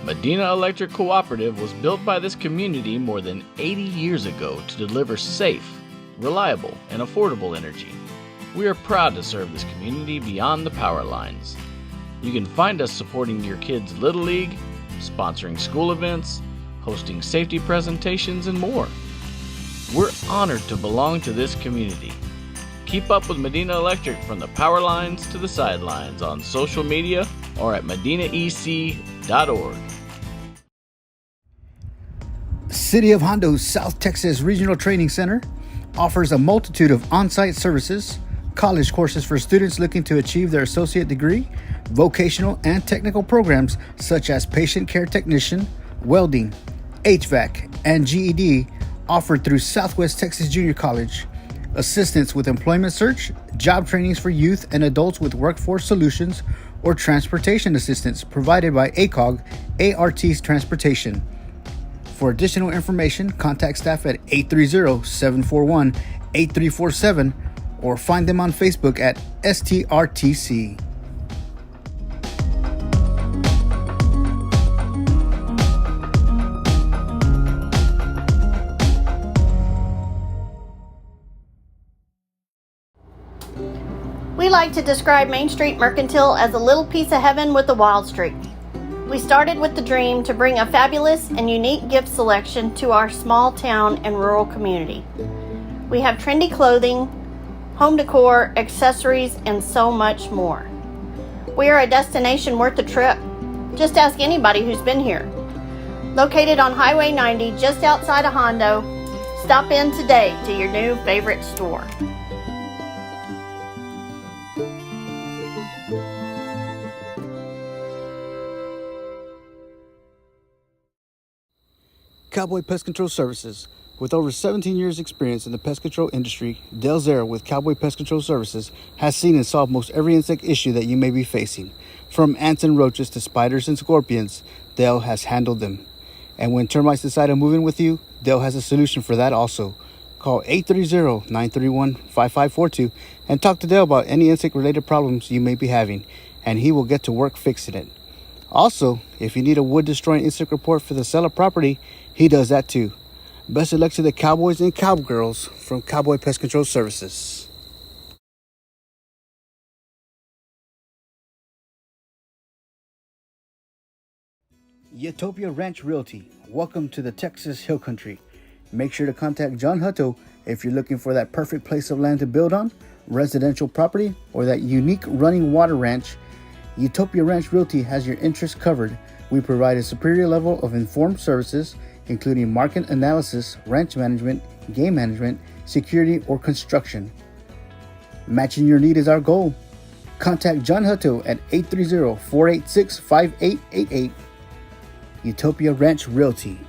Medina Electric Cooperative was built by this community more than 80 years ago to deliver safe, reliable, and affordable energy. We are proud to serve this community beyond the power lines. You can find us supporting your kids' Little League, sponsoring school events, hosting safety presentations, and more. We're honored to belong to this community. Keep up with Medina Electric from the power lines to the sidelines on social media or at medinaec.org. City of Hondo's South Texas Regional Training Center offers a multitude of on-site services, college courses for students looking to achieve their associate degree, vocational and technical programs such as patient care technician, welding, HVAC, and GED offered through Southwest Texas Junior College. Assistance with employment search, job trainings for youth and adults with workforce solutions, or transportation assistance provided by ACOG, ART's Transportation. For additional information, contact staff at 830-741-8347 or find them on Facebook at STRTC. We like to describe Main Street Mercantile as a little piece of heaven with a wild streak. We started with the dream to bring a fabulous and unique gift selection to our small town and rural community. We have trendy clothing, home decor, accessories, and so much more. We are a destination worth a trip. Just ask anybody who's been here. Located on Highway 90 just outside of Hondo, stop in today to your new favorite store. Cowboy Pest Control Services. With over 17 years experience in the pest control industry, Dale Zera with Cowboy Pest Control Services has seen and solved most every insect issue that you may be facing. From ants and roaches to spiders and scorpions, Dale has handled them. And when termites decide to move in with you, Dale has a solution for that also. Call 830-931-5542 and talk to Dale about any insect-related problems you may be having, and he will get to work fixing it. Also, if you need a wood-destroying insect report for the seller property, he does that too. Best of luck to the Cowboys and Cowgirls from Cowboy Pest Control Services. Utopia Ranch Realty. Welcome to the Texas Hill Country. Make sure to contact John Hutto if you're looking for that perfect place of land to build on, residential property, or that unique running water ranch. Utopia Ranch Realty has your interests covered. We provide a superior level of informed services, including market analysis, ranch management, game management, security, or construction. Matching your need is our goal. Contact John Hutto at 830-486-5888. Utopia Ranch Realty.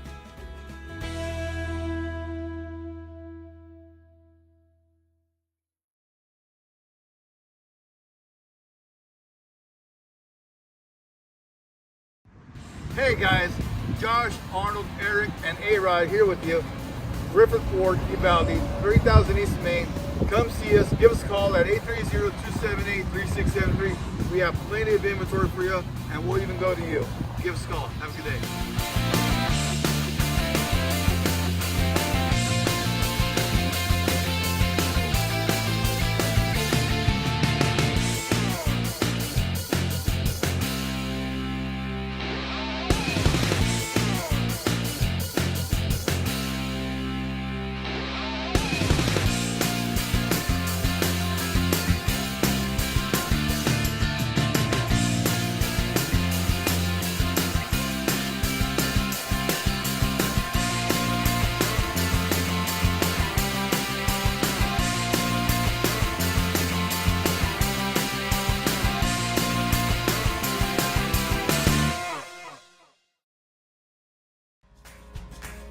Hey guys, Josh, Arnold, Eric, and A-Rod here with you. Griffith Ford, Uvalde, 3000 East Main. Come see us. Give us a call at 830-278-3673. We have plenty of inventory for you, and we'll even go to you. Give us a call. Have a good day.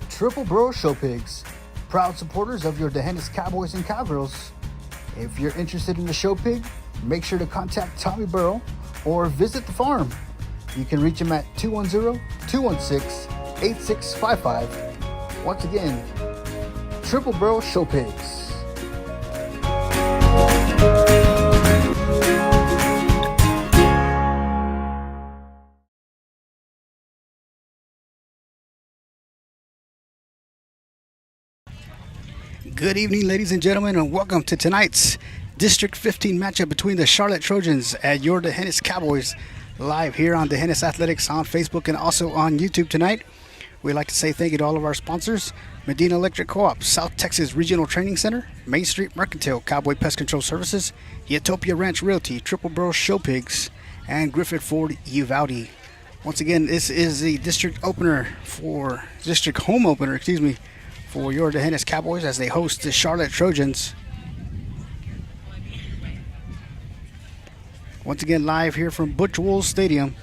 Triple Bro Show Pigs, proud supporters of your D'Hanis Cowboys and Cowgirls. If you're interested in the show pig, make sure to contact Tommy Burrow or visit the farm. You can reach him at 210-216-8655. Once again, Triple Bro Show Pigs. Good evening, ladies and gentlemen, and welcome to tonight's District 15 matchup between the Charlotte Trojans and your D'Hanis Cowboys, live here on D'Hanis Athletics on Facebook and also on YouTube tonight. We'd like to say thank you to all of our sponsors: Medina Electric Co-op, South Texas Regional Training Center, Main Street Mercantile, Cowboy Pest Control Services, Utopia Ranch Realty, Triple Barrel Show Pigs, and Griffith Ford Uvalde. Once again, this is the district home opener, for your D'Hanis Cowboys as they host the Charlotte Trojans. Once again, live here from Butch Wolves Stadium.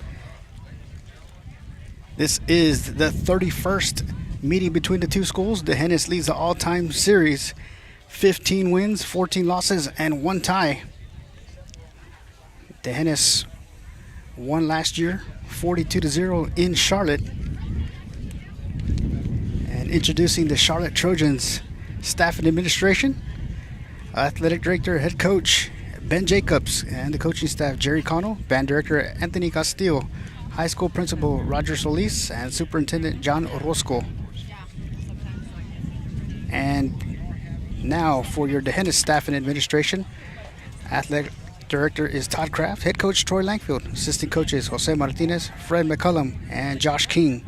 This is the 31st meeting between the two schools. D'Hanis leads the all-time series, 15 wins, 14 losses, and 1 tie. D'Hanis won last year, 42-0 in Charlotte. And introducing the Charlotte Trojans staff and administration, athletic director, head coach Ben Jacobs, and the coaching staff Jerry Connell, band director Anthony Castillo, high school principal Roger Solis, and superintendent John Orozco. And now for your D'Hanis staff and administration, athletic director is Todd Kraft, head coach Troy Langfield, assistant coaches Jose Martinez, Fred McCullum, and Josh King.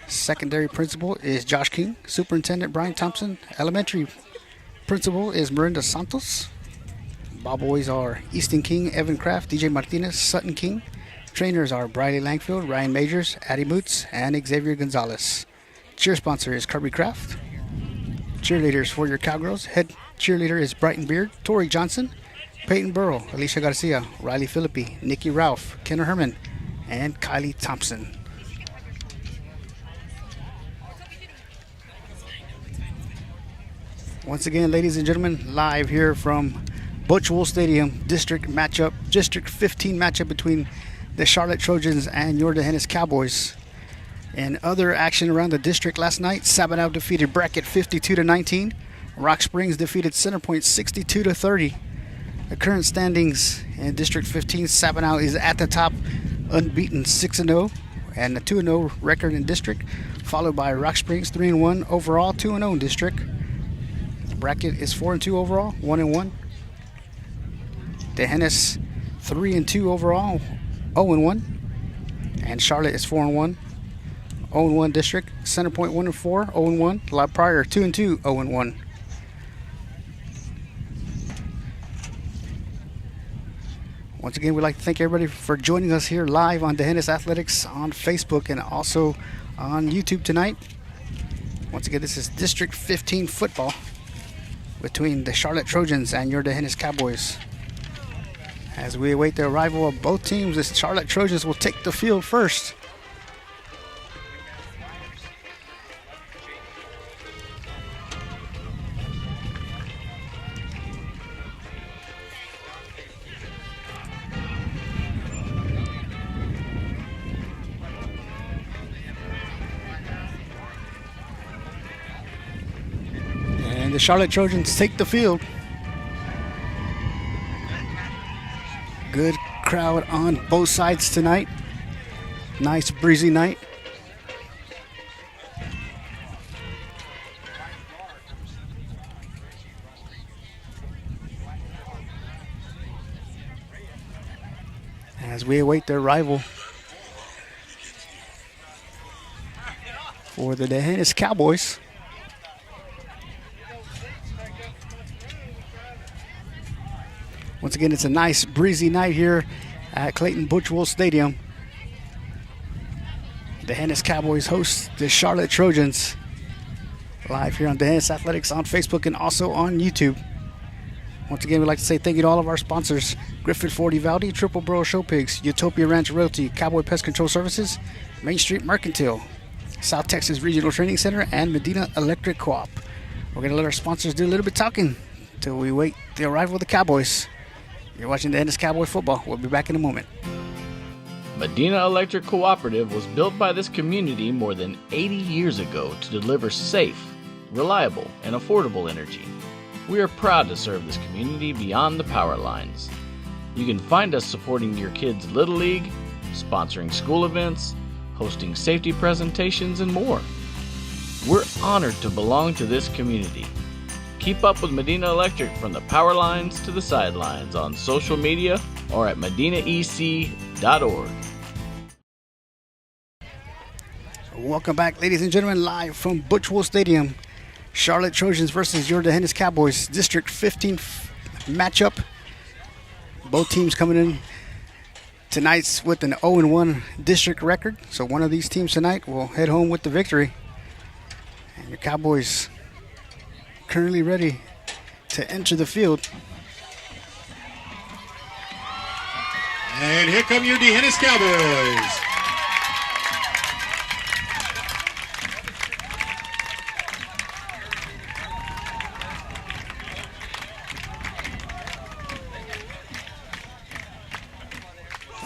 Secondary principal is Josh King, superintendent Brian Thompson, elementary principal is Miranda Santos. Ball boys are Easton King, Evan Kraft, DJ Martinez, Sutton King. Trainers are Briley Langfield, Ryan Majors, Addie Moots, and Xavier Gonzalez. Cheer sponsor is Kirby Kraft. Cheerleaders for your Cowgirls, head cheerleader is Brighton Beard, Tori Johnson, Peyton Burrow, Alicia Garcia, Riley Philippi, Nikki Ralph, Kenner Herman, and Kylie Thompson. Once again, ladies and gentlemen, live here from Butch Wolves Stadium, District 15 matchup between the Charlotte Trojans and your D'Hanis Cowboys. In other action around the district last night, Sabinal defeated Brackett 52-19. Rock Springs defeated Centerpoint 62-30. The current standings in District 15, Sabinal is at the top, unbeaten 6-0 and a 2-0 record in district, followed by Rock Springs 3-1 overall, 2-0 in district. Brackett is 4-2 overall, 1-1. D'Hanis 3-2 overall, 0-1. And Charlotte is 4-1, 0-1 district. Centerpoint 1-4, 0-1. La Pryor 2-2, 0-1. Once again, we'd like to thank everybody for joining us here live on D'Hanis Athletics on Facebook and also on YouTube tonight. Once again, this is District 15 football between the Charlotte Trojans and your D'Hanis Cowboys. As we await the arrival of both teams, the Charlotte Trojans will take the field first. And the Charlotte Trojans take the field. Good crowd on both sides tonight. Nice breezy night. As we await their arrival for the D'Hanis Cowboys. Once again, it's a nice breezy night here at Clayton Butch Wolves Stadium. The D'Hanis Cowboys host the Charlotte Trojans, live here on D'Hanis Athletics on Facebook and also on YouTube. Once again, we'd like to say thank you to all of our sponsors: Griffith Ford Uvalde, Triple Barrel Show Pigs, Utopia Ranch Realty, Cowboy Pest Control Services, Main Street Mercantile, South Texas Regional Training Center, and Medina Electric Co-op. We're going to let our sponsors do a little bit talking until we wait the arrival of the Cowboys. You're watching D'Hanis Cowboy football. We'll be back in a moment. Medina Electric Cooperative was built by this community more than 80 years ago to deliver safe, reliable, and affordable energy. We are proud to serve this community beyond the power lines. You can find us supporting your kids' Little League, sponsoring school events, hosting safety presentations, and more. We're honored to belong to this community. Keep up with Medina Electric from the power lines to the sidelines on social media or at medinaec.org. Welcome back, ladies and gentlemen, live from Butchwell Stadium. Charlotte Trojans versus your D'Hanis Cowboys, District 15 matchup. Both teams coming in tonight's with an 0-1 district record. So one of these teams tonight will head home with the victory. And your Cowboys currently ready to enter the field. And here come your D'Hanis Cowboys.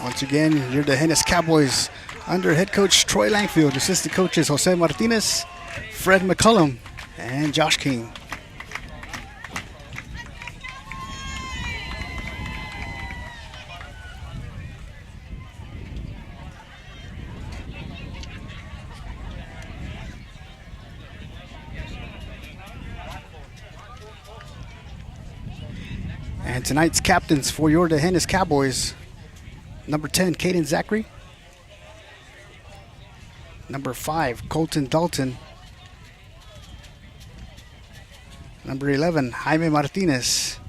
Once again, your D'Hanis Cowboys under head coach Troy Langfield, assistant coaches Jose Martinez, Fred McCullum, and Josh King. And tonight's captains for your D'Hanis Cowboys: number 10, Caden Zachary. Number 5, Colton Dalton. Number 11, Jaime Martinez.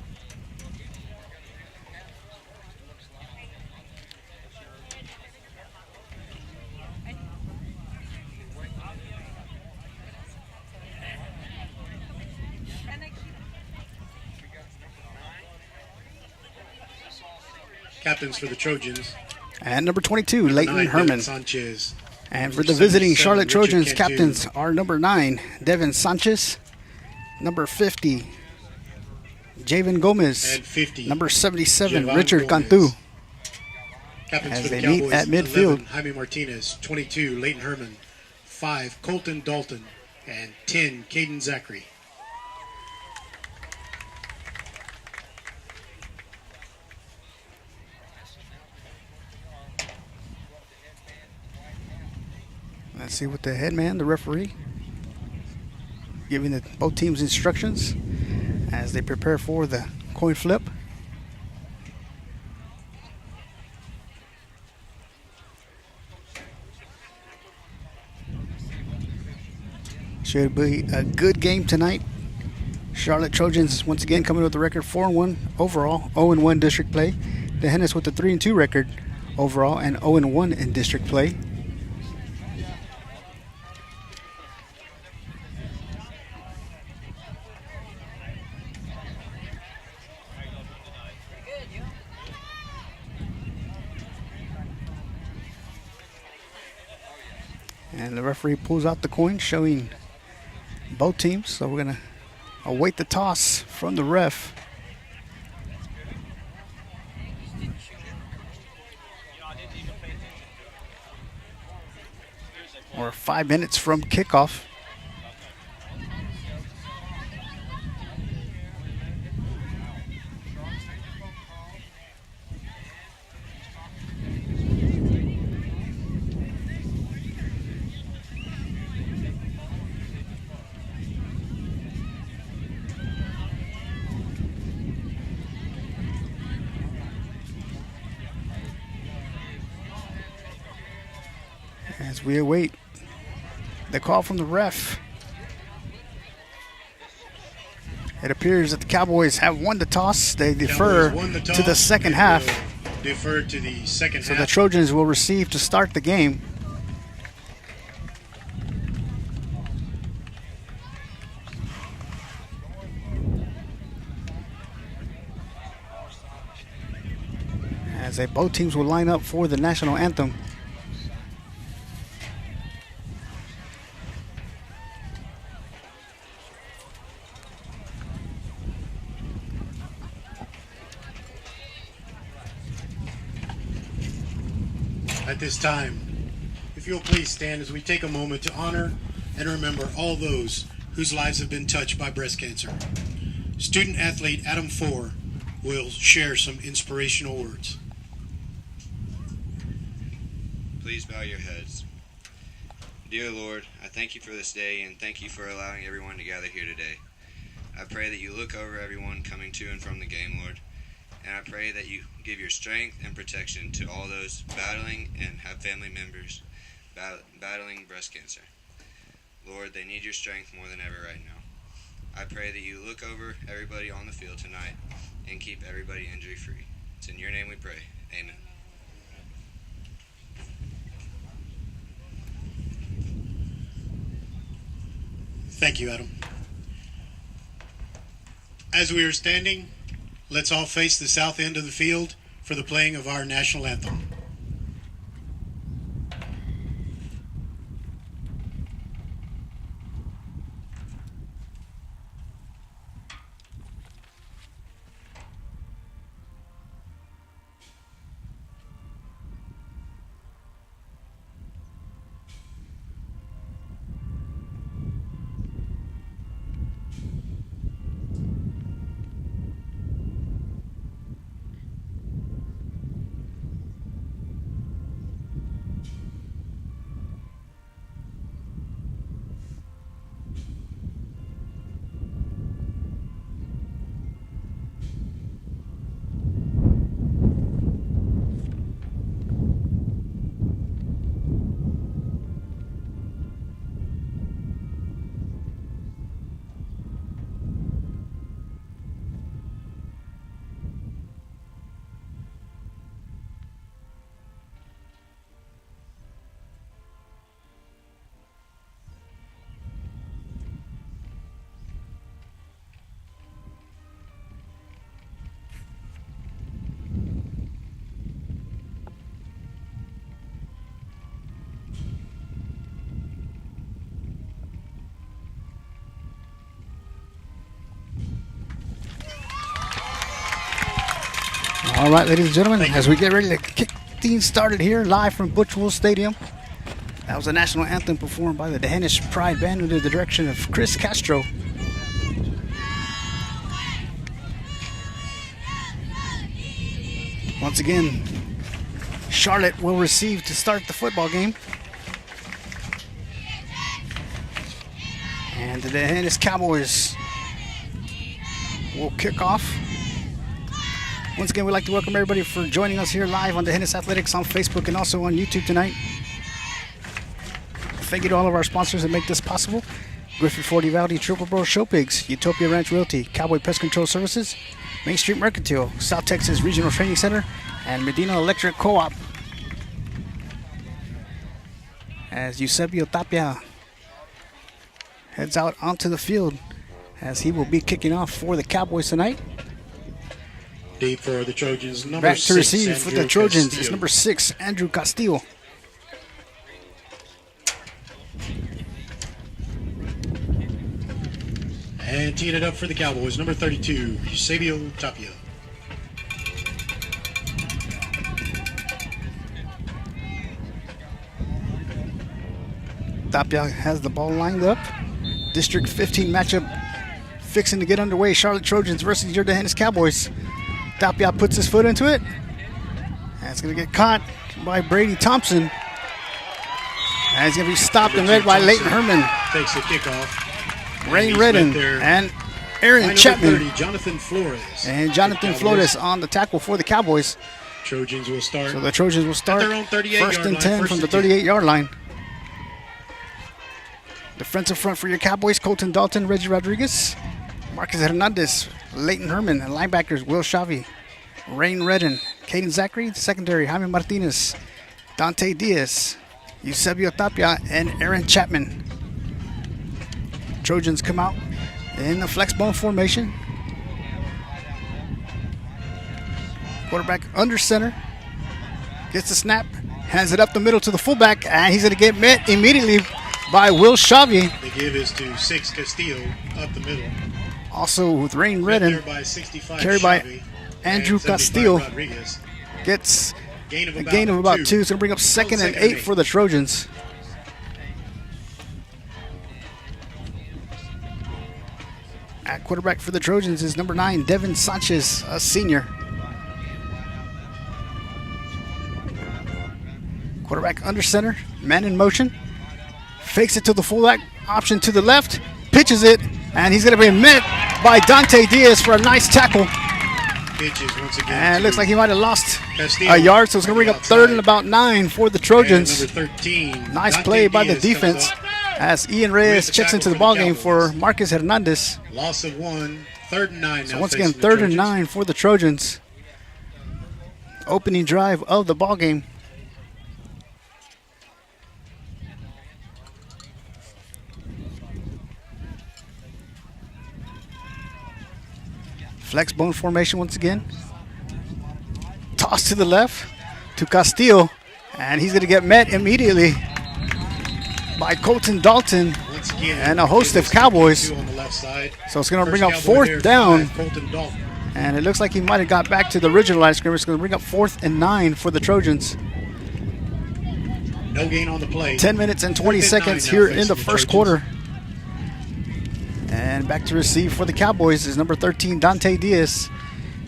Captains for the Trojans. And number 22, Leighton 9, Herman. Sanchez. And for Number the visiting 77, Charlotte Richard Trojans, Cantu. captains are number 9, Devin Sanchez. Number 50, Javen Gomez. And 50. Number 77, Javon Richard Gomez. Cantu. Captains as for the they meet Cowboys, at midfield. 11, Jaime Martinez. 22, Leighton Herman. 5, Colton Dalton. And 10, Caden Zachary. Let's see what the headman, the referee, giving both teams instructions as they prepare for the coin flip. Should be a good game tonight. Charlotte Trojans once again coming with the record 4-1 overall, 0-1 district play. D'Hanis with the 3-2 record overall and 0-1 in district play. And the referee pulls out the coin showing both teams. So we're going to await the toss from the ref. We're 5 minutes from kickoff. As we await the call from the ref. It appears that the Cowboys have won the toss. They defer to the second half. Defer to the second half. So the Trojans will receive to start the game. As both teams will line up for the national anthem. At this time, if you'll please stand as we take a moment to honor and remember all those whose lives have been touched by breast cancer. Student athlete Adam Four will share some inspirational words. Please bow your heads. Dear Lord, I thank you for this day and thank you for allowing everyone to gather here today. I pray that you look over everyone coming to and from the game, Lord. And I pray that you give your strength and protection to all those battling and have family members battling breast cancer. Lord, they need your strength more than ever right now. I pray that you look over everybody on the field tonight and keep everybody injury-free. It's in your name we pray. Amen. Thank you, Adam. As we are standing, let's all face the south end of the field for the playing of our national anthem. All right, ladies and gentlemen, as we get ready to kick things started here live from Butchwell Stadium. That was the national anthem performed by the Danish Pride Band under the direction of Chris Castro. Once again, Charlotte will receive to start the football game. And the Danish Cowboys will kick off. Once again, we'd like to welcome everybody for joining us here live on the Hennis Athletics on Facebook and also on YouTube tonight. Thank you to all of our sponsors that make this possible. Griffith Ford Valley, Triple Bro Show Pigs, Utopia Ranch Realty, Cowboy Pest Control Services, Main Street Mercantile, South Texas Regional Training Center, and Medina Electric Co-op. As Eusebio Tapia heads out onto the field, as he will be kicking off for the Cowboys tonight. Deep for the Trojans, number Back to 6, receive for the Andrew Trojans Castillo. is number 6, Andrew Castillo. And teeing it up for the Cowboys, number 32, Eusebio Tapia. Tapia has the ball lined up. District 15 matchup fixing to get underway. Charlotte Trojans versus your Hennis Cowboys. Tapia puts his foot into it. And it's going to get caught by Brady Thompson. And he's going to be stopped and read by Leighton Herman, Takes the kickoff. Rain Redden, and Aaron Number Chapman. 30, Jonathan Flores. And Jonathan The Cowboys. Flores on the tackle for the Cowboys. Trojans will start. So the Trojans will start At their own 38 first yard and line, 10 first from the and 10. 38-yard line. Defensive front for your Cowboys, Colton Dalton, Reggie Rodriguez, Marcus Hernandez, Leighton Herman, and linebackers Will Shavi, Rain Redden, Caden Zachary, secondary Jaime Martinez, Dante Diaz, Eusebio Tapia, and Aaron Chapman. Trojans come out in the flex bone formation. Quarterback under center, gets the snap, hands it up the middle to the fullback, and he's going to get met immediately by Will Shavi. The give is to 6 Castillo up the middle. Also with Rain Met there Redden, by 65 carried by Shabby, Andrew and 75 Castillo. Rodriguez. Gets Gain of a about gain of about 2. 2. It's going to bring up second and Second 8 for the Trojans. At quarterback for the Trojans is number 9, Devin Sanchez, a senior. Quarterback under center, man in motion. Fakes it to the fullback, option to the left, pitches it, And he's going to be met by Dante Diaz for a nice tackle. Pitches once again. And it looks like he might have lost Castillo. a yard, so it's going to bring up 3rd and about 9 for the Trojans. And number 13. Nice Dante play by the Diaz defense as Ian Reyes checks into the ballgame for Marcus Hernandez. Loss of 1. 3rd and 9 now. So once again, 3rd and 9 for the Trojans. Opening drive of the ballgame. Flex bone formation once again. Toss to the left to Castillo. And he's going to get met immediately by Colton Dalton Once again, and a host of Cowboys. on the left side. So it's going to bring First up Cowboy 4th there, down. 5, Colton Dalton. And it looks like he might have got back to the original line of scrimmage. It's going to bring up 4th and 9 for the Trojans. No gain on the play. 10 minutes and 20 4th and seconds 9 here now in the facing first Trojans. quarter. And back to receive for the Cowboys is number 13, Dante Diaz.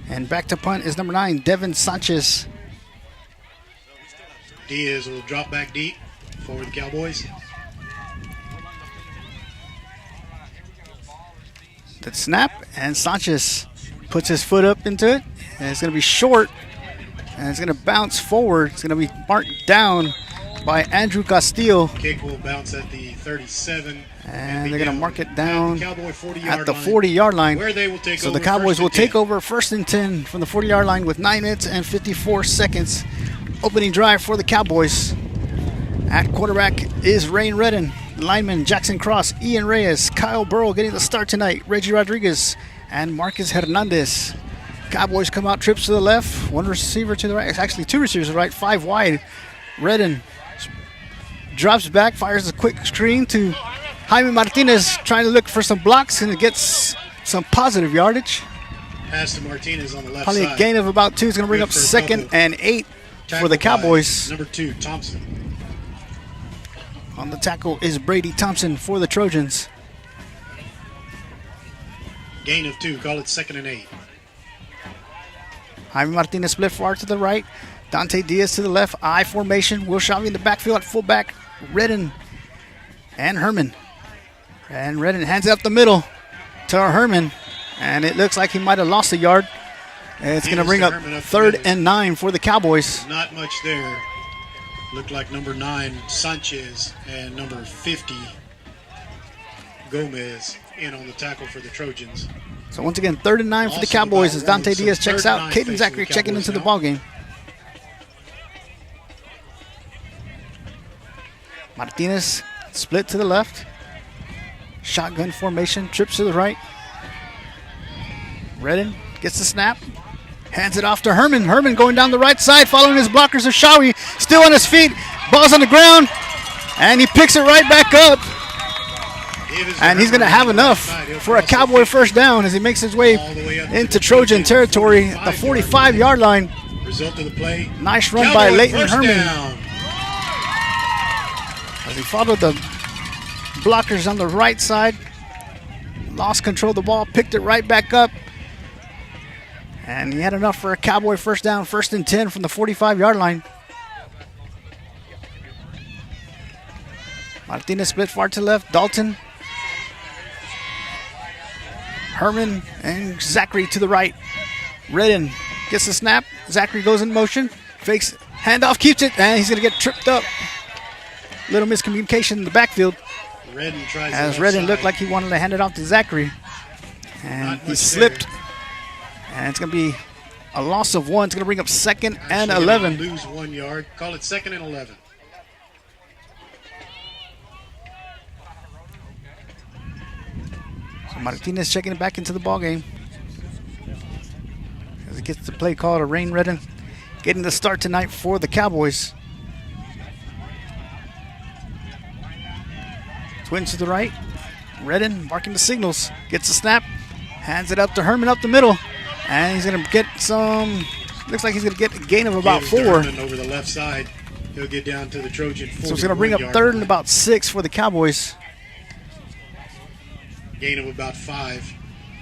And back to punt is number 9, Devin Sanchez. Diaz will drop back deep for the Cowboys. The snap, and Sanchez puts his foot up into it. And it's going to be short. And it's going to bounce forward. It's going to be marked down by Andrew Castillo. Kick will bounce at the 37. And they're going to mark it down at the 40-yard line. Where they will take So over the Cowboys first will and take 10. over 1st and 10 from the 40-yard line with 9 minutes and 54 seconds. Opening drive for the Cowboys. At quarterback is Rain Redden. Lineman Jackson Cross, Ian Reyes, Kyle Burrow getting the start tonight, Reggie Rodriguez, and Marcus Hernandez. Cowboys come out, trips to the left, 1 receiver to the right. It's actually 2 receivers to the right, 5 wide. Redden drops back, fires a quick screen to Jaime Martinez, trying to look for some blocks, and it gets some positive yardage. Pass to Martinez on the left Probably side. a gain of about 2. It's going to bring Good up for a 2nd couple. and 8 for Tackled the by Cowboys. Number 2, Thompson. On the tackle is Brady Thompson for the Trojans. Gain of 2. Call it 2nd and 8. Jaime Martinez split far to the right. Dante Diaz to the left. I formation. Will Shavy in the backfield at fullback. Redden and Herman. And Redden hands it up the middle to Herman. And it looks like he might have lost a yard. And it's going to bring up Herman up the 3rd middle. and 9 for the Cowboys. Not much there. Looked like number 9, Sanchez, and number 50, Gomez, in on the tackle for the Trojans. So once again, 3rd and 9 for the Loss of Cowboys about as Dante 1, so Diaz checks 3rd and out. 9 Caden facing Zachary the checking Cowboys into the now. ballgame. Martinez split to the left. Shotgun formation, trips to the right. Redden gets the snap. Hands it off to Herman. Herman going down the right side, following his blockers of Shawi. Still on his feet. Ball's on the ground. And he picks it right back up. And he's going to have enough for a Cowboy first down as he makes his way into Trojan territory at the 45-yard line. Result of the play. Nice run Cowboy by Leighton first Herman down. as he followed the blockers on the right side. Lost control of the ball, picked it right back up. And he had enough for a Cowboy first down, 1st and 10 from the 45-yard line. Martinez split far to left. Dalton. Herman and Zachary to the right. Redden gets the snap. Zachary goes in motion. Fakes handoff, keeps it, and he's going to get tripped up. Little miscommunication in the backfield Redden tries as the left Redden side. looked like he wanted to hand it off to Zachary. And Not he much slipped. there. And it's going to be a loss of 1. It's going to bring up 2nd and Actually, 11. Lose 1 yard. Call it 2nd and 11. So Martinez checking it back into the ballgame as he gets the play call to Rain Redden, getting the start tonight for the Cowboys. Twins to the right. Redden barking the signals. Gets the snap. Hands it up to Herman up the middle. And he's going to get some, looks like he's going to get a gain of about Gives to 4. Herman over the left side. He'll get down to the Trojan 41 So it's going to bring up yard 3rd and line. about 6 for the Cowboys. Gain of about 5.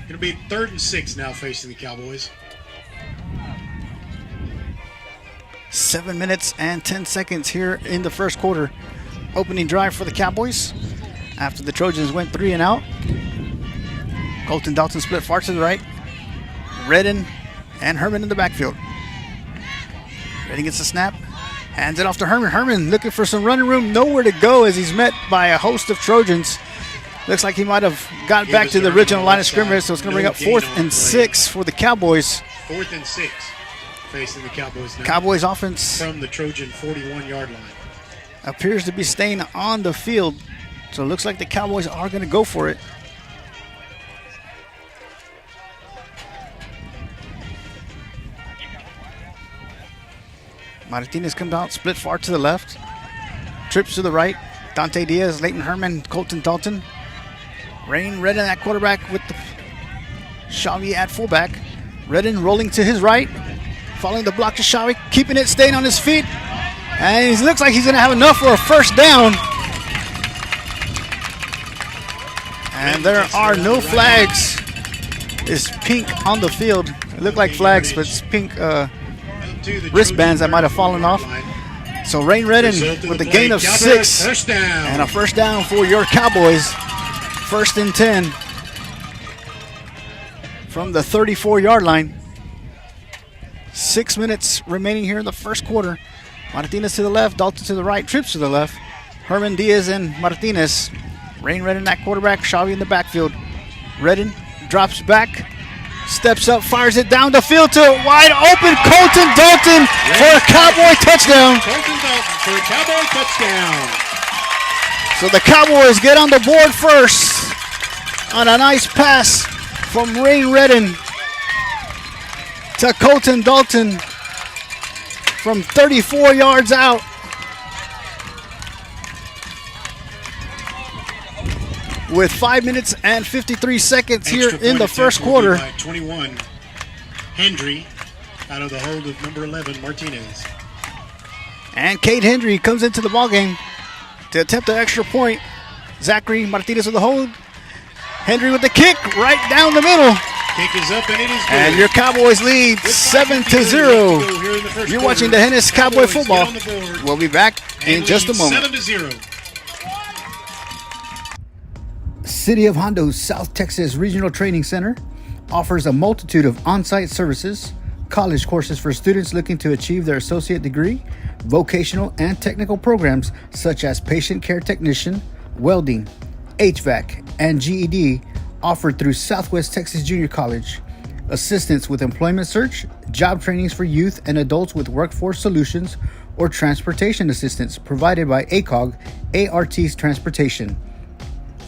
Going to be 3rd and 6 now facing the Cowboys. 7 minutes and 10 seconds here in the first quarter. Opening drive for the Cowboys after the Trojans went 3 and out. Colton Dalton split far to the right. Redden and Herman in the backfield. Redden gets the snap. Hands it off to Herman. Herman looking for some running room. Nowhere to go as he's met by a host of Trojans. Looks like he might have got back to the original line of scrimmage, so it's going to bring up 4th and 6 for the Cowboys. 4th and 6 facing the Cowboys now. Cowboys offense from the Trojan 41-yard line. Appears to be staying on the field, so it looks like the Cowboys are going to go for it. Martinez comes out, split far to the left. Trips to the right. Dante Diaz, Leighton Herman, Colton Dalton. Rain Redden at quarterback with the Shawi at fullback. Redden rolling to his right. Following the block to Shawi, keeping it, staying on his feet. And he looks like he's going to have enough for a first down. And there are no flags. It's pink on the field. It looked like flags, but it's pink wristbands that might have fallen off. So Rain Redden with a gain of 6 and a first down for your Cowboys. 1st and 10 from the 34-yard line. 6 minutes remaining here in the first quarter. Martinez to the left, Dalton to the right, trips to the left. Herman, Diaz, and Martinez. Rain Redden at quarterback, Shawi in the backfield. Redden drops back, steps up, fires it down the field to a wide open Colton Dalton for a Cowboy touchdown. Colton Dalton for a Cowboy touchdown. So the Cowboys get on the board first on a nice pass from Rain Redden to Colton Dalton from 34 yards out. With 5 minutes and 53 seconds here in the first quarter. 21, Hendry out of the hold of number 11, Martinez. And Cade Hendry comes into the ballgame to attempt an extra point. Zachary Martinez with the hold. Hendry with the kick right down the middle. Kick is up and it is good. And your Cowboys lead 7-0. You're watching the Hennis Cowboy football. We'll be back in just a moment. 7-0. City of Hondo's South Texas Regional Training Center offers a multitude of on-site services, college courses for students looking to achieve their associate degree, vocational and technical programs such as patient care technician, welding, HVAC, and GED offered through Southwest Texas Junior College. Assistance with employment search, job trainings for youth and adults with workforce solutions, or transportation assistance provided by ACOG, ART's Transportation.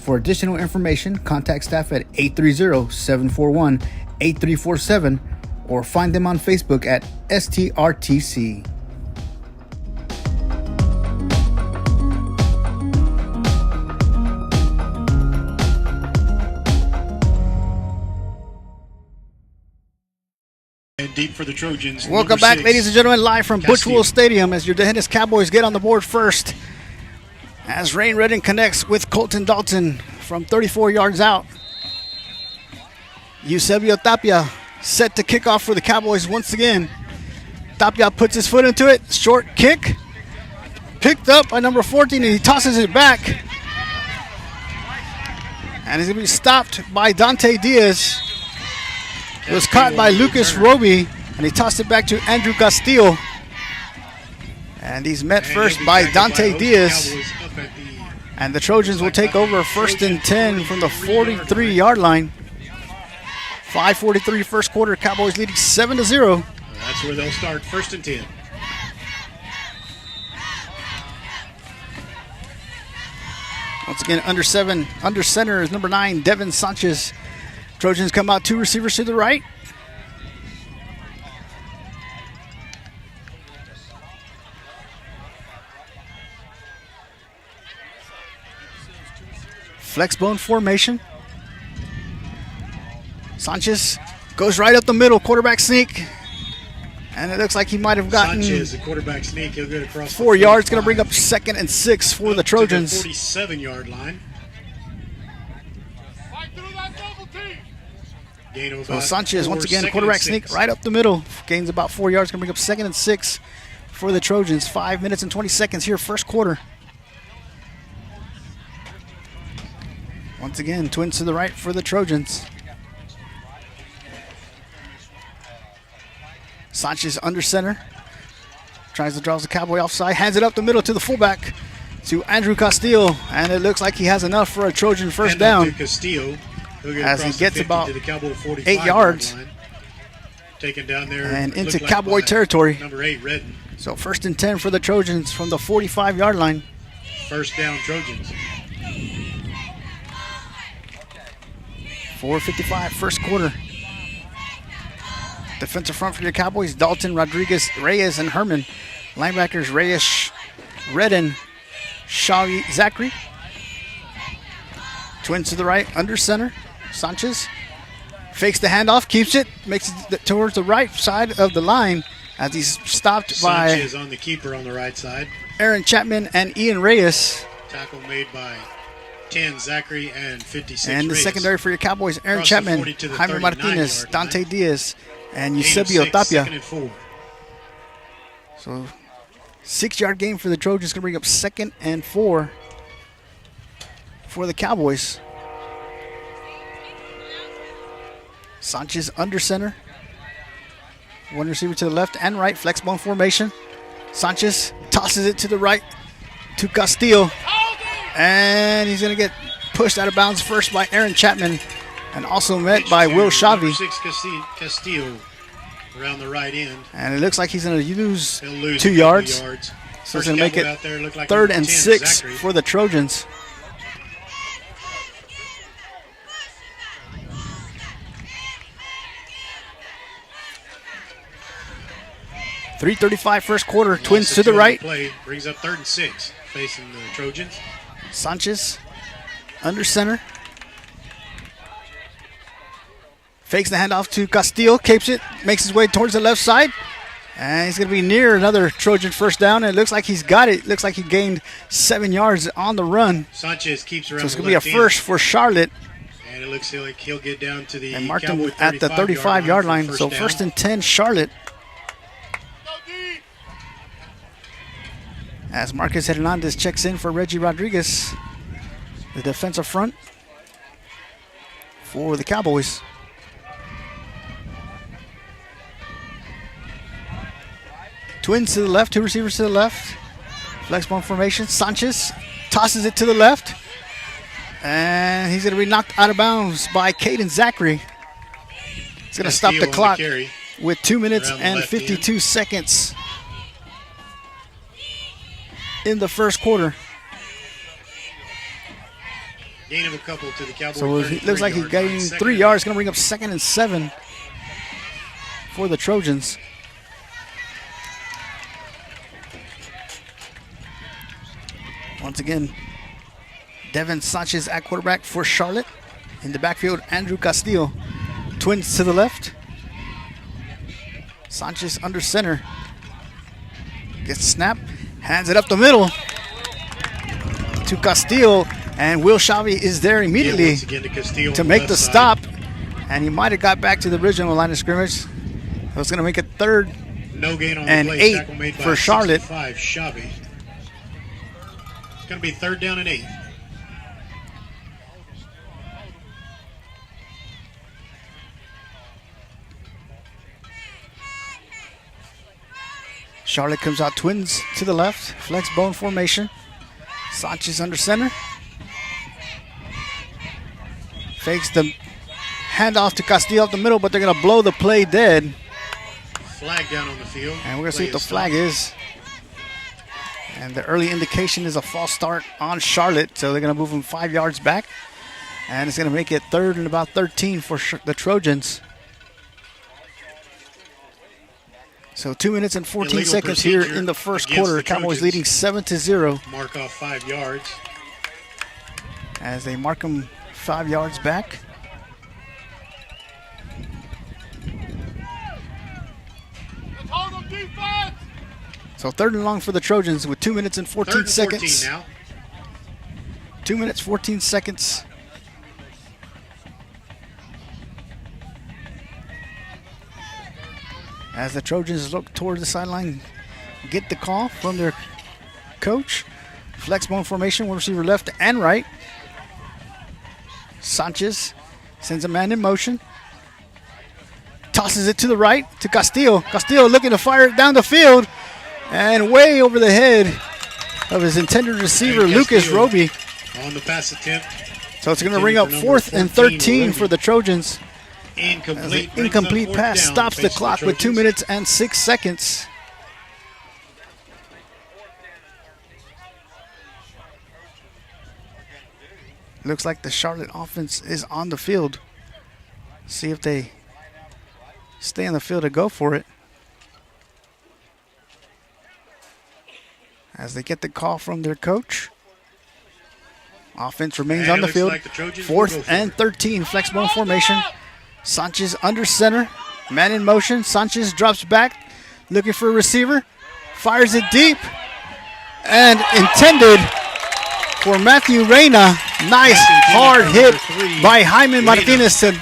For additional information, contact staff at 830-741-8347 or find them on Facebook at STRTC. And deep for the Trojans. Welcome back, ladies and gentlemen, live from Butchwell Stadium as your Dehennis Cowboys get on the board first. As Rain Redden connects with Colton Dalton from 34 yards out. Eusebio Tapia set to kick off for the Cowboys once again. Tapia puts his foot into it. Short kick. Picked up by number 14 and he tosses it back. And he's going to be stopped by Dante Diaz. It was caught by Lucas Roby and he tossed it back to Andrew Castillo. And he's met first by Dante Diaz. And the Trojans will take over 1st and 10 from the 43-yard line. 5:43 first quarter, Cowboys leading 7-0. That's where they'll start, 1st and 10. Once again, under center is number 9, Devin Sanchez. Trojans come out 2 receivers to the right. Flexbone formation. Sanchez goes right up the middle, quarterback sneak. And it looks like he might have gotten Sanchez, the quarterback sneak. He'll get across 4 yards. Going to bring up 2nd and 6 for the Trojans. 47-yard line. So Sanchez, once again, quarterback sneak right up the middle. Gains about 4 yards. Going to bring up 2nd and 6 for the Trojans. 5 minutes and 20 seconds here, first quarter. Once again, twins to the right for the Trojans. Sanchez under center. Tries to draw the Cowboy offside. Hands it up the middle to the fullback to Andrew Castillo. And it looks like he has enough for a Trojan first down. Castillo, as he gets about to the Cowboy 8 yards. line. Taken down there And into like Cowboy territory. Number 8, Redden. So 1st and 10 for the Trojans from the 45-yard line. First down, Trojans. 4:55, first quarter. Defensive front for the Cowboys, Dalton, Rodriguez, Reyes, and Herman. Linebackers, Reyes, Redden, Shawi, Zachary. Twins to the right, under center, Sanchez. Fakes the handoff, keeps it, makes it towards the right side of the line as he's stopped Sanchez by on the keeper on the right side. Aaron Chapman and Ian Reyes. Tackle made by 10, Zachary, and 56, And the Reyes. Secondary for your Cowboys, Aaron Across the Chapman, 40 to the Jaime 39 Martinez, yard Dante line. Diaz, and Gain of Eusebio 6, Tapia. 2nd and 4. So 6-yard gain for the Trojans, going to bring up 2nd and 4 for the Cowboys. Sanchez under center. One receiver to the left and right, flex bone formation. Sanchez tosses it to the right to Castillo. And he's going to get pushed out of bounds first by Aaron Chapman and also met by Will Number Shavi. 6, Castillo around the right end. And it looks like he's going to lose He'll lose 2 a couple yards. yards. So it's First going to make Cowboy it out there looked like 3rd number and 10, 6 Zachary. for the Trojans. .335 first quarter. Twins to the right. Play brings up 3rd and 6 facing the Trojans. Sanchez under center. Fakes the handoff to Castillo. Capes it. Makes his way towards the left side. And he's going to be near another Trojan first down. And it looks like he's got it. Looks like he gained 7 yards on the run. Sanchez keeps around. So it's the going to be a left first end. for Charlotte. And it looks like he'll get down to the And marked him Cowboy at the 35-yard for line. first So down. 1st and 10 Charlotte. As Marcus Hernandez checks in for Reggie Rodriguez, the defensive front for the Cowboys. Twins to the left, 2 receivers to the left. Flex bone formation. Sanchez tosses it to the left. And he's going to be knocked out of bounds by Caden Zachary. He's going to stop the Castillo on clock carry. with 2 minutes Around the and left end. 52 seconds in the first quarter. Gain of a couple to the Cowboy. So it looks like he 33-yard gained line. 2nd 3 and yards. Going to bring up 2nd and 7 for the Trojans. Once again, Devin Sanchez at quarterback for Charlotte. In the backfield, Andrew Castillo. Twins to the left. Sanchez under center. Gets the snap. Hands it up the middle to Castillo. And Will Shavi is there immediately once again to Castillo to on make left the side. stop. And he might have got back to the original line of scrimmage. So it's going to make it 3rd No gain on and the play. 8 Tackle made by for Charlotte. 65, Shavi. It's going to be 3rd down and 8. Charlotte comes out twins to the left. Flex bone formation. Sanchez under center. Fakes the handoff to Castillo up the middle, but they're going to blow the play dead. Flag down on the field. And we're going to see Play what the is flag stopped. is. And the early indication is a false start on Charlotte, so they're going to move them 5 yards back. And it's going to make it 3rd and about 13 for the Trojans. So 2 minutes and 14 Illegal seconds here procedure in the first against quarter. the Cowboys Trojans. leading 7-0 Mark off 5 yards. as they mark them 5 yards back. So 3rd and long for the Trojans with 2 minutes and 14 3rd and 14 seconds. now. 2 minutes, 14 seconds. As the Trojans look toward the sideline, get the call from their coach. Flex bone formation, one receiver left and right. Sanchez sends a man in motion. tosses it to the right to Castillo. Castillo looking to fire it down the field and way over the head of his intended receiver, Lucas Roby. On the pass attempt. So it's going to bring up 4th and 13 for the Trojans. Incomplete pass stops the clock with 2 minutes and 6 seconds. Looks like the Charlotte offense is on the field. See if they stay on the field to go for it. As they get the call from their coach. Offense remains on the field. Like 4th and 13, flex bone formation. Sanchez under center, man in motion. Sanchez drops back, looking for a receiver. Fires it deep. And intended for Matthew Reyna. Nice hard hit by Jaime Martinez to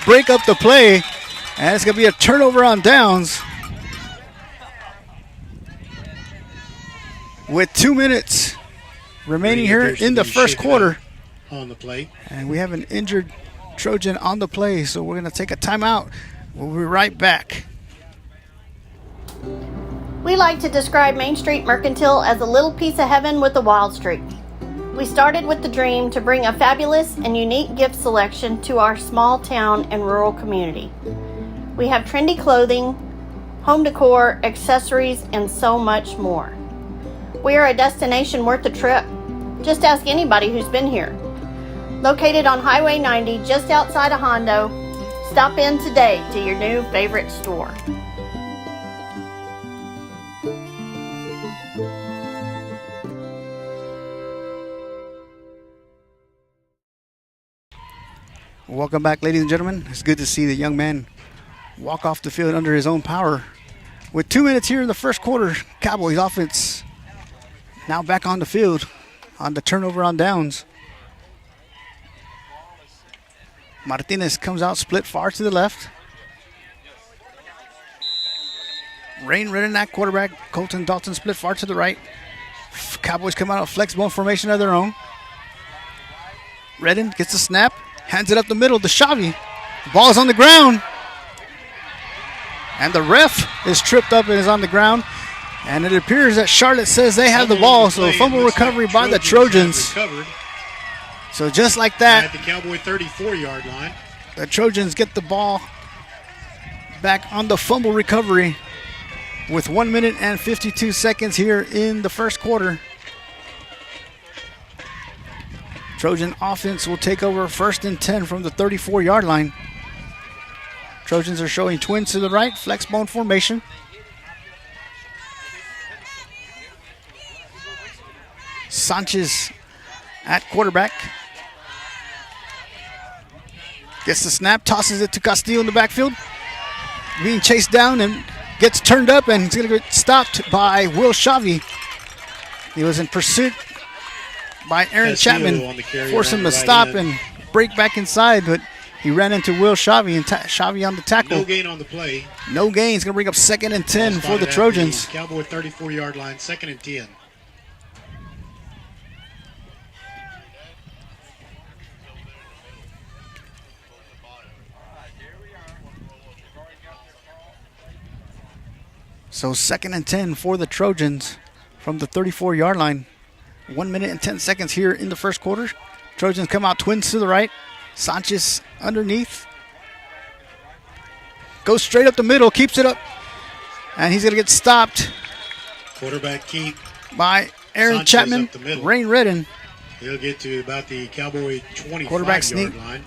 break up the play. And it's going to be a turnover on downs. With 2 minutes remaining here in the first quarter. On the play. And we have an injured Trojan on the play, so we're going to take a timeout. We'll be right back. We like to describe Main Street Mercantile as a little piece of heaven with a wild streak. We started with the dream to bring a fabulous and unique gift selection to our small town and rural community. We have trendy clothing, home decor, accessories, and so much more. We are a destination worth the trip. Just ask anybody who's been here. Located on Highway 90 just outside of Hondo, stop in today to your new favorite store. Welcome back, ladies and gentlemen. It's good to see the young man walk off the field under his own power. With 2 minutes here in the first quarter, Cowboys offense now back on the field on the turnover on downs. Martinez comes out split far to the left. Rain Redden quarterback. Colton Dalton split far to the right. Cowboys come out of flex bone formation of their own. Redden gets the snap. Hands it up the middle to Xavi. The ball is on the ground. And the ref is tripped up and is on the ground. And it appears that Charlotte says they have the ball. So fumble recovery by the Trojans. So just like that, at the Cowboy 34-yard line, the Trojans get the ball back on the fumble recovery with 1 minute and 52 seconds here in the first quarter. Trojan offense will take over 1st and 10 from the 34-yard line. Trojans are showing twins to the right, flex bone formation. Sanchez at quarterback. Gets the snap, tosses it to Castillo in the backfield. Being chased down and gets turned up, and he's going to get stopped by Will Xavi. He was in pursuit by Aaron Chapman. Forced him to stop and break back inside, but he ran into Will Xavi, and Xavi on the tackle. No gain on the play. No gain. He's going to bring up 2nd and 10 for the Trojans. The Cowboy 34-yard line, 2nd and 10. So 2nd and 10 for the Trojans from the 34-yard line. 1 minute and 10 seconds here in the first quarter. Trojans come out twins to the right. Sanchez underneath. Goes straight up the middle, keeps it up. And he's going to get stopped. Quarterback keep by Aaron Chapman. Rain Redden. He'll get to about the Cowboy 25-yard line.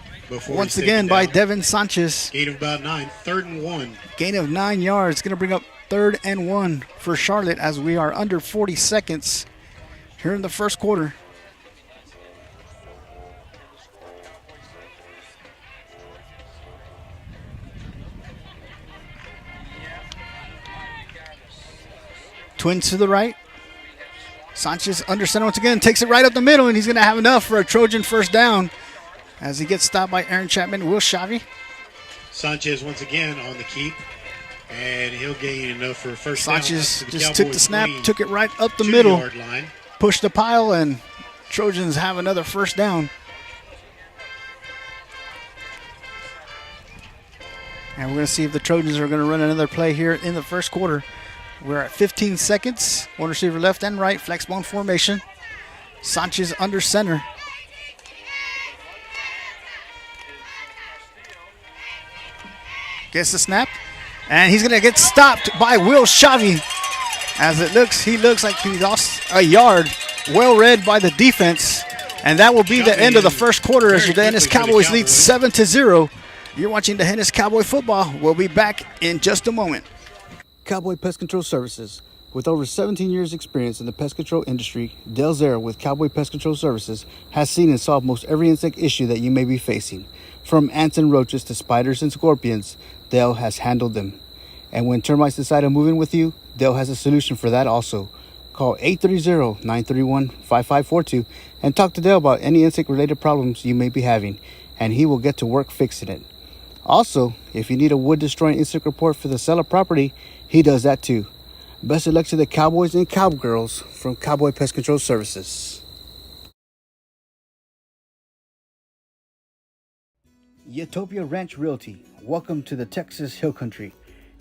Once again by Devin Sanchez. Gain of about 9, 3rd and 1. Gain of 9 yards. Going to bring up 3rd and 1 for Charlotte as we are under 40 seconds here in the first quarter. Twins to the right. Sanchez under center once again, takes it right up the middle, and he's going to have enough for a Trojan first down as he gets stopped by Aaron Chapman. Will Xavi. Sanchez once again on the keep, and he'll gain enough for a first down. Sanchez just took the snap, took it right up the middle, line. Pushed the pile, and Trojans have another first down. And we're going to see if the Trojans are going to run another play here in the first quarter. We're at 15 seconds. One receiver left and right. Flex bone formation. Sanchez under center. Gets the snap. And he's going to get stopped by Will Shavi. As he looks like he lost a yard. Well read by the defense. And that will be the end of the first quarter as your Dennis Cowboys lead 7-0. You're watching the Hennis Cowboy football. We'll be back in just a moment. Cowboy Pest Control Services. With over 17 years experience in the pest control industry, Dale Zera with Cowboy Pest Control Services has seen and solved most every insect issue that you may be facing. From ants and roaches to spiders and scorpions, Dale has handled them. And when termites decide to move in with you, Dale has a solution for that also. Call 830-931-5542 and talk to Dale about any insect-related problems you may be having, and he will get to work fixing it. Also, if you need a wood-destroying insect report for the seller property, he does that too. Best of luck to the Cowboys and Cowgirls from Cowboy Pest Control Services. Utopia Ranch Realty. Welcome to the Texas Hill Country.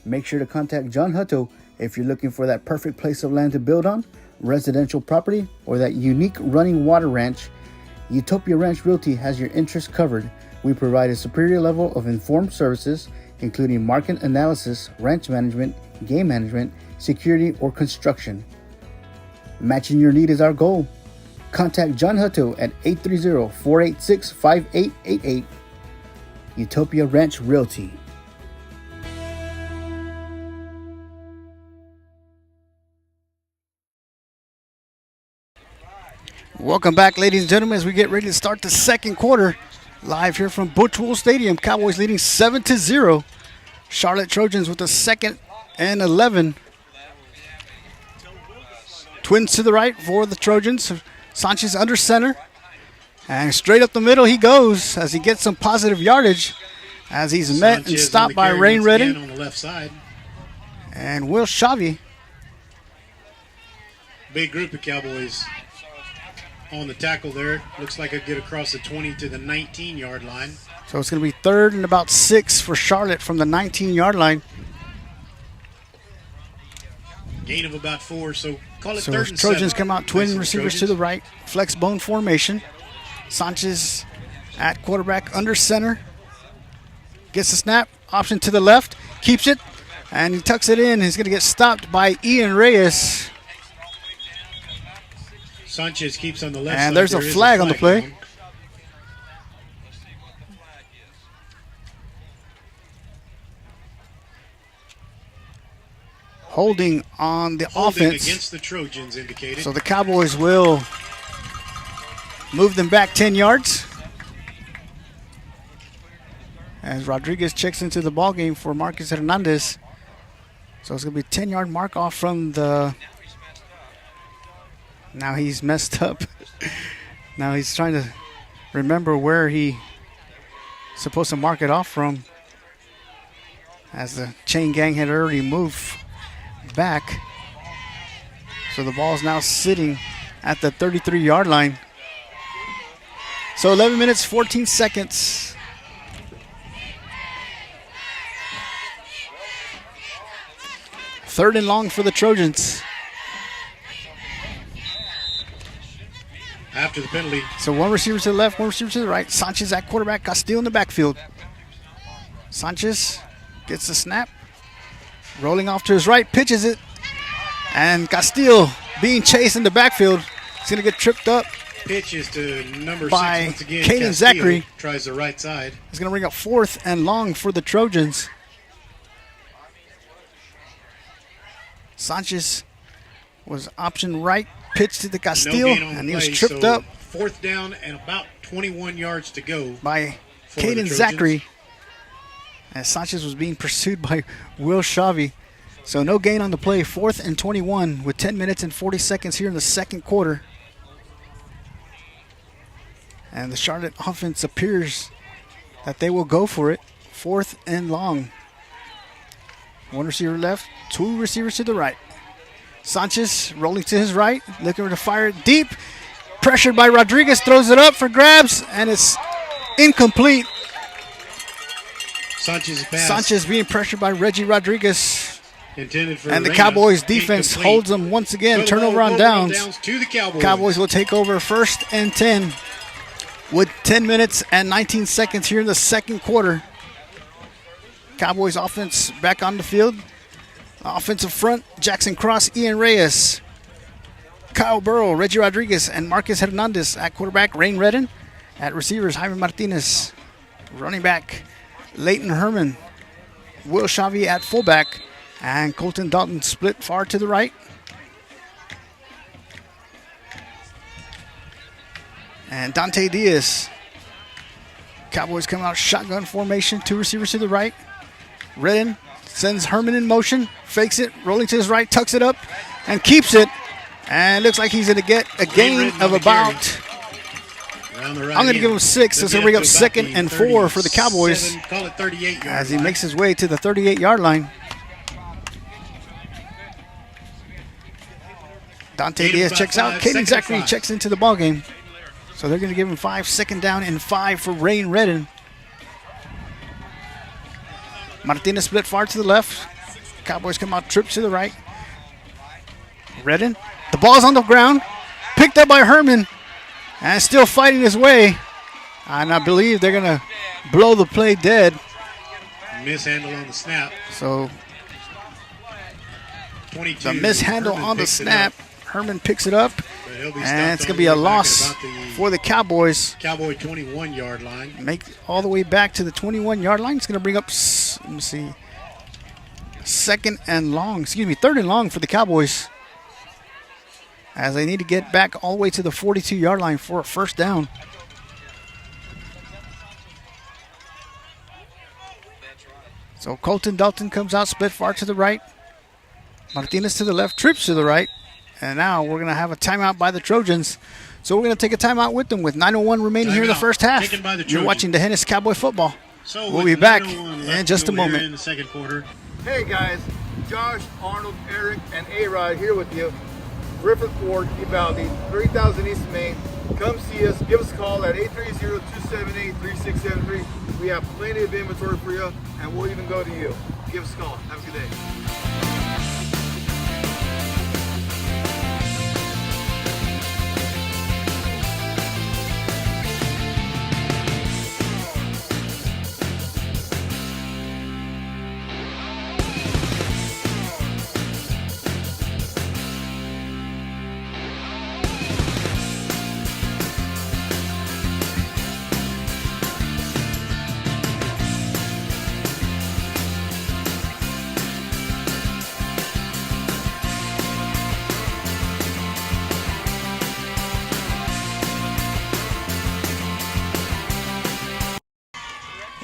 Make sure to contact John Hutto if you're looking for that perfect place of land to build on, residential property, or that unique running water ranch. Utopia Ranch Realty has your interests covered. We provide a superior level of informed services, including market analysis, ranch management, game management, security, or construction. Matching your need is our goal. Contact John Hutto at 830-486-5888. Utopia Ranch Realty. Welcome back, ladies and gentlemen, as we get ready to start the second quarter. Live here from Butch Wool Stadium. Cowboys leading 7-0. Charlotte Trojans with a 2nd and 11. Twins to the right for the Trojans. Sanchez under center. And straight up the middle he goes as he gets some positive yardage as he's met and stopped by Rain Redding on the left side. And Will Shavi. Big group of Cowboys on the tackle there. Looks like I get across the 20 to the 19-yard line. So it's going to be 3rd and about 6 for Charlotte from the 19-yard line. Gain of about 4, so call it 3rd and 7. Trojans come out, twin Nice receivers Trojans. to the right, flex bone formation. Sanchez at quarterback under center. Gets the snap, option to the left, keeps it, and he tucks it in. He's going to get stopped by Ian Reyes. Sanchez keeps on the left And side. there's There a is flag on the play. down. Holding on the Holding offense. against the Trojans indicated. So the Cowboys will move them back 10 yards. As Rodriguez checks into the ballgame for Marcus Hernandez. So it's going to be a 10-yard mark off from the... Now he's messed up. Now he's trying to remember where he's supposed to mark it off from. As the chain gang had already moved back. So the ball is now sitting at the 33-yard line. So 11 minutes, 14 seconds. Third and long for the Trojans. After the penalty. So one receiver to the left, one receiver to the right. Sanchez at quarterback, Castillo in the backfield. Sanchez gets the snap. Rolling off to his right, pitches it. And Castillo being chased in the backfield. He's going to get tripped up. Pitches to number by 6 once again. Caden Castillo Zachary. tries the right side. He's going to bring up 4th and long for the Trojans. Sanchez was option right, pitch to the Castillo, No gain on the and he was play, tripped so up 4th down and about 21 yards to go. by for the Caden Trojans. Zachary. As Sanchez was being pursued by Will Shavi. So no gain on the play, 4th and 21 with 10 minutes and 40 seconds here in the second quarter. And the Charlotte offense appears that they will go for it. 4th and long. One receiver left, 2 receivers to the right. Sanchez rolling to his right, looking to fire it deep. Pressured by Rodriguez, throws it up for grabs, and it's incomplete. Sanchez pass. Sanchez being pressured by Reggie Rodriguez. Intended for And the Reina. Cowboys defense Incomplete. holds them once again. Throw the Turnover ball on over downs. to the Cowboys. Cowboys will take over 1st and 10 with 10 minutes and 19 seconds here in the second quarter. Cowboys offense back on the field. Offensive front, Jackson Cross, Ian Reyes, Kyle Burrow, Reggie Rodriguez, and Marcus Hernandez. At quarterback, Rain Redden. At receivers, Jaime Martinez. Running back, Leighton Herman. Will Shavi at fullback. And Colton Dalton split far to the right. And Dante Diaz. Cowboys come out shotgun formation. 2 receivers to the right. Redden sends Herman in motion. Fakes it. Rolling to his right. Tucks it up. And keeps it. And looks like he's going to get a gain of about... I'm going to give him 6. So it's going to bring up 2nd and 4 for the Cowboys. Call it 38 As he makes his way to the 38-yard line. Dante Diaz checks out. Caden Zachary checks into the ballgame. So they're going to give him 5. 2nd down and 5 for Rain Redden. Martinez split far to the left. Cowboys come out, trip to the right. Redden. The ball's on the ground. Picked up by Herman. And still fighting his way. And I believe they're going to blow the play dead. Mishandle on the snap. So 22. the mishandle Herman on the picks it snap. up, Herman picks it up. but he'll be And stopped it's going to on be the a way back at loss about the for the Cowboys. Cowboy 21-yard line. Make all the way back to the 21-yard line. It's going to bring up, let me see, 3rd and long for the Cowboys. As they need to get back all the way to the 42-yard line for a 1st down. So Colton Dalton comes out, split far to the right. Martinez to the left, trips to the right. And now we're going to have a timeout by the Trojans. So we're going to take a timeout with them with 9:01 remaining here in the Timeout first half. taken by the You're Trojans. watching the Hennis Cowboy football. So We'll with be back 9:01 in left just to a go here moment. In the second quarter. Hey guys, Josh, Arnold, Eric, and A-Rod here with you. Griffith Ford, Uvalde, 3000 East Main. Come see us. Give us a call at 830-278-3673. We have plenty of inventory for you, and we'll even go to you. Give us a call. Have a good day.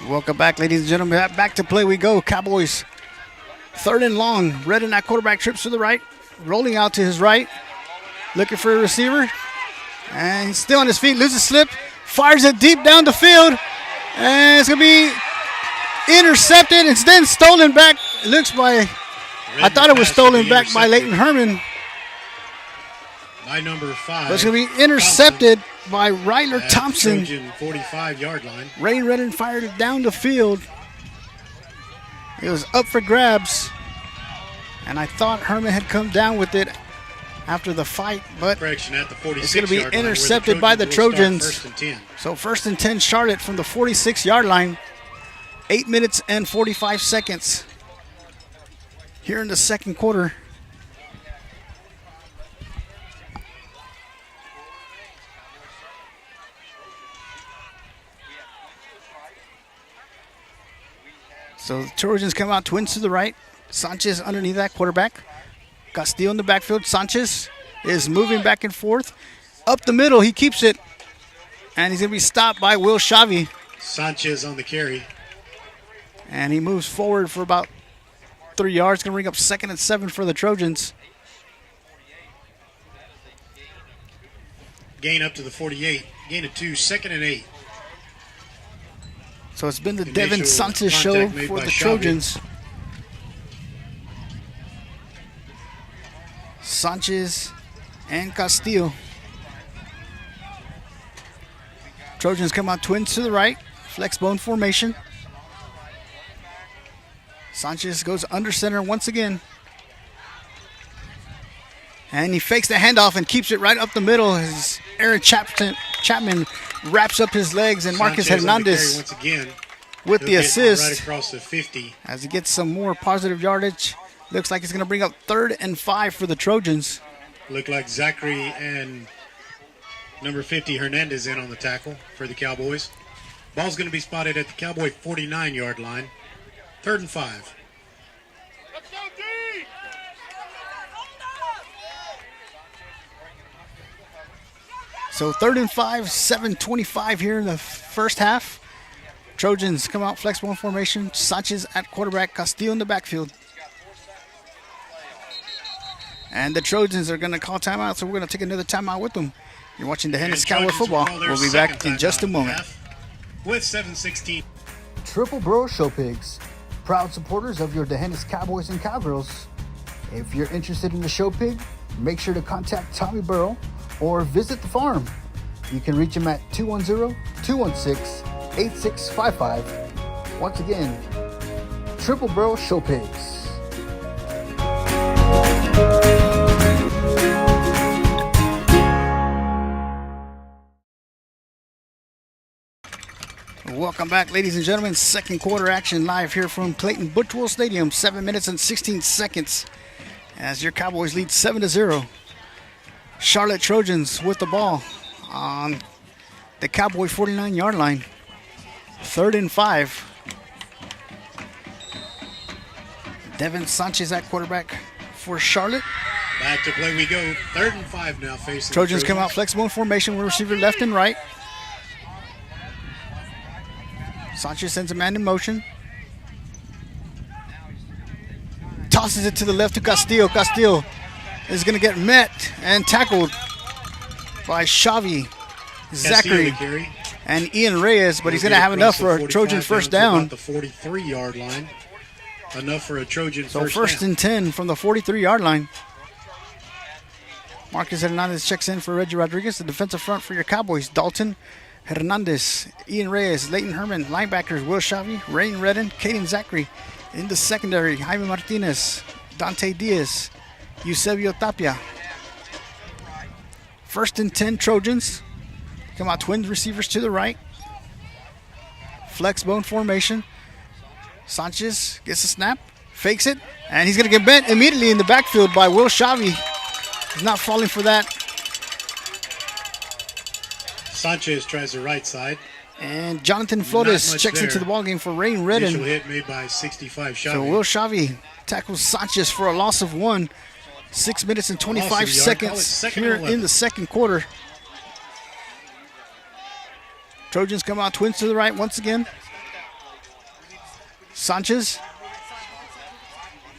Welcome back, ladies and gentlemen. Back to play we go. Cowboys 3rd and long. Redden at quarterback, trips to the right. Rolling out to his right. Looking for a receiver. And he's still on his feet. Loses slip. Fires it deep down the field. And it's going to be intercepted. It's then stolen back. It looks by... I thought it was stolen back by Leighton Herman. By number 5. But it's going to be intercepted by Ryler at Thompson. Trojan 45-yard line. Rain Redden fired it down the field. It was up for grabs. And I thought Herman had come down with it after the fight, but Correction at the 46 it's going to be yard line, intercepted by the Trojans. First and 10. So 1st and 10 Charlotte from the 46-yard line. 8 minutes and 45 seconds here in the second quarter. So the Trojans come out, twins to the right. Sanchez underneath that quarterback. Castillo in the backfield. Sanchez is moving back and forth. Up the middle, he keeps it. And he's going to be stopped by Will Shavi. Sanchez on the carry. And he moves forward for about 3 yards. Going to bring up 2nd and 7 for the Trojans. Gain up to the 48. Gain of 2. 2nd and 8. So it's been the Initial Devin Sanchez show contact made for by the Shavi. Trojans. Sanchez and Castillo. Trojans come out twins to the right. Flex bone formation. Sanchez goes under center once again. And he fakes the handoff and keeps it right up the middle as Aaron Chapman wraps up his legs, and Marcus Sanchez Hernandez once again with the assist right across the 50. as he gets some more positive yardage. Looks like it's going to bring up 3rd and 5 for the Trojans. Look like Zachary and number 50 Hernandez in on the tackle for the Cowboys. Ball's going to be spotted at the Cowboy 49-yard line. 3rd and 5. So 3rd and 5, 7:25 here in the first half. Trojans come out flexible formation. Sanchez at quarterback, Castillo in the backfield. And the Trojans are going to call timeout, so we're going to take another timeout with them. You're watching the Hennis Cowboy football. We'll be back in just a moment. With 7:16. Triple Bro Show Pigs, proud supporters of your Dehennis Cowboys and Cowgirls. If you're interested in the show pig, make sure to contact Tommy Burrow or visit the farm. You can reach him at 210-216-8655. Once again, Triple Bro Show Pigs. Welcome back, ladies and gentlemen. Second quarter action live here from Clayton Butchwell Stadium. 7 minutes and 16 seconds as your Cowboys lead 7-0. Charlotte Trojans with the ball on the Cowboy 49-yard line. 3rd and 5. Devin Sanchez at quarterback for Charlotte. Back to play we go. 3rd and 5 now facing Trojans come out flexible in formation with receiver left and right. Sanchez sends a man in motion. Tosses it to the left to Castillo. Castillo is going to get met and tackled by Xavi, Zachary, and Ian Reyes, but he's going to have enough for a Trojan first down. The 43-yard line. Enough for a Trojan So first and 10 from the 43-yard line. Marcus Hernandez checks in for Reggie Rodriguez. The defensive front for your Cowboys: Dalton Hernandez, Ian Reyes, Leighton Herman. Linebackers: Will Xavi, Rain Redden, Caden Zachary. In the secondary: Jaime Martinez, Dante Diaz, Eusebio Tapia. 1st and 10 Trojans. Come out twin receivers to the right. Flex bone formation. Sanchez gets a snap, fakes it, and he's going to get bent immediately in the backfield by Will Xavi. He's not falling for that. Sanchez tries the right side. And Jonathan Flores checks into the ballgame for Rain Redden. Initial hit made by 65 Xavi. So Will Xavi tackles Sanchez for a loss of 1. 6 minutes and 25 seconds here in the second quarter. Trojans come out twins to the right once again. Sanchez.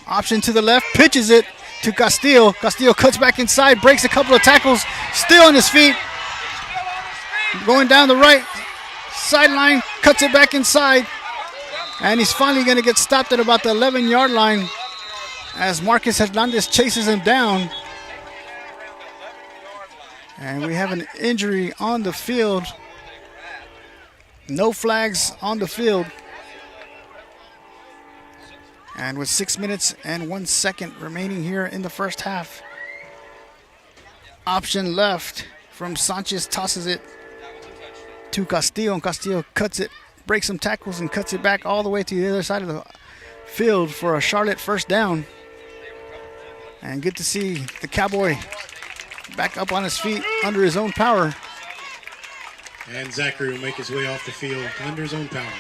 Option to the left, pitches it to Castillo. Castillo cuts back inside, breaks a couple of tackles, still on his feet. Going down the right sideline, cuts it back inside. And he's finally going to get stopped at about the 11-yard line as Marcus Hernandez chases him down. And we have an injury on the field. No flags on the field. And with 6 minutes and 1 second remaining here in the first half. Option left from Sanchez, tosses it to Castillo, and Castillo cuts it, breaks some tackles, and cuts it back all the way to the other side of the field for a Charlotte first down. And good to see the Cowboy back up on his feet under his own power. And Zachary will make his way off the field under his own power.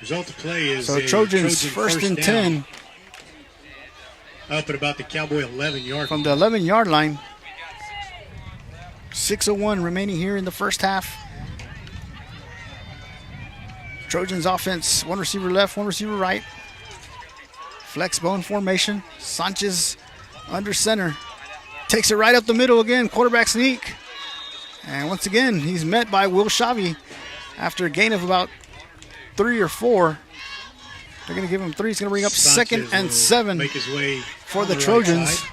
Result of play is so Trojans first and 10. Up at about the Cowboy 11-yard from the 11-yard line. 6:01 remaining here in the first half. Trojans offense, one receiver left, one receiver right. Flex bone formation. Sanchez under center. Takes it right up the middle again. Quarterback sneak. And once again, he's met by Will Xavi after a gain of about 3 or 4. They're going to give him 3. He's going to bring up Sanchez 2nd and 7 make his way for the Trojans. Right,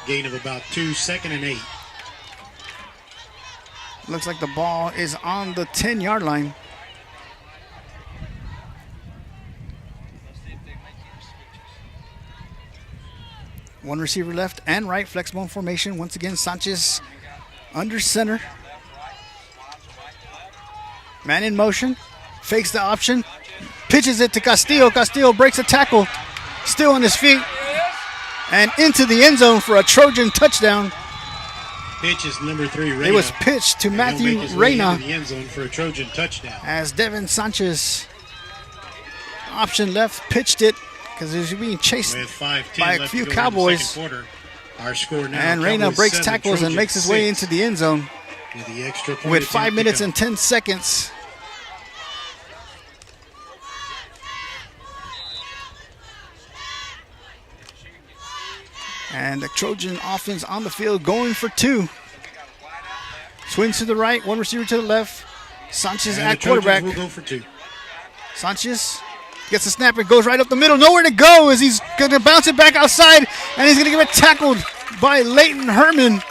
gain of about 2, 2nd and 8. Looks like the ball is on the 10-yard line. One receiver left and right, flexible formation. Once again, Sanchez under center. Man in motion, fakes the option, pitches it to Castillo. Castillo breaks a tackle, still on his feet, and into the end zone for a Trojan touchdown. Pitch is number 3, Reyna. It was pitched to Matthew Reyna the end zone for a Trojan touchdown. as Devin Sanchez, option left, pitched it because he was being chased With 5:10 by a left few to go in the Cowboys. second quarter. Our score now, And Reyna Cowboys breaks 7, tackles and Trojans makes his way 6. into the end zone With the extra point with attempt 5 to minutes come. and 10 seconds. And the Trojan offense on the field going for 2. Swings to the right, one receiver to the left. Sanchez And at the Trojans quarterback. will go for 2. Sanchez gets the snap and goes right up the middle. Nowhere to go as he's going to bounce it back outside, and he's going to get tackled by Leighton Herman.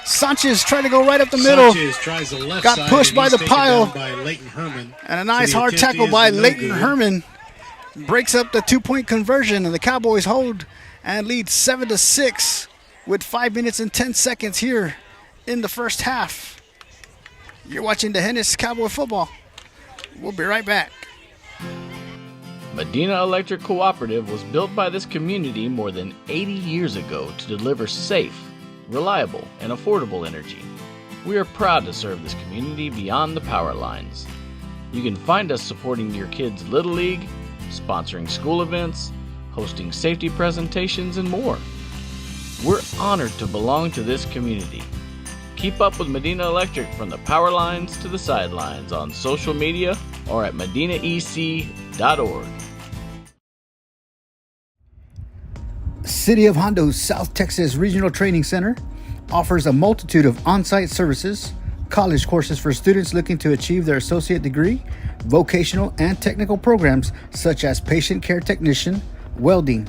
Sanchez trying to go right up the middle. Sanchez tries the left Got side, pushed and by he's the taken pile. down by Leighton Herman. And a nice So the hard attempt tackle is by no Leighton good. Herman breaks up the 2-point conversion, and the Cowboys hold and lead 7-6 with 5 minutes and 10 seconds here in the first half. You're watching the Hennis Cowboy football. We'll be right back. Medina Electric Cooperative was built by this community more than 80 years ago to deliver safe, reliable, and affordable energy. We are proud to serve this community beyond the power lines. You can find us supporting your kids' Little League, sponsoring school events, hosting safety presentations, and more. We're honored to belong to this community. Keep up with Medina Electric from the power lines to the sidelines on social media or at medinaec.org. City of Hondo's South Texas Regional Training Center offers a multitude of on-site services, college courses for students looking to achieve their associate degree, vocational and technical programs such as patient care technician, welding,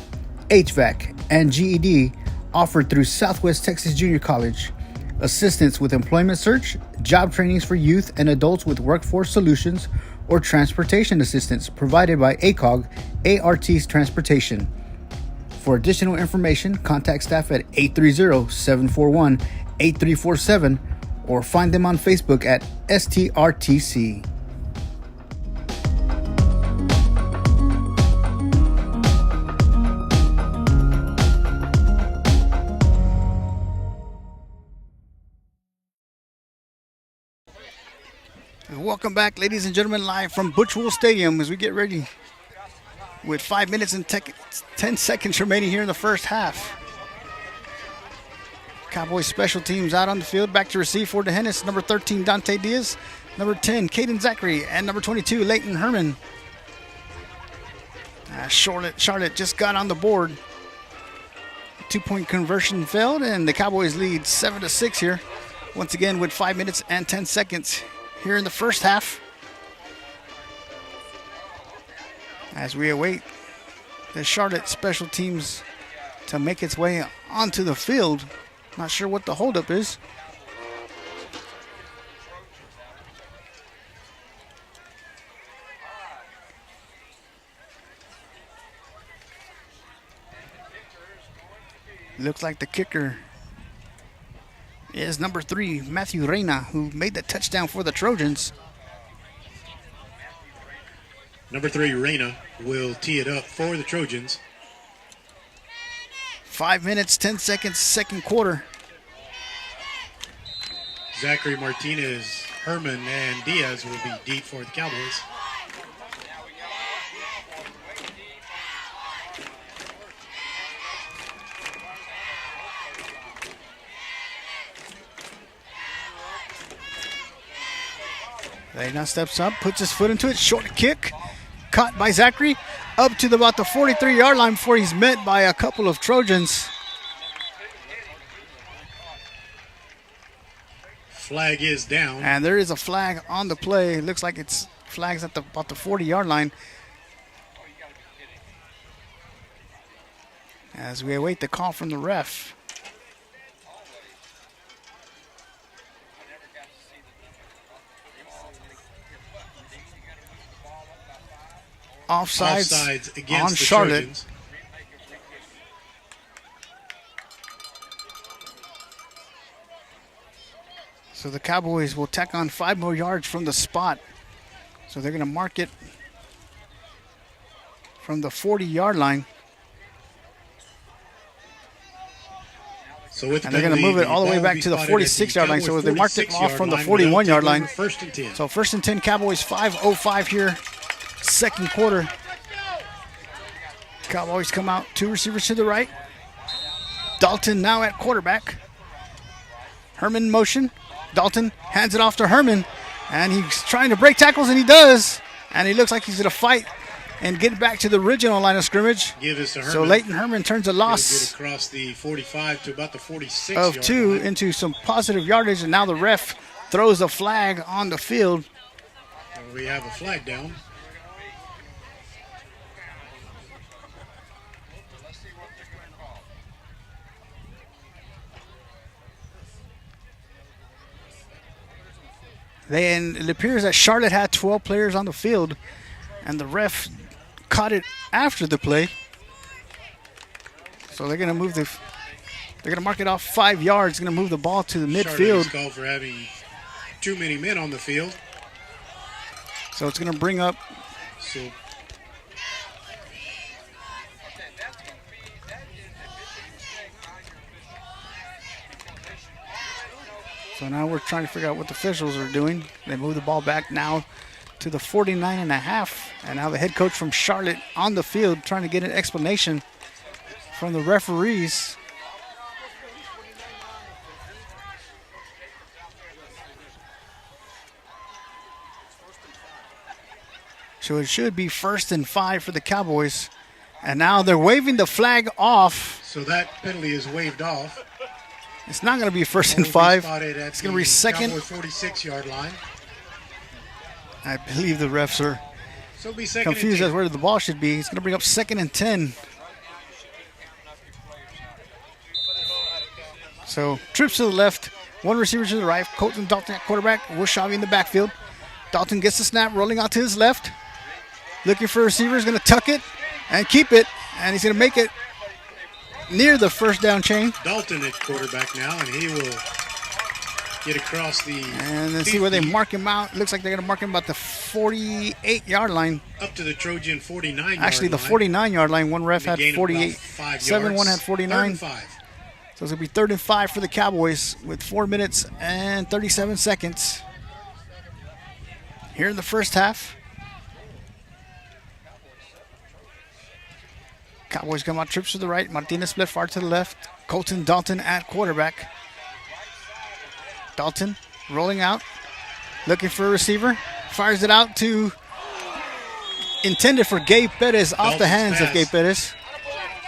HVAC, and GED offered through Southwest Texas Junior College. Assistance with employment search, job trainings for youth and adults with workforce solutions, or transportation assistance provided by ACOG, ART's Transportation. For additional information, contact staff at 830-741-8347 or find them on Facebook at STRTC. Welcome back, ladies and gentlemen, live from Butchwell Stadium as we get ready with 5 minutes and 10 seconds remaining here in the first half. Cowboys special teams out on the field. Back to receive for DeHennis. Number 13, Dante Diaz. Number 10, Caden Zachary. And number 22, Leighton Herman. Charlotte just got on the board. 2-point conversion failed, and the Cowboys lead 7-6 here. Once again with 5 minutes and 10 seconds here in the first half. As we await the Charlotte special teams to make its way onto the field. Not sure what the holdup is. Looks like the kicker is number 3, Matthew Reyna, who made the touchdown for the Trojans. Number 3, Reyna, will tee it up for the Trojans. 5 minutes, 10 seconds, second quarter. Zachary Martinez, Herman, and Diaz will be deep for the Cowboys. Reyna steps up, puts his foot into it, short kick. Caught by Zachary, up to about the 43-yard line before he's met by a couple of Trojans. Flag is down. And there is a flag on the play. Looks like it's flags at about the 40-yard line. As we await the call from the ref. Offsides Against on the Charlotte. Trojans. So the Cowboys will tack on 5 more yards from the spot. So they're going to mark it from the 40-yard line. So with And they're going to move it all the way back to the 46-yard line. So they marked it off from the 41-yard line. First and 10. So first and 10, Cowboys, 5:05 here, second quarter. Cowboys come out, 2 receivers to the right. Dalton now at quarterback. Herman in motion. Dalton hands it off to Herman, and he's trying to break tackles, and he does. And he looks like he's going to fight and get back to the original line of scrimmage. Give this to Herman. So Leighton Herman turns a He'll loss get across the 45 to about the 46 of 2 line. into some positive yardage, and now the ref throws a flag on the field. We have a flag down. And it appears that Charlotte had 12 players on the field, and the ref caught it after the play. So they're going to mark it off 5 yards. Going to move the ball to the Charlotte midfield. is called for having too many men on the field. So it's going to bring up. So So now we're trying to figure out what the officials are doing. They move the ball back now to the 49.5. And now the head coach from Charlotte on the field trying to get an explanation from the referees. So it should be 1st and 5 for the Cowboys. And now they're waving the flag off. So that penalty is waved off. It's not going to be 1st and 5. It's going to be second. Cowboy 46-yard line. I believe the refs are So it'll be second confused and as 10. where the ball should be. It's going to bring up 2nd and 10. So trips to the left, 1 receiver to the right. Colton Dalton at quarterback. Will Shavy in the backfield. Dalton gets the snap, rolling out to his left. Looking for a receiver. He's going to tuck it and keep it. And he's going to make it near the first down chain. Dalton at quarterback now, and he will get across the And let's see where they mark him out. Looks like they're going to mark him about the 48-yard line. up to the Trojan 49-yard line. Actually, the 49-yard line. One ref had Gain of about 48. 5 7, yards. one had 49. 3rd and 5. So it's going to be 3rd and 5 for the Cowboys with 4 minutes and 37 seconds here in the first half. Cowboys come out, trips to the right. Martinez split far to the left. Colton Dalton at quarterback. Dalton rolling out, looking for a receiver. Fires it out to, intended for Gabe Perez, off the Dalton's hands of pass. Gabe Perez.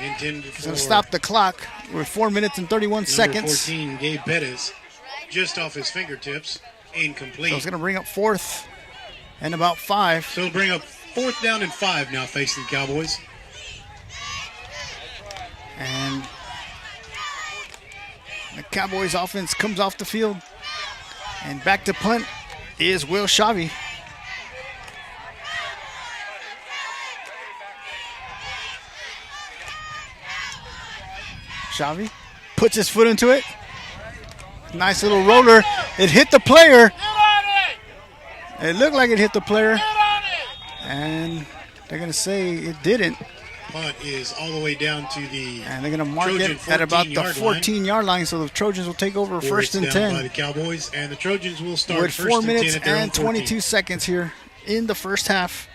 Intended He's for going to stop the clock with 4 minutes and 31 number seconds. 14, Gabe Pettis, just off his fingertips, incomplete. So it's going to bring up 4th and about 5. So it'll bring up 4th down and 5 now facing the Cowboys. And the Cowboys offense comes off the field. And back to punt is Will Shavy. Shavy puts his foot into it. Nice little roller. It hit the player. It looked like it hit the player. And they're going to say it didn't. Punt is all the way down to the And they're going to mark Trojan it at about the 14-yard 14-yard line. So the Trojans will take over where it's 1st and down by 10 the Cowboys, and the Trojans will start with 1st 4 and 10 minutes at their own and 14. 22 seconds here in the first half.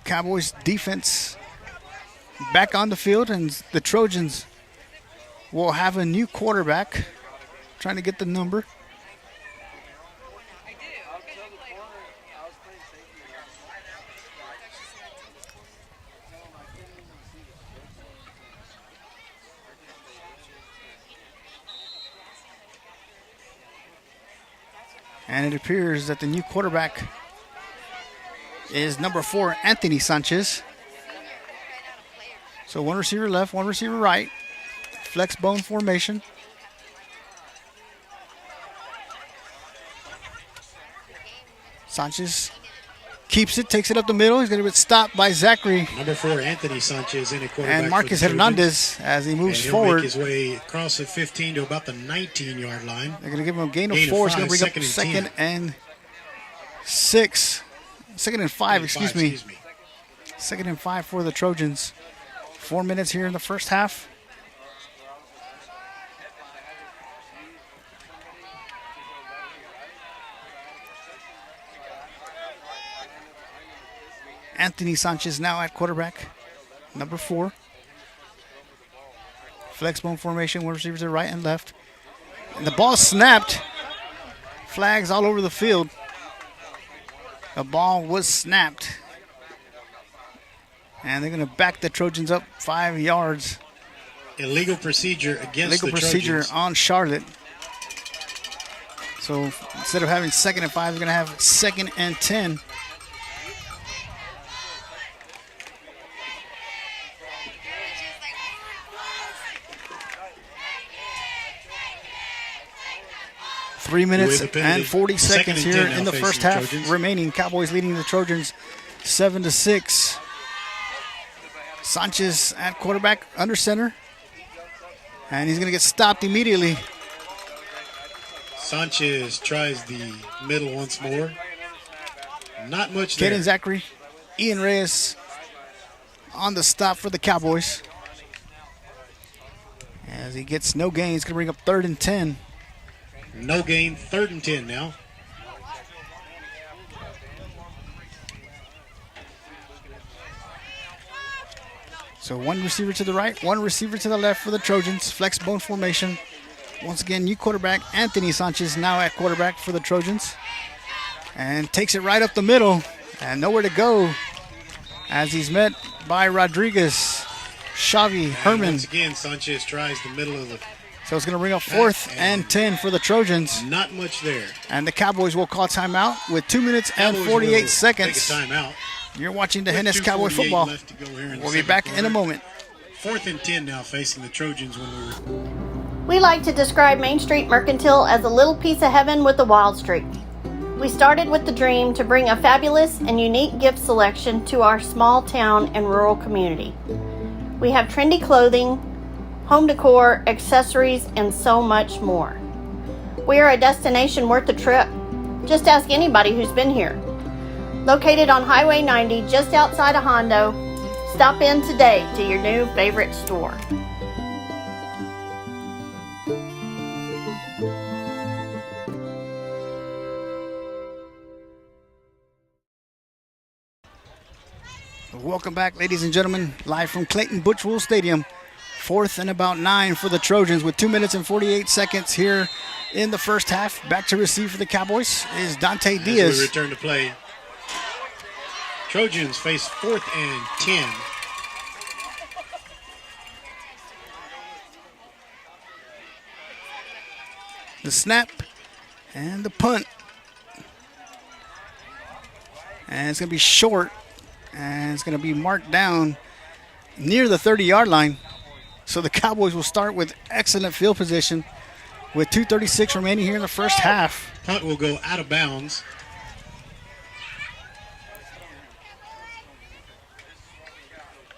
Cowboys defense back on the field, and the Trojans will have a new quarterback trying to get the number. And it appears that the new quarterback is number 4, Anthony Sanchez. So 1 receiver left, 1 receiver right. Flex bone formation. Sanchez keeps it, takes it up the middle. He's going to get stopped by Zachary. Number 4, Anthony Sanchez, in at quarterback. And Marcus for the Hernandez as he moves and he'll forward. make his way across the 15 to about the 19-yard line. They're going to give him a gain of Gain of 4. It's going to five, bring up second second and and 6. Second and 5, excuse me. Second and 5 for the Trojans. 4 minutes here in the first half. Anthony Sanchez now at quarterback, number 4. Flexbone formation, one receivers to right and left. And the ball snapped. Flags all over the field. The ball was snapped. And they're going to back the Trojans up 5 yards. Illegal procedure against Illegal the procedure Trojans. on Charlotte. So instead of having 2nd and 5, they're going to have 2nd and 10. Three minutes and 40 seconds here in the first half remaining. Cowboys leading the Trojans 7-6. Sanchez at quarterback, under center. And he's going to get stopped immediately. Sanchez tries the middle once more. Not much there. Caden Zachary, Ian Reyes on the stop for the Cowboys. As he gets no gain, he's going to bring up 3rd and 10. No gain, 3rd and 10 now. So one receiver to the right, one receiver to the left for the Trojans. Flex bone formation. Once again, new quarterback Anthony Sanchez now at quarterback for the Trojans. And takes it right up the middle and nowhere to go as he's met by Rodriguez, Xavi, Herman. Once again, Sanchez tries the middle of the... So it's going to bring up 4th and 10 for the Trojans. Not much there. And the Cowboys will call timeout with 2 minutes and 48 seconds. Take a timeout. You're watching the Hennes Cowboy football. We'll be back in a moment. 4th and 10 now facing the Trojans when We like to describe Main Street Mercantile as a little piece of heaven with a wild streak. We started with the dream to bring a fabulous and unique gift selection to our small town and rural community. We have trendy clothing, home decor, accessories, and so much more. We are a destination worth the trip. Just ask anybody who's been here. Located on Highway 90 just outside of Hondo, stop in today to your new favorite store. Welcome back, ladies and gentlemen, live from Clayton Butchwell Stadium. 4th and about 9 for the Trojans with 2 minutes and 48 seconds here in the first half. Back to receive for the Cowboys is Dante Diaz. As we return to play, Trojans face 4th and 10. The snap and the punt. And it's going to be short. And it's going to be marked down near the 30-yard line. So the Cowboys will start with excellent field position with 2:36 remaining here in the first half. Punt will go out of bounds.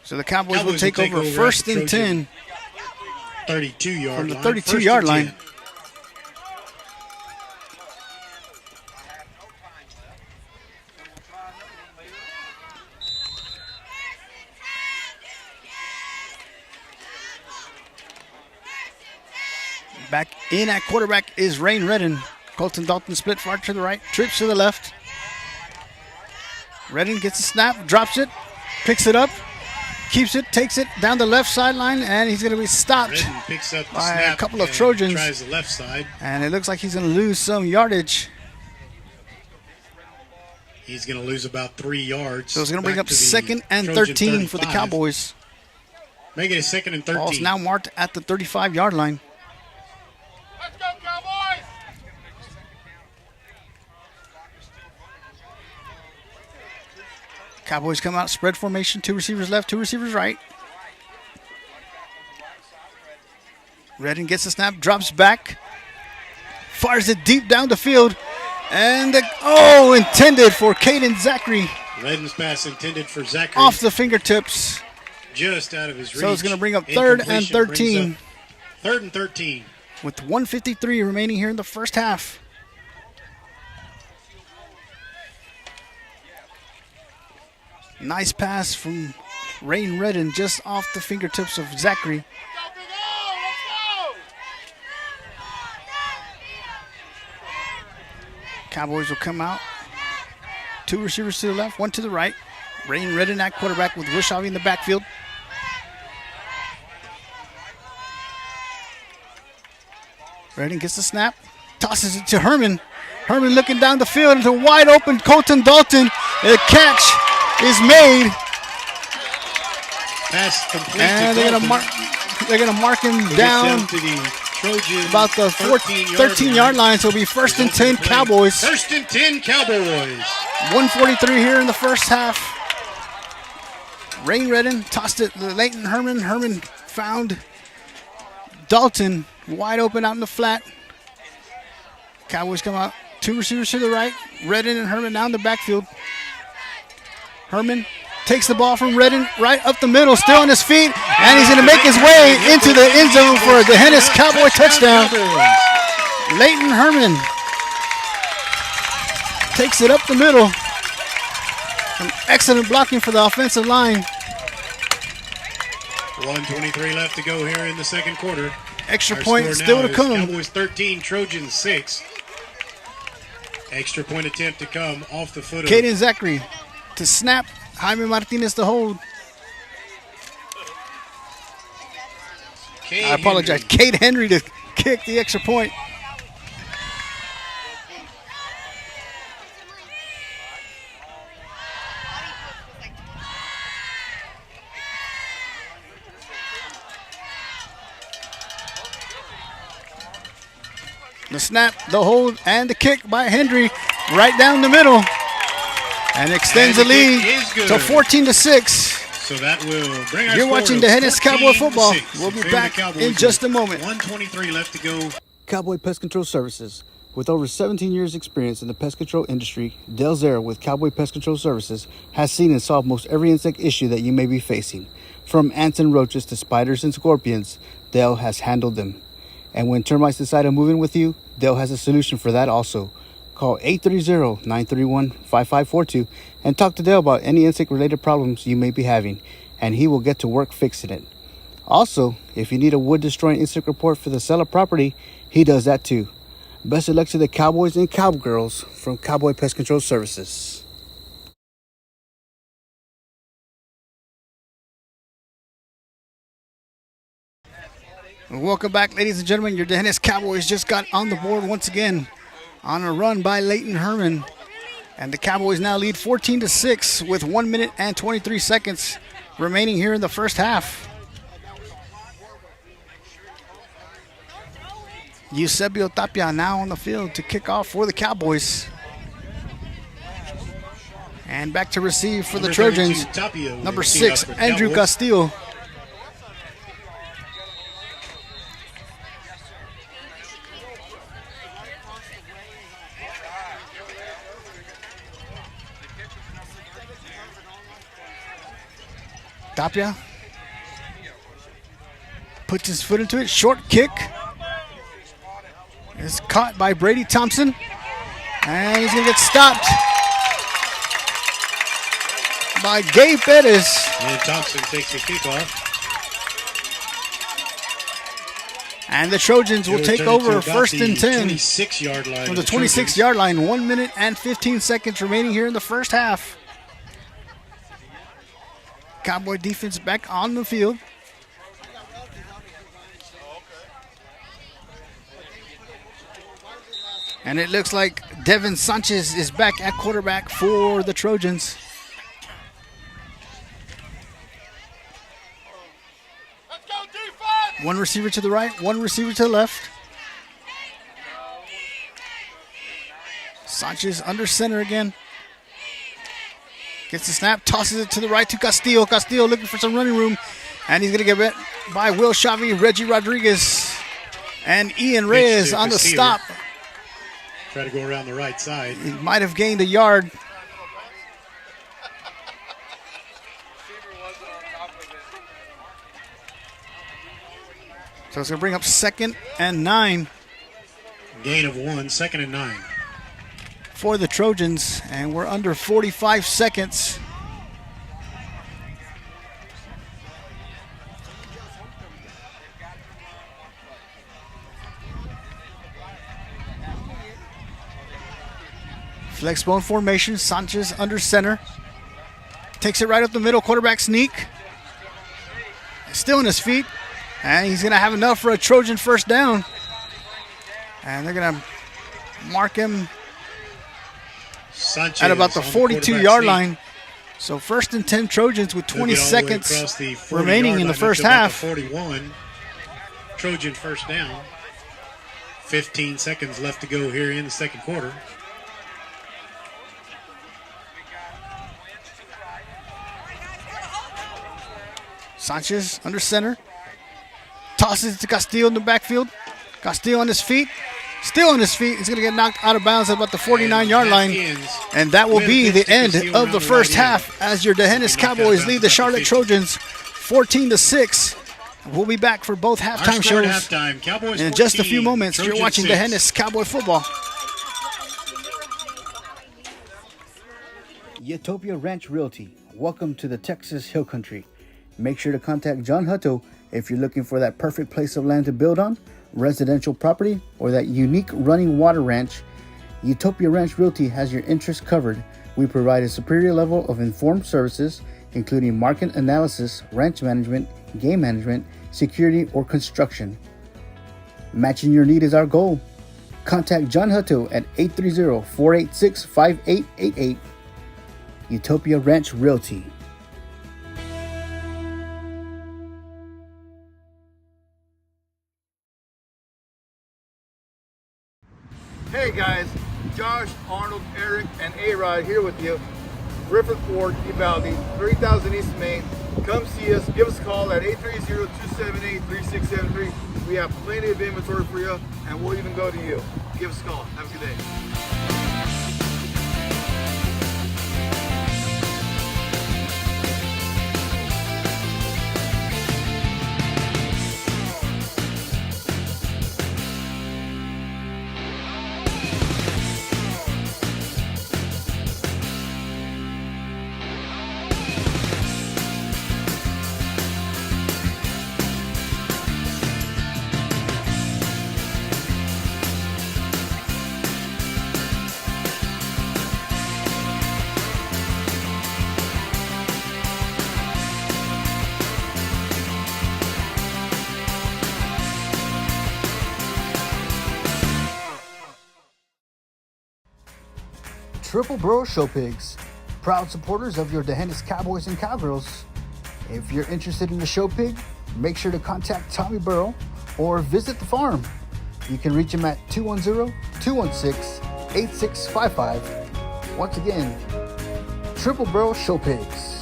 So the Cowboys will take over 1st and 10 32-yard from the line. 32-yard line. Back in at quarterback is Rain Redden. Colton Dalton split far to the right, trips to the left. Redden gets a snap, drops it, picks it up, keeps it, takes it down the left sideline, and he's going to be stopped Redden picks up the by snap a couple of and Trojans. Tries the left side. And it looks like he's going to lose some yardage. He's going to lose about 3 yards. So it's going to bring back up to the 2nd and Trojan 13 for the 35. Cowboys. Make it a 2nd and 13. Ball's now marked at the 35-yard line. Let's go, Cowboys! Cowboys come out, spread formation, 2 receivers left, 2 receivers right. Redden gets the snap, drops back, fires it deep down the field, and intended for Caden Zachary. Redden's pass intended for Zachary. Off the fingertips. Just out of his reach. So it's going to bring up 3rd and 13. 3rd and 13. With 1:53 remaining here in the first half. Nice pass from Rain Redden just off the fingertips of Zachary. Cowboys will come out. 2 receivers to the left, 1 to the right. Rain Redden at quarterback with Wishavi in the backfield. Redden gets the snap, tosses it to Herman. Herman looking down the field into wide open Colton Dalton. The catch is made. Pass complete. And they're gonna mark him down to the Trojans about the 13-yard line. So it'll be 1st and 10 Cowboys. 1st and 10 Cowboys. 1:43 here in the first half. Rain Redden tossed it to Leighton Herman. Herman found Dalton wide open out in the flat. Cowboys come out. 2 receivers to the right. Redden and Herman down the backfield. Herman takes the ball from Redden right up the middle, still on his feet, and he's going to make his way into the end zone for a Dehennis Cowboy touchdown. Leighton Herman takes it up the middle. An excellent blocking for the offensive line. 1:23 left to go here in the second quarter. Extra Our point score still now to is come. Cowboys 13, Trojans 6. Extra point attempt to come off the foot of Caden Zachary to snap. Jaime Martinez to hold. I apologize. Cade Henry to kick the extra point. The snap, the hold, and the kick by Henry right down the middle. And extends the lead to 14-6. So that will bring our You're score watching to Dehennis Cowboy 14-6 football. in We'll be favor of back the Cowboys in just a with moment. 1:23 left to go. Cowboy Pest Control Services. With over 17 years experience in the pest control industry, Dale Zera with Cowboy Pest Control Services has seen and solved most every insect issue that you may be facing. From ants and roaches to spiders and scorpions, Dale has handled them. And when termites decide to move in with you, Dale has a solution for that also. Call 830-931-5542 and talk to Dale about any insect-related problems you may be having, and he will get to work fixing it. Also, if you need a wood-destroying insect report for the seller property, he does that too. Best of luck to the Cowboys and Cowgirls from Cowboy Pest Control Services. Welcome back, ladies and gentlemen. Your Dehennis Cowboys just got on the board once again on a run by Leighton Herman. And the Cowboys now lead 14-6 with 1 minute and 23 seconds remaining here in the first half. Eusebio Tapia now on the field to kick off for the Cowboys. And back to receive for the Trojans. Number 6, Andrew Castillo. Tapia puts his foot into it. Short kick. It's caught by Brady Thompson. And he's going to get stopped by Gabe Pettis. And Thompson takes the kickoff. And the Trojans will take over 1st and 10 26-yard line from the 26-yard line. 1 minute and 15 seconds remaining here in the first half. Cowboy defense back on the field. And it looks like Devin Sanchez is back at quarterback for the Trojans. One receiver to the right, one receiver to the left. Sanchez under center again. Gets the snap, tosses it to the right to Castillo. Castillo looking for some running room. And he's going to get met by Will Shavi, Reggie Rodriguez, and Ian Reyes on the stop. Try to go around the right side. He might have gained a yard. So it's going to bring up 2nd and 9. Gain of 1, 2nd and 9. For the Trojans, and we're under 45 seconds. Flex bone formation, Sanchez under center. Takes it right up the middle, quarterback sneak. Still on his feet, and he's going to have enough for a Trojan first down. And they're going to mark him Sanchez at about the 42-yard line. So 1st and 10 Trojans with 20 seconds remaining in the first half. 41. Trojan first down. 15 seconds left to go here in the second quarter. Sanchez under center. Tosses it to Castillo in the backfield. Castillo on his feet. Still on his feet. He's going to get knocked out of bounds at about the 49-yard line. And that will be the end of the first half as your Dehennis Cowboys lead the Charlotte Trojans 14-6. We'll be back for both halftime shows in just a few moments. You're watching Dehennis Cowboy football. Utopia Ranch Realty. Welcome to the Texas Hill Country. Make sure to contact John Hutto if you're looking for that perfect place of land to build on, residential property, or that unique running water ranch. Utopia Ranch Realty has your interests covered. We provide a superior level of informed services, including market analysis, ranch management, game management, security, or construction. Matching your need is our goal. Contact John Hutto at 830-486-5888. Utopia Ranch Realty. Hey guys, Josh, Arnold, Eric, and A-Rod here with you. Griffith Ford, Uvalde, 3000 East Main. Come see us. Give us a call at 830-278-3673. We have plenty of inventory for you, and we'll even go to you. Give us a call. Have a good day. Triple Bro Show Pigs, proud supporters of your Dehennis Cowboys and Cowgirls. If you're interested in the show pig, make sure to contact Tommy Burrow or visit the farm. You can reach him at 210-216-8655. Once again, Triple Bro Show Pigs.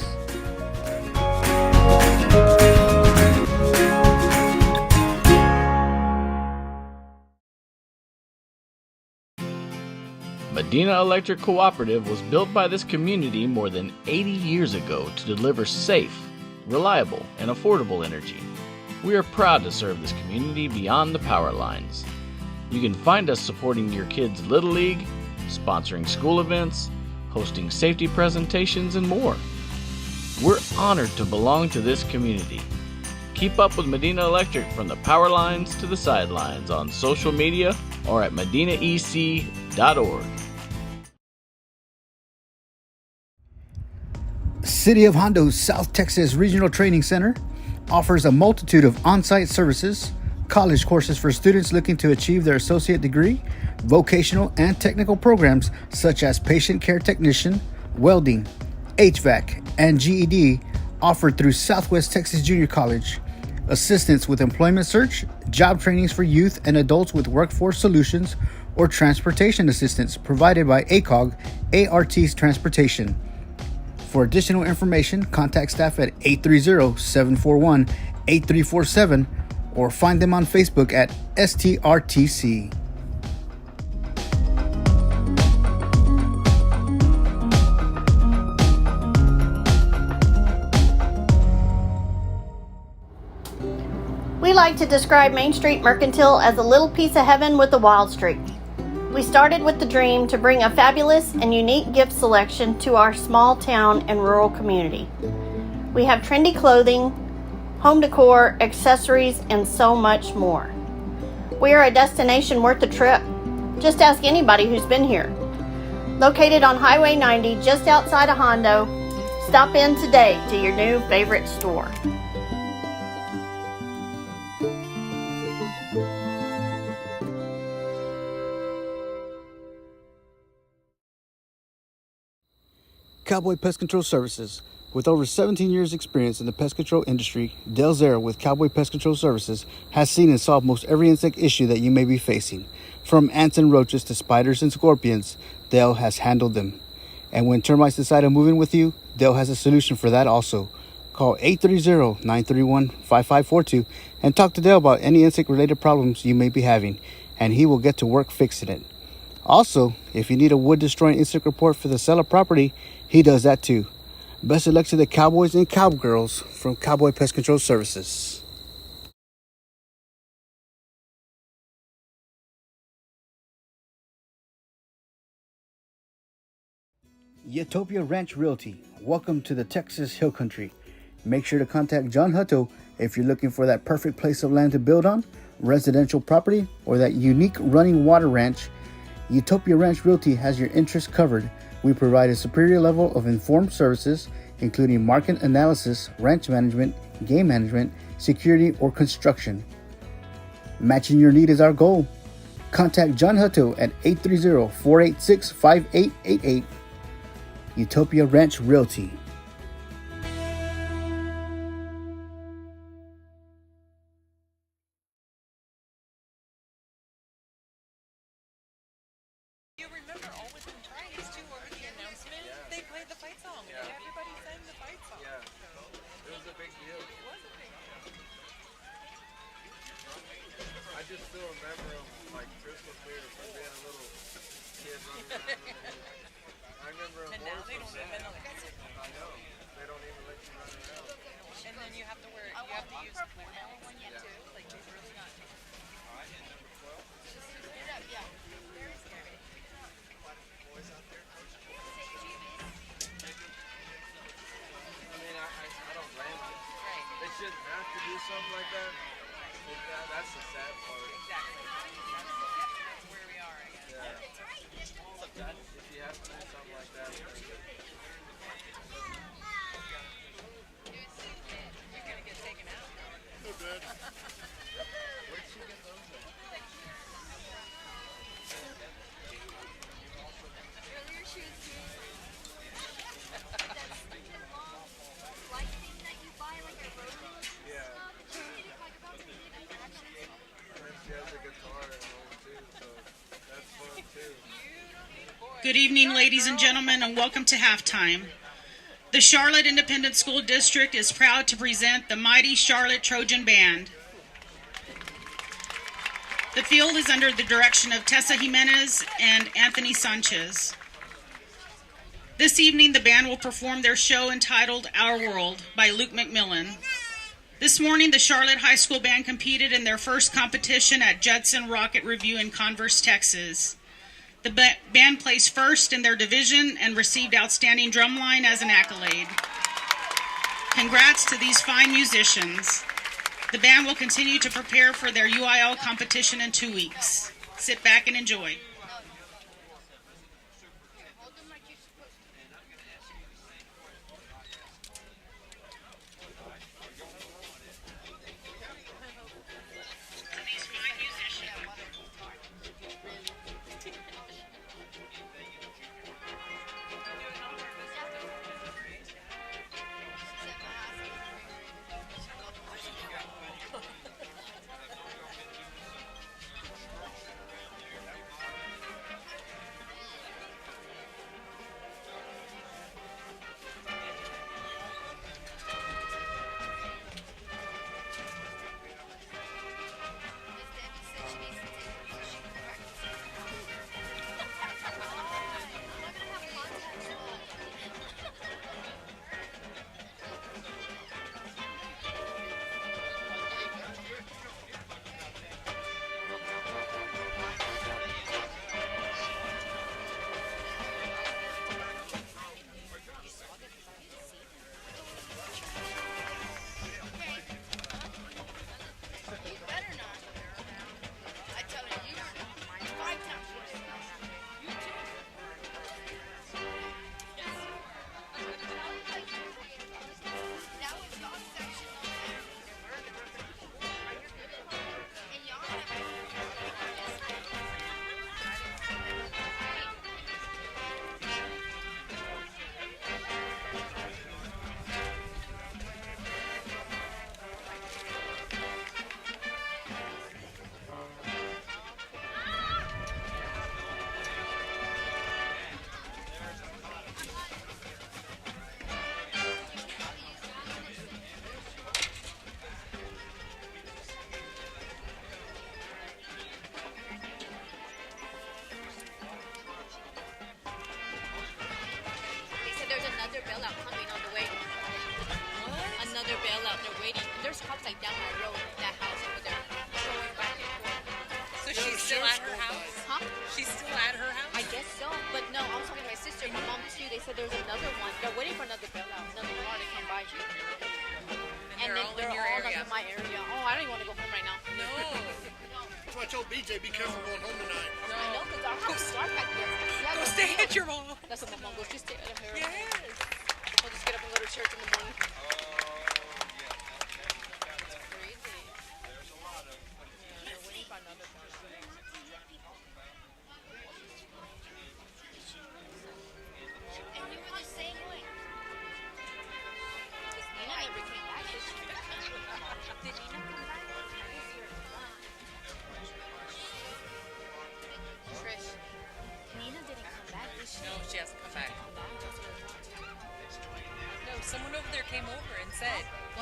Medina Electric Cooperative was built by this community more than 80 years ago to deliver safe, reliable, and affordable energy. We are proud to serve this community beyond the power lines. You can find us supporting your kids' Little League, sponsoring school events, hosting safety presentations, and more. We're honored to belong to this community. Keep up with Medina Electric from the power lines to the sidelines on social media or at medinaec.org. City of Hondo's South Texas Regional Training Center offers a multitude of on-site services, college courses for students looking to achieve their associate degree, vocational and technical programs such as patient care technician, welding, HVAC, and GED offered through Southwest Texas Junior College. Assistance with employment search, job trainings for youth and adults with workforce solutions, or transportation assistance provided by ACOG, ART's Transportation. For additional information, contact staff at 830-741-8347 or find them on Facebook at STRTC. We like to describe Main Street Mercantile as a little piece of heaven with a wild streak. We started with the dream to bring a fabulous and unique gift selection to our small town and rural community. We have trendy clothing, home decor, accessories, and so much more. We are a destination worth a trip. Just ask anybody who's been here. Located on Highway 90 just outside of Hondo, stop in today to your new favorite store. Cowboy Pest Control Services. With over 17 years experience in the pest control industry, Dale Zera with Cowboy Pest Control Services has seen and solved most every insect issue that you may be facing. From ants and roaches to spiders and scorpions, Dale has handled them. And when termites decide to move in with you, Dale has a solution for that also. Call 830-931-5542 and talk to Dale about any insect-related problems you may be having, and he will get to work fixing it. Also, if you need a wood-destroying insect report for the seller property, he does that too. Best of luck to the Cowboys and Cowgirls from Cowboy Pest Control Services. Utopia Ranch Realty. Welcome to the Texas Hill Country. Make sure to contact John Hutto if you're looking for that perfect place of land to build on, residential property, or that unique running water ranch. Utopia Ranch Realty has your interests covered. We provide a superior level of informed services, including market analysis, ranch management, game management, security, or construction. Matching your need is our goal. Contact John Hutto at 830-486-5888. Utopia Ranch Realty. You remember always on Fridays too, over the announcement, they played the fight song, and everybody sang the fight song. Yeah, it was a big deal. It was a big deal. I just still remember them like Christmas theater from being a little kid running around. I remember them And now more they so don't even sad. let you. I know. They don't even let you run around. And then you have to wear, you have to use flannel when you too, like they really not. I mean, I don't blame them. They shouldn't have to do something like that. That's the sad part. Exactly. That's where we are, I guess. Yeah. If you have to do something like that, then You're gonna get taken out. where'd she get those at? Yeah. And she has a guitar at home too, so that's fun too. Good evening, ladies and gentlemen, and welcome to halftime. The Charlotte Independent School District is proud to present the mighty Charlotte Trojan Band. The field is under the direction of Tessa Jimenez and Anthony Sanchez. This evening, the band will perform their show entitled Our World by Luke McMillan. This morning, the Charlotte High School Band competed in their first competition at Judson Rocket Review in Converse, Texas. The band placed first in their division and received outstanding drumline as an accolade. Congrats to these fine musicians. The band will continue to prepare for their UIL competition in 2 weeks. Sit back and enjoy. still at her house? Huh? She's still at her house? I guess so. But no, I was talking to my sister and my mom too. They said there's another one. They're waiting for another bailout, another car to come by. And they're all in your area. Like in my area. Oh, I don't even want to go home right now. No. That's why I told BJ, be careful going home tonight. No. I know, because our house is dark back there. Yeah, Go stay at your mom. That's what my mom goes. Just stay at her. Yes. We'll just get up and go to church in the morning. Crazy. Yeah, they're waiting for another person. And we were the same way. Because Nina never came back this year. Did Nina come back this year? Trish, Nina didn't come back this year. No, she hasn't come back. That's what I thought. No, someone over there came over and said,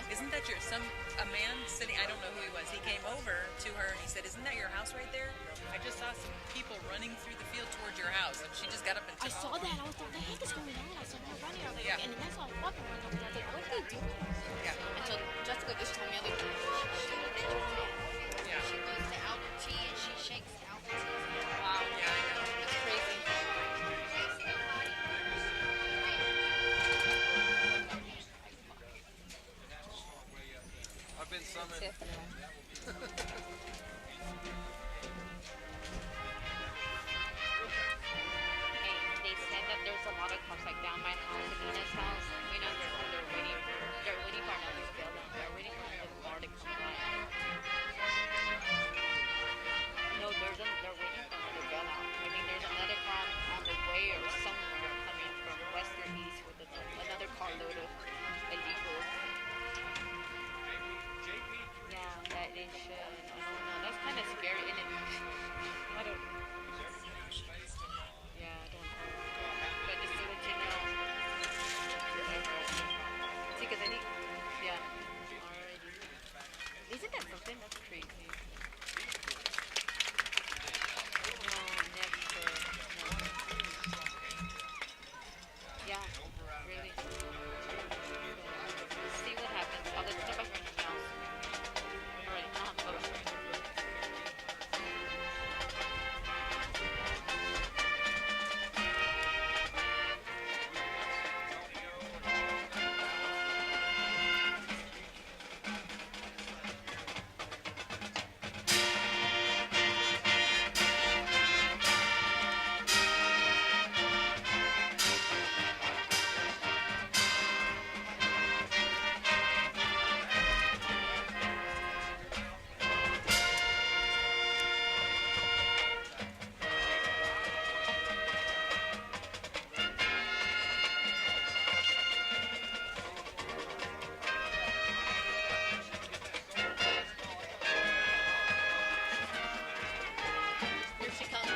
isn't that a man sitting, I don't know who he was, he came over to her and he said, isn't that your house right there? I just saw some people running through the field towards your house, and she just got up and I took saw that. I was like, what the heck is going on? I saw them running. I was like, Yeah. and then I saw a fucking running over there. I was like, what are they doing? Yeah. And so Jessica just told me, like, Yeah. she does the Albert T and she shakes the Albert T. Wow. Yeah, I know. That's crazy. I've been summoned. They said that there's a lot of cops like down my house, Nina's house. You know, they're waiting for another bailout. They're waiting for another car to come by. No, they're waiting for another bailout. I mean, there's another car on the way or somewhere coming from west or east with another carload of illegals. Yeah, that they should. I don't know. That's kind of scary, isn't it? I don't. Yeah, I don't know. But just to let you know. See, because I think. Yeah. Alrighty. Isn't that something? That's crazy. No, never. No. Yeah, really. See what happens. I'll let you know by friends now. Alright, bye-bye. Here she comes.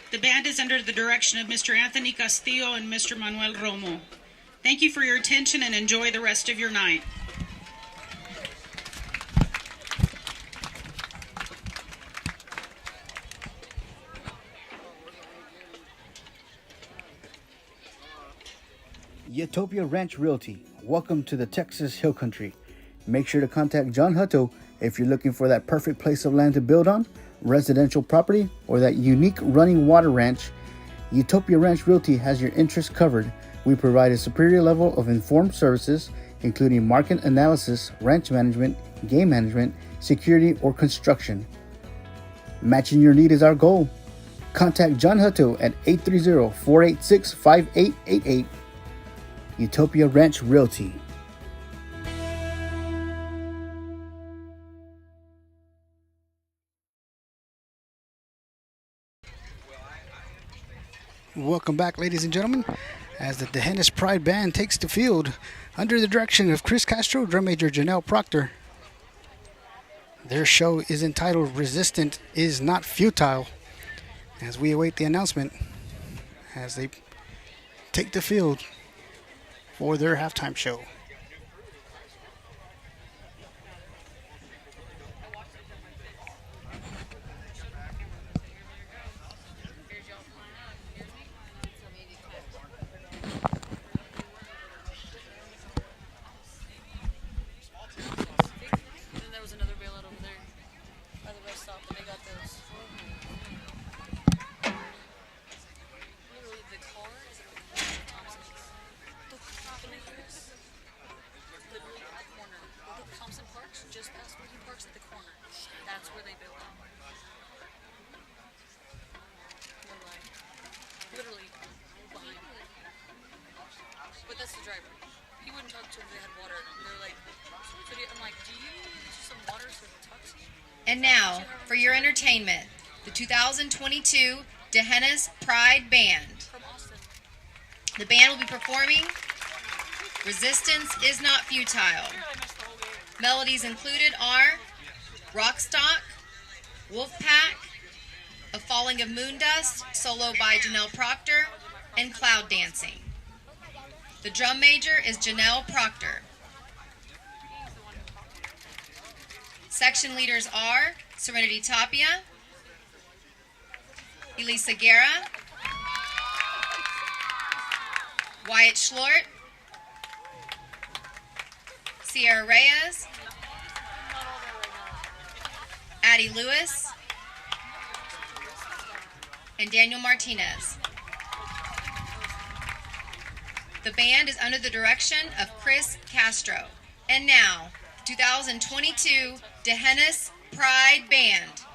The band is under the direction of Mr. Anthony Castillo and Mr. Manuel Romo. Thank you for your attention and enjoy the rest of your night. Utopia Ranch Realty. Welcome to the Texas Hill Country. Make sure to contact John Hutto if you're looking for that perfect place of land to build on, residential property, or that unique running water ranch. Utopia Ranch Realty has your interests covered. We provide a superior level of informed services, including market analysis, ranch management, game management, security, or construction. Matching your need is our goal. Contact John Hutto at 830-486-5888. Utopia Ranch Realty. Welcome back, ladies and gentlemen, as the Dehennis Pride Band takes the field under the direction of Chris Castro, drum major Janelle Proctor. Their show is entitled Resistant is Not Futile, as we await the announcement as they take the field for their halftime show. Then there was another bailout over there by the rest stop, and they got those. Literally, the car is at the corner of Thompson's. The literally at the corner. Look at Thompson Parks, just past Wheaton Parks at the corner. That's where they built out. No lie. Literally behind. But that's the driver. He wouldn't talk to them if they had water. And they're like, I'm like, do you need some water so the tux? And now, for your entertainment, the 2022 Dehennis Pride Band. From Austin. The band will be performing Resistance is Not Futile. Melodies included are Rockstock, Wolfpack, A Falling of Moondust, solo by Janelle Proctor, and Cloud Dancing. The drum major is Janelle Proctor. Section leaders are Serenity Tapia, Elisa Guerra, Wyatt Schlort, Sierra Reyes, Addie Lewis, and Daniel Martinez. The band is under the direction of Chris Castro. And now, 2022 Dehennis Pride Band.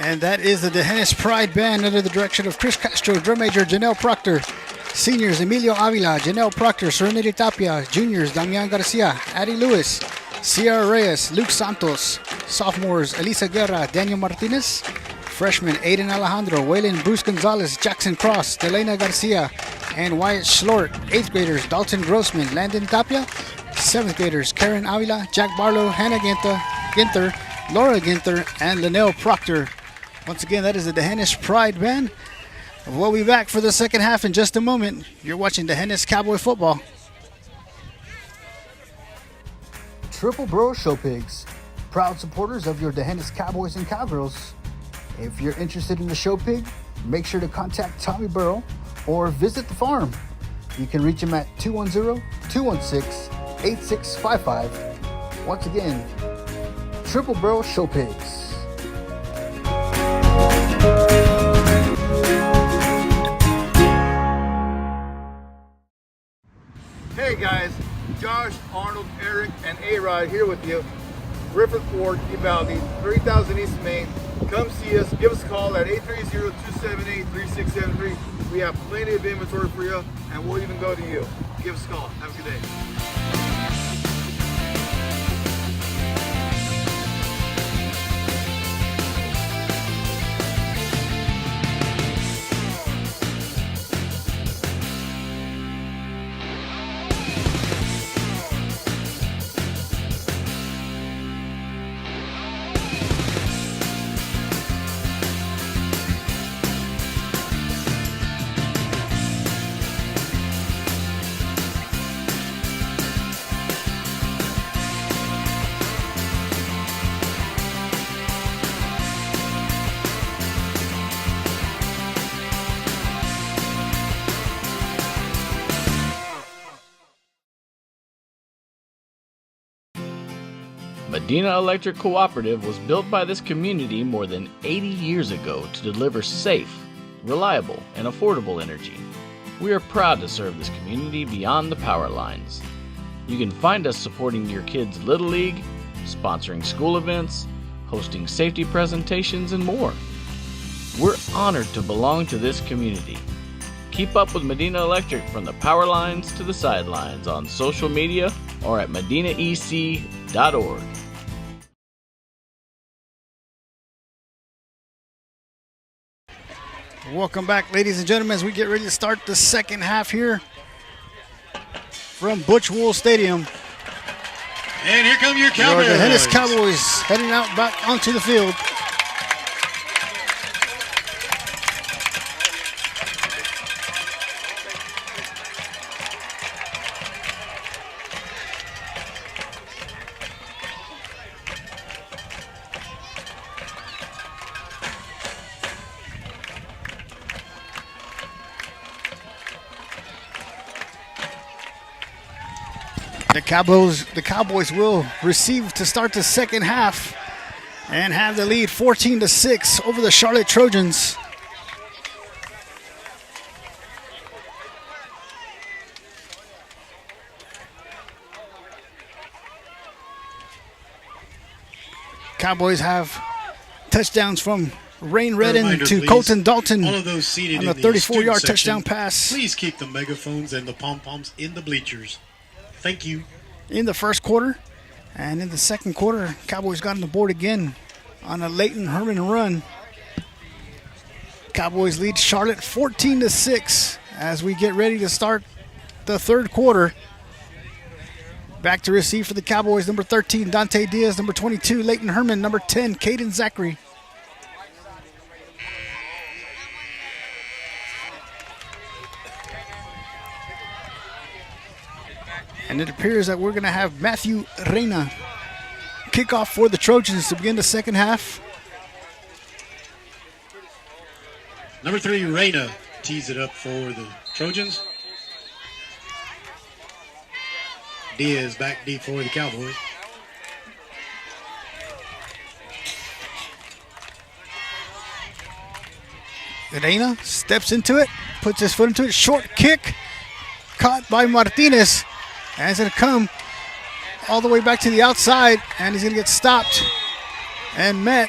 And that is the Dehennis Pride Band under the direction of Chris Castro, drum major Janelle Proctor, seniors Emilio Avila, Janelle Proctor, Serenity Tapia, juniors Damian Garcia, Addie Lewis, Sierra Reyes, Luke Santos, sophomores Elisa Guerra, Daniel Martinez, freshmen Aiden Alejandro, Waylon Bruce Gonzalez, Jackson Cross, Delena Garcia, and Wyatt Schlort. 8th graders Dalton Grossman, Landon Tapia, 7th graders Karen Avila, Jack Barlow, Hannah Ginther, Laura Ginther, and Linnell Proctor. Once again, that is the Dehennis Pride Band. We'll be back for the second half in just a moment. You're watching Dehennis Cowboy football. Triple Bro Show Pigs, proud supporters of your Dehennis Cowboys and Cowgirls. If you're interested in the show pig, make sure to contact Tommy Burrow or visit the farm. You can reach him at 210-216-8655. Once again, Triple Bro Show Pigs. Hey guys, Josh, Arnold, Eric, and A-Rod here with you. Griffith Ford, Uvalde, 3000 East Main. Come see us. Give us a call at 830-278-3673. We have plenty of inventory for you, and we'll even go to you. Give us a call. Have a good day. Medina Electric Cooperative was built by this community more than 80 years ago to deliver safe, reliable, and affordable energy. We are proud to serve this community beyond the power lines. You can find us supporting your kids' Little League, sponsoring school events, hosting safety presentations, and more. We're honored to belong to this community. Keep up with Medina Electric from the power lines to the sidelines on social media or at medinaec.org. Welcome back, ladies and gentlemen, as we get ready to start the second half here from Butch Wool Stadium. And here come your Cowboys. The Dehennis Cowboys heading out back onto the field. The Cowboys will receive to start the second half and have the lead 14-6 over the Charlotte Trojans. Cowboys have touchdowns from Rain Redden to Colton Dalton all of those seated on a in the 34-yard student touchdown section, pass. Please keep the megaphones and the pom-poms in the bleachers. Thank you. In the first quarter. And in the second quarter, Cowboys got on the board again on a Leighton Herman run. Cowboys lead Charlotte 14-6 as we get ready to start the third quarter. Back to receive for the Cowboys, number 13, Dante Diaz, number 22, Leighton Herman, number 10, Caden Zachary. And it appears that we're going to have Matthew Reina kickoff for the Trojans to begin the second half. Number 3, Reina, tees it up for the Trojans. Diaz back deep for the Cowboys. Reina steps into it, puts his foot into it. Short kick, caught by Martinez. And it's going to come all the way back to the outside, and he's going to get stopped and met.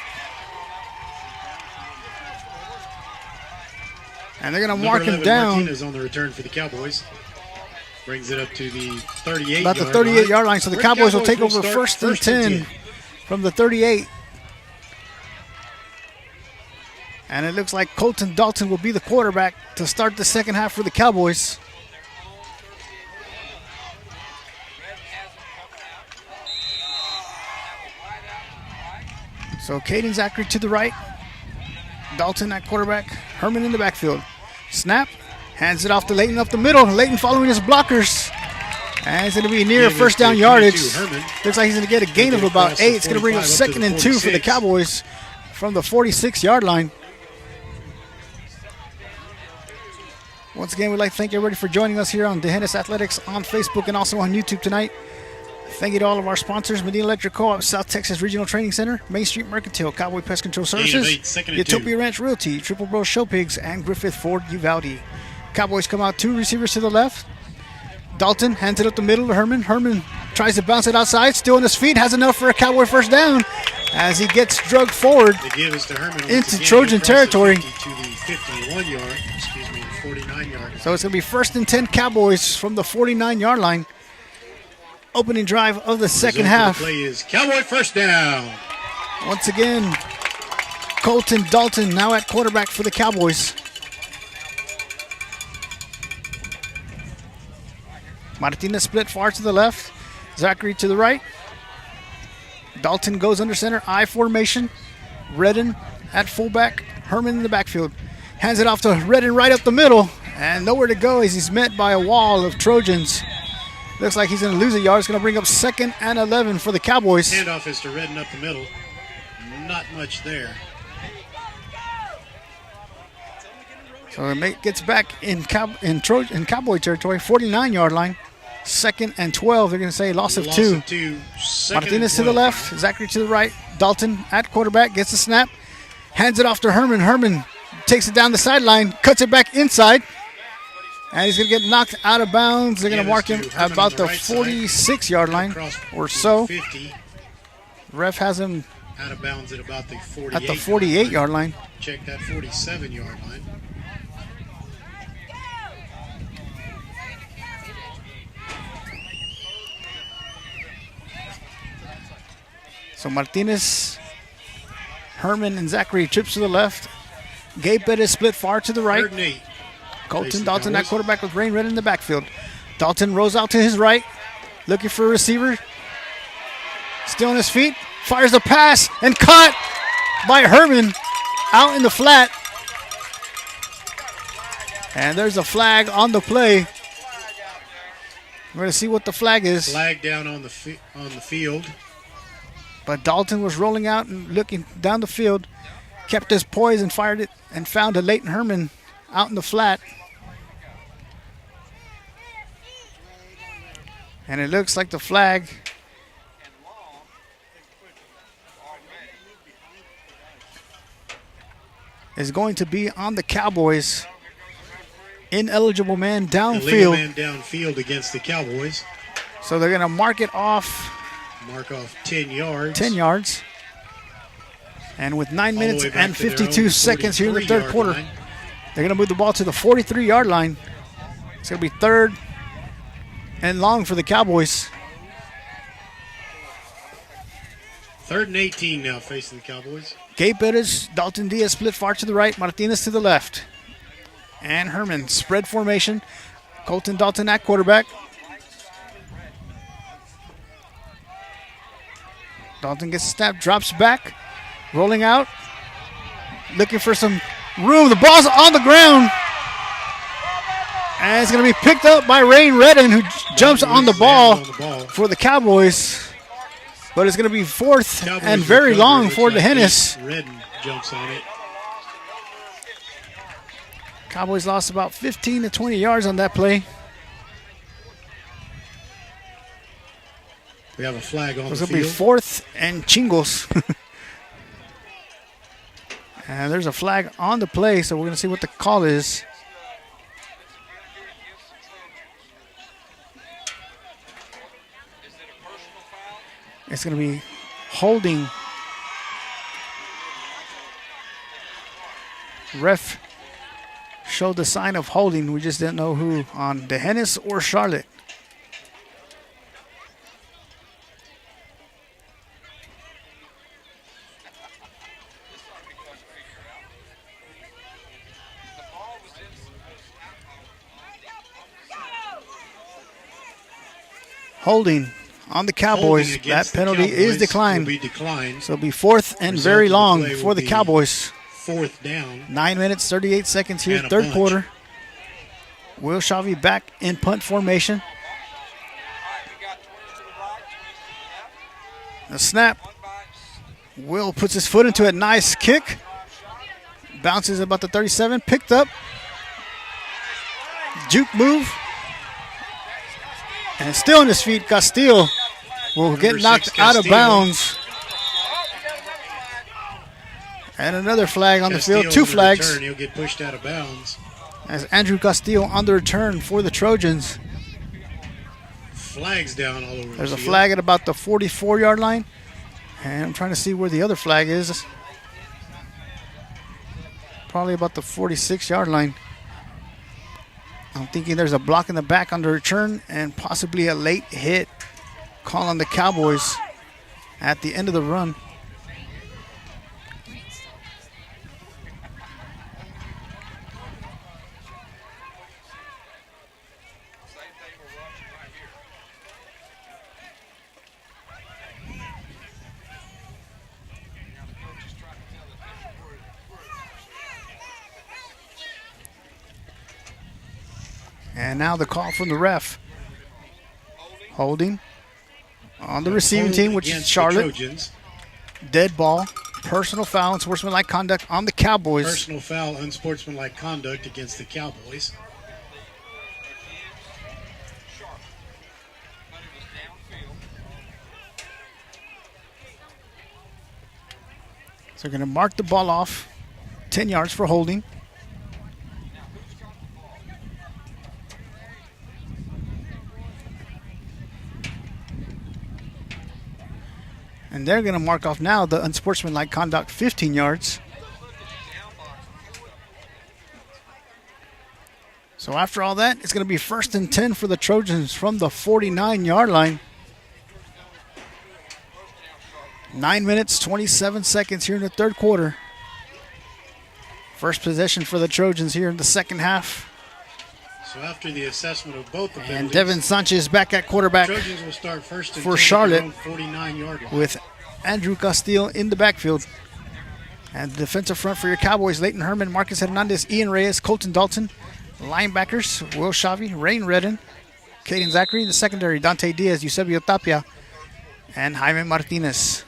And they're going to mark him down. Martinez on the return for the Cowboys. Brings it up to the 38 about the 38-yard line. So the Cowboys will take over first and 10 from the 38. And it looks like Colton Dalton will be the quarterback to start the second half for the Cowboys. So Caden Zachary to the right. Dalton at quarterback. Herman in the backfield. Snap. Hands it off to Leighton up the middle. Leighton following his blockers. And it's going to be near first down yardage. Looks like he's going to get a gain of about 8. It's going to bring up second and 2 for the Cowboys from the 46-yard line. Once again, we'd like to thank everybody for joining us here on Dehennis Athletics on Facebook and also on YouTube tonight. Thank you to all of our sponsors: Medina Electric Co-op, South Texas Regional Training Center, Main Street Mercantile, Cowboy Pest Control Services, Utopia Ranch Realty, Triple Bro Show Pigs, and Griffith Ford Uvalde. Cowboys come out 2 receivers to the left. Dalton hands it up the middle to Herman. Herman tries to bounce it outside, still on his feet, has enough for a Cowboy first down as he gets drugged forward into Trojan territory. To the 51-yard, excuse me, 49-yard. So it's going to be first and 10 Cowboys from the 49-yard line. Opening drive of the second half. The play is Cowboy first down. Once again, Colton Dalton now at quarterback for the Cowboys. Martinez split far to the left. Zachary to the right. Dalton goes under center. I formation. Redden at fullback. Herman in the backfield. Hands it off to Redden right up the middle. And nowhere to go as he's met by a wall of Trojans. Looks like he's going to lose a yard. It's going to bring up second and 11 for the Cowboys. Handoff is to Redden up the middle. Not much there. So it gets back in Cowboy territory, 49-yard line. Second and 12. They're going to say loss of 2. Martinez to the left, Zachary to the right. Dalton at quarterback gets the snap. Hands it off to Herman. Herman takes it down the sideline, cuts it back inside. And he's going to get knocked out of bounds. They're going to mark him about the 46-yard line or so. Ref has him out of bounds at about the 48-yard line. Check that 47-yard line. So Martinez, Herman, and Zachary trips to the left. Gabe Bettis split far to the right. Colton Dalton at quarterback with Rain Red in the backfield. Dalton rolls out to his right, looking for a receiver. Still on his feet, fires a pass, and caught by Herman out in the flat. And there's a flag on the play. We're going to see what the flag is. Flag down on the field. But Dalton was rolling out and looking down the field, kept his poise and fired it, and found a Leighton Herman out in the flat. And it looks like the flag is going to be on the Cowboys. Ineligible man Illegal downfield. man downfield against the Cowboys. So they're going to mark it off. Mark off 10 yards. 10 yards. And with 9 All the minutes way back and to their 52 own seconds here in the third 43-yard quarter, line. they're going to move the ball to the 43-yard line. It's going to be third and long for the Cowboys. 3rd and 18 now facing the Cowboys. Gabe Perez, Dalton Diaz split far to the right, Martinez to the left. And Herman, spread formation. Colton Dalton at quarterback. Dalton gets a snap, drops back, rolling out, looking for some room. The ball's on the ground. And it's going to be picked up by Rain Redden, who jumps on the ball for the Cowboys. But it's going to be fourth Cowboys and very recover. long Looks for like DeHennis. Redden jumps on it. Cowboys lost about 15 to 20 yards on that play. We have a flag on It's the going to be field. fourth and Chingos. And there's a flag on the play, so we're going to see what the call is. It's going to be holding. Ref showed the sign of holding. We just didn't know who, on DeHennis or Charlotte. Holding on the Cowboys. Holding That against the penalty Cowboys is declined. will be declined. So it'll be fourth and Result very of the long play for will the be Cowboys. 4th down. 9 minutes, 38 seconds here, And a third bunch. quarter. Will Shavy back in punt formation. The snap. Will puts his foot into a nice kick. Bounces about the 37, picked up. Juke move. And still on his feet, Castillo will get Number knocked 6, out of Castillo. bounds. And another flag on Castillo the field, two on the flags. return, he'll get pushed out of bounds. As Andrew Castillo on the return for the Trojans. Flags down all over There's the a field. flag at about the 44-yard line. And I'm trying to see where the other flag is. Probably about the 46-yard line. I'm thinking there's a block in the back on the return and possibly a late hit call on the Cowboys at the end of the run. And now the call from the ref. Holding on the receiving Hold team, which is against the Charlotte. Trojans. Dead ball, personal foul, and sportsmanlike conduct on the Cowboys. Personal foul, unsportsmanlike conduct against the Cowboys. So they're going to mark the ball off. 10 yards for holding. And they're going to mark off now the unsportsmanlike conduct, 15 yards. So after all that, it's going to be 1st and 10 for the Trojans from the 49-yard line. 9 minutes, 27 seconds here in the third quarter. First possession for the Trojans here in the second half. So after the assessment of both the And penalties, Devin Sanchez back at quarterback Trojans will start 1st and for 10 Charlotte at their own 49-yard line. with Andrew Castillo in the backfield. And the defensive front for your Cowboys, Leighton Herman, Marcus Hernandez, Ian Reyes, Colton Dalton. Linebackers, Will Shavy, Rain Redden, Caden Zachary. The secondary, Dante Diaz, Eusebio Tapia, and Jaime Martinez.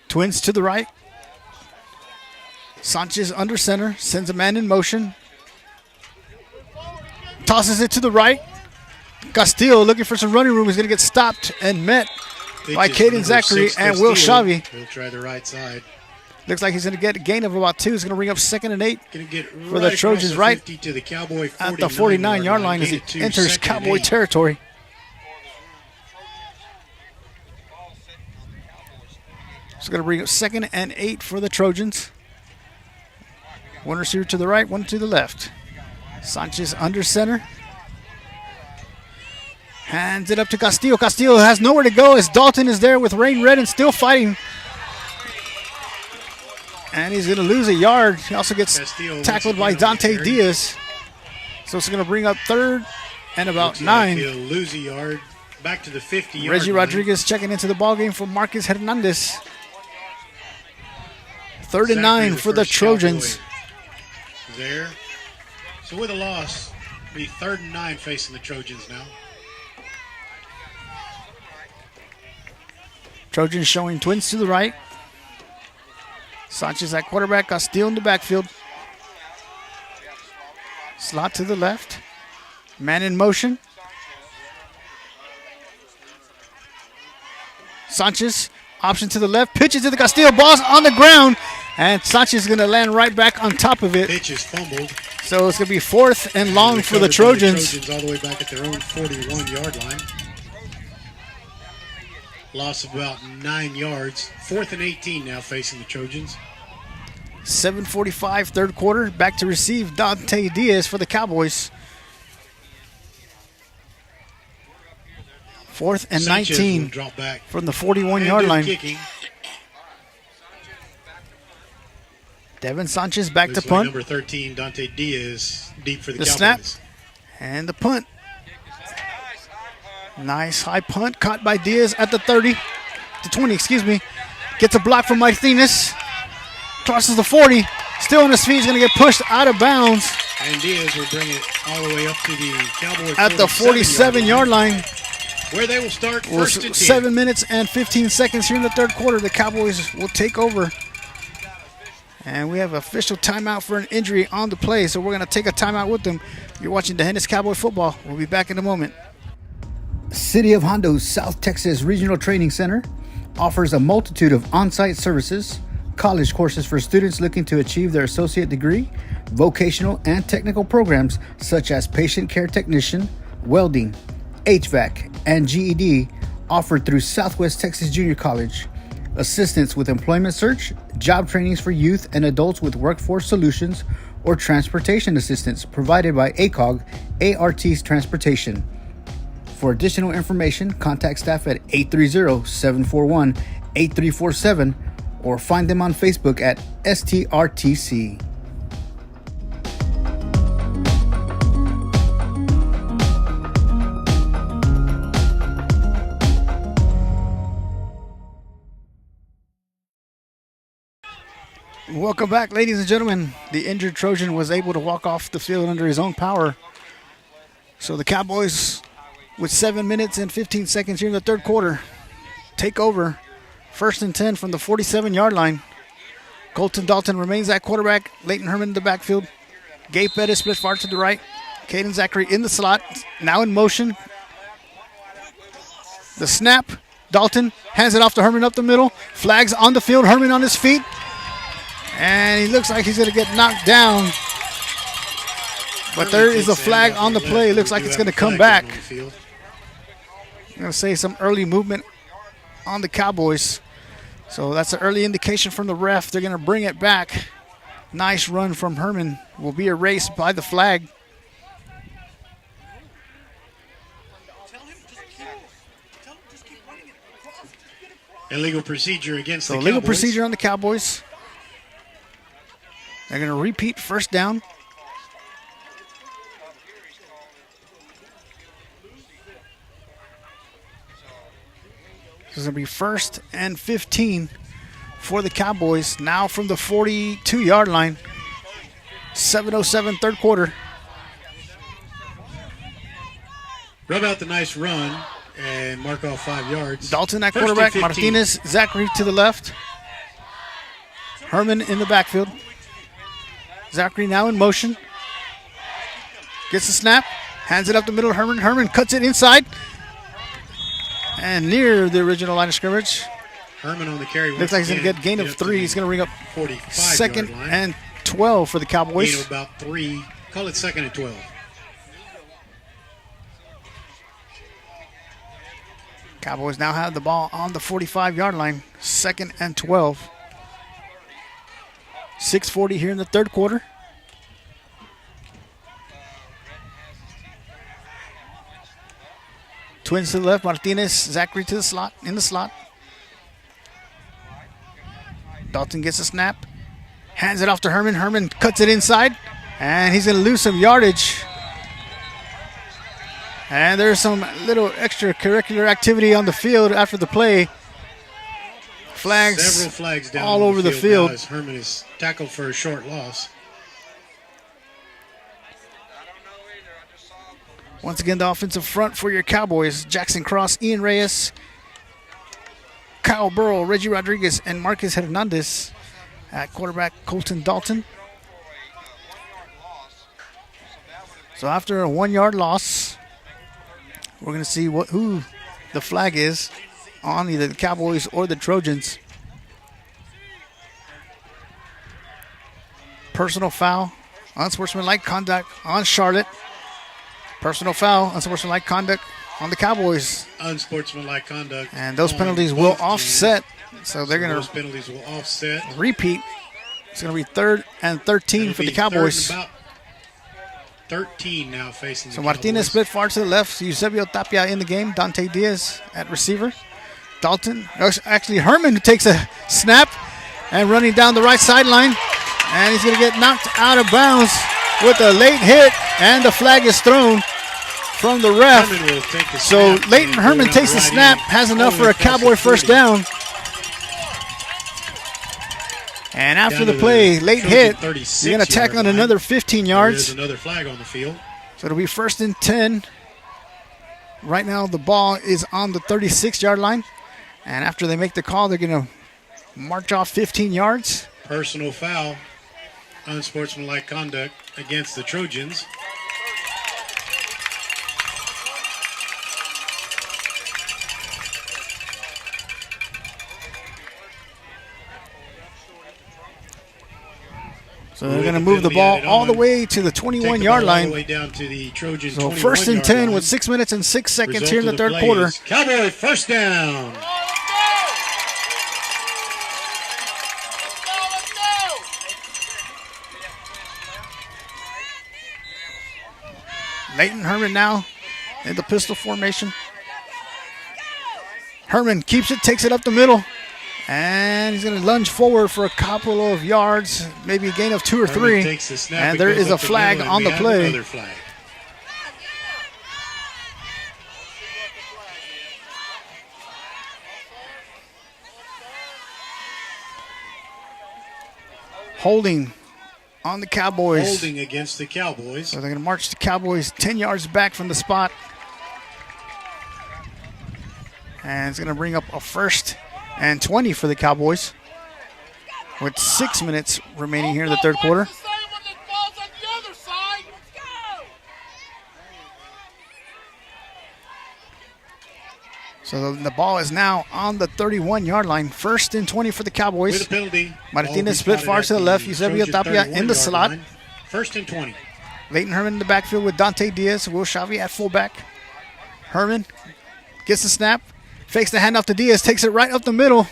Twins to the right. Sanchez under center, sends a man in motion. Tosses it to the right. Castillo looking for some running room. He's going to get stopped and met by Caden Zachary and Will Shavy. He'll try the right side. Looks like he's going to get a gain of about 2. He's going to bring up 2nd and 8 for the Right Trojans across right 50 to the Cowboy at the 49-yard line as he Gain of 2, enters 2nd and Cowboy 8. territory. So going to bring up 2nd and 8 for the Trojans. One receiver to the right, one to the left. Sanchez under center. Hands it up to Castillo. Castillo has nowhere to go as Dalton is there with Rain Redden still fighting. And he's going to lose a yard. He also gets Castillo tackled by Dante Diaz. So it's going to bring up 3rd and about Looks like 9. he'll lose a yard. Back to the 50-yard Reggie line. Rodriguez checking into the ballgame for Marcus Hernandez. 3rd and 9 for the first Trojans. Cowboy there. So with a loss, it'll be 3rd and 9 facing the Trojans now. Trojans showing twins to the right. Sanchez at quarterback, Castillo in the backfield. Slot to the left. Man in motion. Sanchez, option to the left, pitches to the Castillo, ball's on the ground, and Sanchez is going to land right back on top of it. Pitch is fumbled. So it's going to be 4th and long for the Recovered by Trojans. The Trojans all the way back at their own 41-yard line. Loss of about 9 yards. 4th and 18 now facing the Trojans. 7:45 third quarter. Back to receive Dante Diaz for the Cowboys. 4th and Sanchez 19 will drop back. from the 41-yard And line. kicking. Devin Sanchez back Looks to like punt. number 13, Dante Diaz, deep for the The Cowboys. snap. And the punt. Nice high punt caught by Diaz at the 30. The 20, excuse me. Gets a block from Martinez. Crosses the 40. Still on his feet. He's going to get pushed out of bounds And Diaz will bring it all the way up to the Cowboy at the 47-yard line. where they will start Well, first and 10. 7 minutes and 15 seconds here in the third quarter. The Cowboys will take over. And we have official timeout for an injury on the play, so we're going to take a timeout with them. You're watching D'Hennis Cowboy Football. We'll be back in a moment. City of Hondo's South Texas Regional Training Center offers a multitude of on-site services, college courses for students looking to achieve their associate degree, vocational and technical programs such as patient care technician, welding, HVAC, and GED offered through Southwest Texas Junior College. Assistance with employment search, job trainings for youth and adults with workforce solutions, or transportation assistance provided by ACOG, ART's Transportation. For additional information, contact staff at 830-741-8347 or find them on Facebook at STRTC. Welcome back, ladies and gentlemen. The injured Trojan was able to walk off the field under his own power. So the Cowboys, with 7 minutes and 15 seconds here in the third quarter, take over. 1st and 10 from the 47-yard line. Colton Dalton remains at quarterback. Leighton Herman in the backfield. Gabe Pettis split far to the right. Caden Zachary in the slot, now in motion. The snap. Dalton hands it off to Herman up the middle. Flags on the field. Herman on his feet. And he looks like he's going to get knocked down. But there is a flag on the play. It looks like it's going to come back. I'm going to say some early movement on the Cowboys. So that's an early indication from the ref. They're going to bring it back. Nice run from Herman. Will be erased by the flag. Illegal procedure against the So Cowboys. legal procedure on the Cowboys. They're going to repeat first down. This is going to be 1st and 15 for the Cowboys. Now from the 42-yard line. 7:07 third quarter. Rub out the nice run and mark off 5 yards. Dalton at 1st and quarterback. 15. Martinez, Zachary to the left. Herman in the backfield. Zachary now in motion. Gets the snap. Hands it up the middle. Herman cuts it inside. and near the original line of scrimmage. Herman on the carry. Looks like he's going to get gain of 3. He's going to bring up 2nd and 12 for the Cowboys. Gain of about 3. Call it 2nd and 12. Cowboys now have the ball on the 45-yard line. 2nd and 12. 6:40 here in the third quarter. Twins to the left. Martinez, Zachary to the slot, in the slot. Dalton gets a snap. Hands it off to Herman. Herman cuts it inside. And he's going to lose some yardage. And there's some little extracurricular activity on the field after the play. Several flags down all over the field. As Herman is tackled for a short loss. Once again, the offensive front for your Cowboys. Jackson Cross, Ian Reyes, Kyle Burrow, Reggie Rodriguez, and Marcus Hernandez. At quarterback, Colton Dalton. So after a 1-yard loss, we're going to see who the flag is on either the Cowboys or the Trojans. Personal foul, unsportsmanlike conduct on Charlotte. Personal foul, unsportsmanlike conduct on the Cowboys. Unsportsmanlike conduct. And those penalties will offset. So they're going to. Those penalties will offset. Repeat. It's going to be 3rd and 13 for the Cowboys. About 13 now facing the So Martinez Cowboys. split far to the left. Eusebio Tapia in the game. Dante Diaz at receiver. Dalton. Actually, Herman who takes a snap and running down the right sideline. And he's going to get knocked out of bounds with a late hit. And the flag is thrown from the ref. So Leighton Herman takes the snap. Has enough for a Cowboy first down. And after the play, late hit, you're going to tack on another 15 yards. There's another flag on the field. So it'll be 1st and 10. Right now the ball is on the 36-yard line. And after they make the call, they're going to march off 15 yards. Personal foul, unsportsmanlike conduct against the Trojans. So they're going to move the ball all the way to the 21-yard line. All the way down to the Trojan so 1st and 10 with 6 minutes and 6 seconds here in the third quarter. Cowboy first down. Leighton Herman now in the pistol formation. Herman keeps it, takes it up the middle. And he's going to lunge forward for a couple of yards, maybe a gain of 2 or 3. And there is a flag on the play. Holding on the Cowboys. Holding against the Cowboys. So they're going to march the Cowboys 10 yards back from the spot. And it's going to bring up a 1st and 20 for the Cowboys with 6 minutes remaining here in the third quarter. So the ball is now on the 31-yard line. 1st and 20 for the Cowboys. With a penalty. Martinez split far to the left. Eusebio Tapia in the slot. 1st and 20. Leighton Herman in the backfield with Dante Diaz. Will Shavi at fullback. Herman gets the snap. Fakes the handoff to Diaz, takes it right up the middle.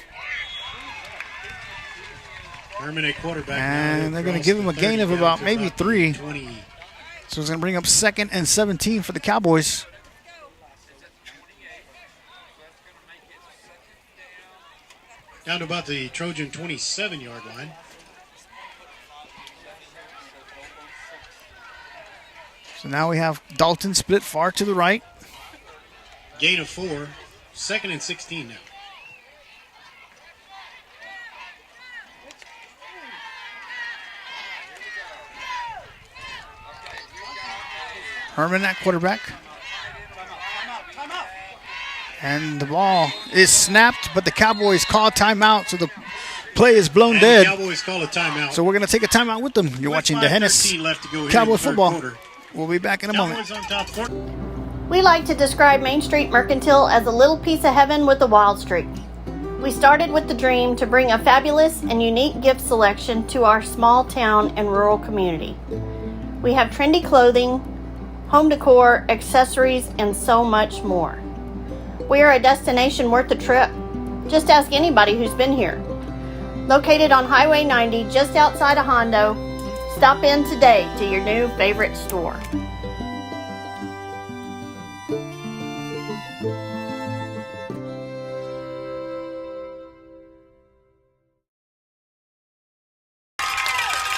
Herman, a quarterback. And they're going to give him a gain of about maybe 3. 20. So it's going to bring up 2nd and 17 for the Cowboys. Down to about the Trojan 27-yard line. So now we have Dalton split far to the right. Gain of 4. 2nd and 16 now. Herman at quarterback. And the ball is snapped, but the Cowboys call timeout, so the play is blown dead. The Cowboys call a timeout. So we're going to take a timeout with them. You're watching the Hennis Cowboy football. Quarter. We'll be back in a moment. Cowboys on top. We like to describe Main Street Mercantile as a little piece of heaven with a wild streak. We started with the dream to bring a fabulous and unique gift selection to our small town and rural community. We have trendy clothing, home decor, accessories, and so much more. We are a destination worth the trip. Just ask anybody who's been here. Located on Highway 90 just outside of Hondo, stop in today to your new favorite store.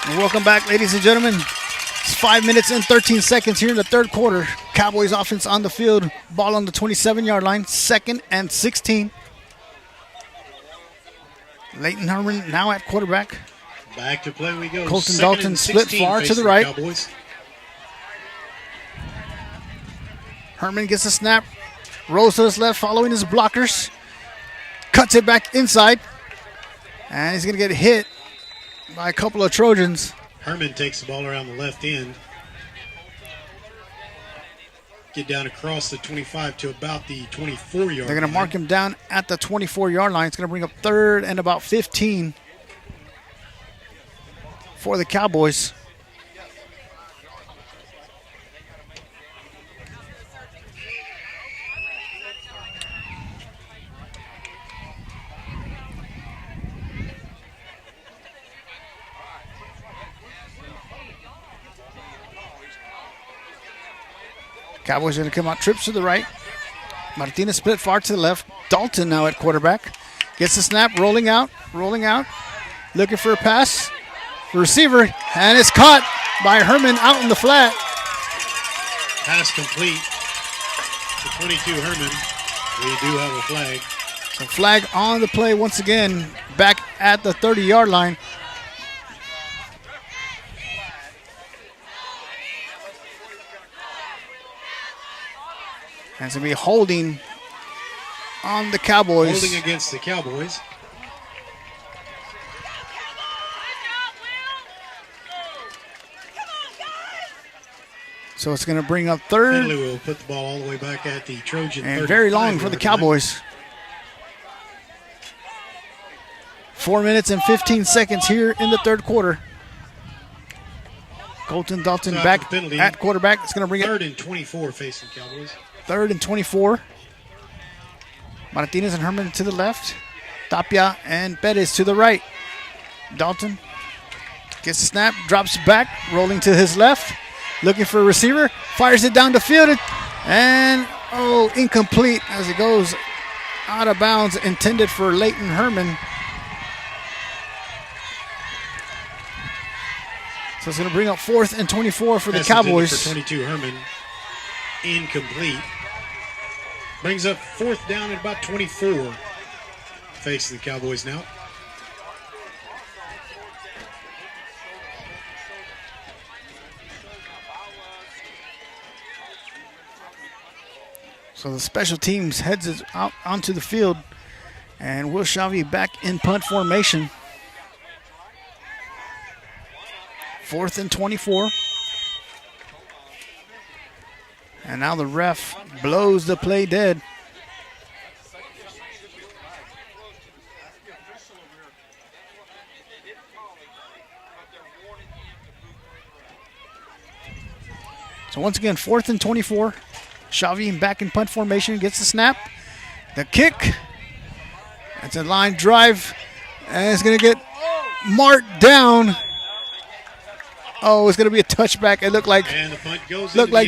And welcome back, ladies and gentlemen. It's 5 minutes and 13 seconds here in the third quarter. Cowboys offense on the field. Ball on the 27-yard line. 2nd and 16. Leighton Herman now at quarterback. Back to play we go. Colton 2nd Dalton and split 16 far to facing the right. Cowboys. Herman gets a snap. Rolls to his left following his blockers. Cuts it back inside. And he's going to get hit by a couple of Trojans. Herman takes the ball around the left end. Get down across the 25 to about the 24-yard line. They're going to mark him down at the 24-yard line. It's going to bring up 3rd and about 15 for the Cowboys. Cowboys going to come out, trips to the right. Martinez split far to the left. Dalton now at quarterback. Gets the snap, rolling out. Looking for a pass. Receiver, and it's caught by Herman out in the flat. Pass complete to 22 Herman. We do have a flag. So flag on the play once again, back at the 30-yard line. And it's going to be holding on the Cowboys. Holding against the Cowboys. So it's going to bring up 3rd. Finley will put the ball all the way back at the Trojan. And very long for the Cowboys. 4 minutes and 15 seconds here in the third quarter. Colton Dalton back at quarterback. It's going to bring it 3rd and 24 facing Cowboys. 3rd and 24. Martinez and Herman to the left. Tapia and Perez to the right. Dalton gets the snap, drops back, rolling to his left. Looking for a receiver. Fires it down the field. And, incomplete as it goes out of bounds. Intended for Leighton Herman. So it's going to bring up 4th and 24 for the Cowboys. For 22 Herman. Incomplete. Brings up 4th down at about 24. Facing the Cowboys now. So the special teams heads it out onto the field. And Will Shavy back in punt formation. 4th and 24. And now the ref blows the play dead. So once again, 4th and 24. Shavy back in punt formation, gets the snap. The kick. That's a line drive. And it's going to get marked down. Oh, it's going to be a touchback. It looked like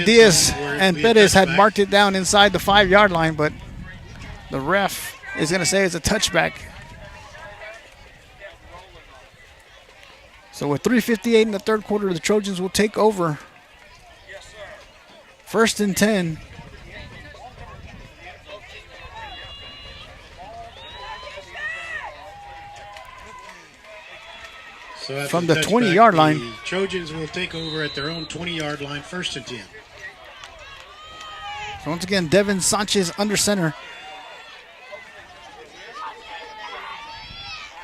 Diaz and Perez had marked it down inside the 5-yard line, but the ref is going to say it's a touchback. So with 3:58 in the third quarter, the Trojans will take over. 1st and 10. So from the 20-yard line. The Trojans will take over at their own 20-yard line, 1st and 10. So once again, Devin Sanchez under center.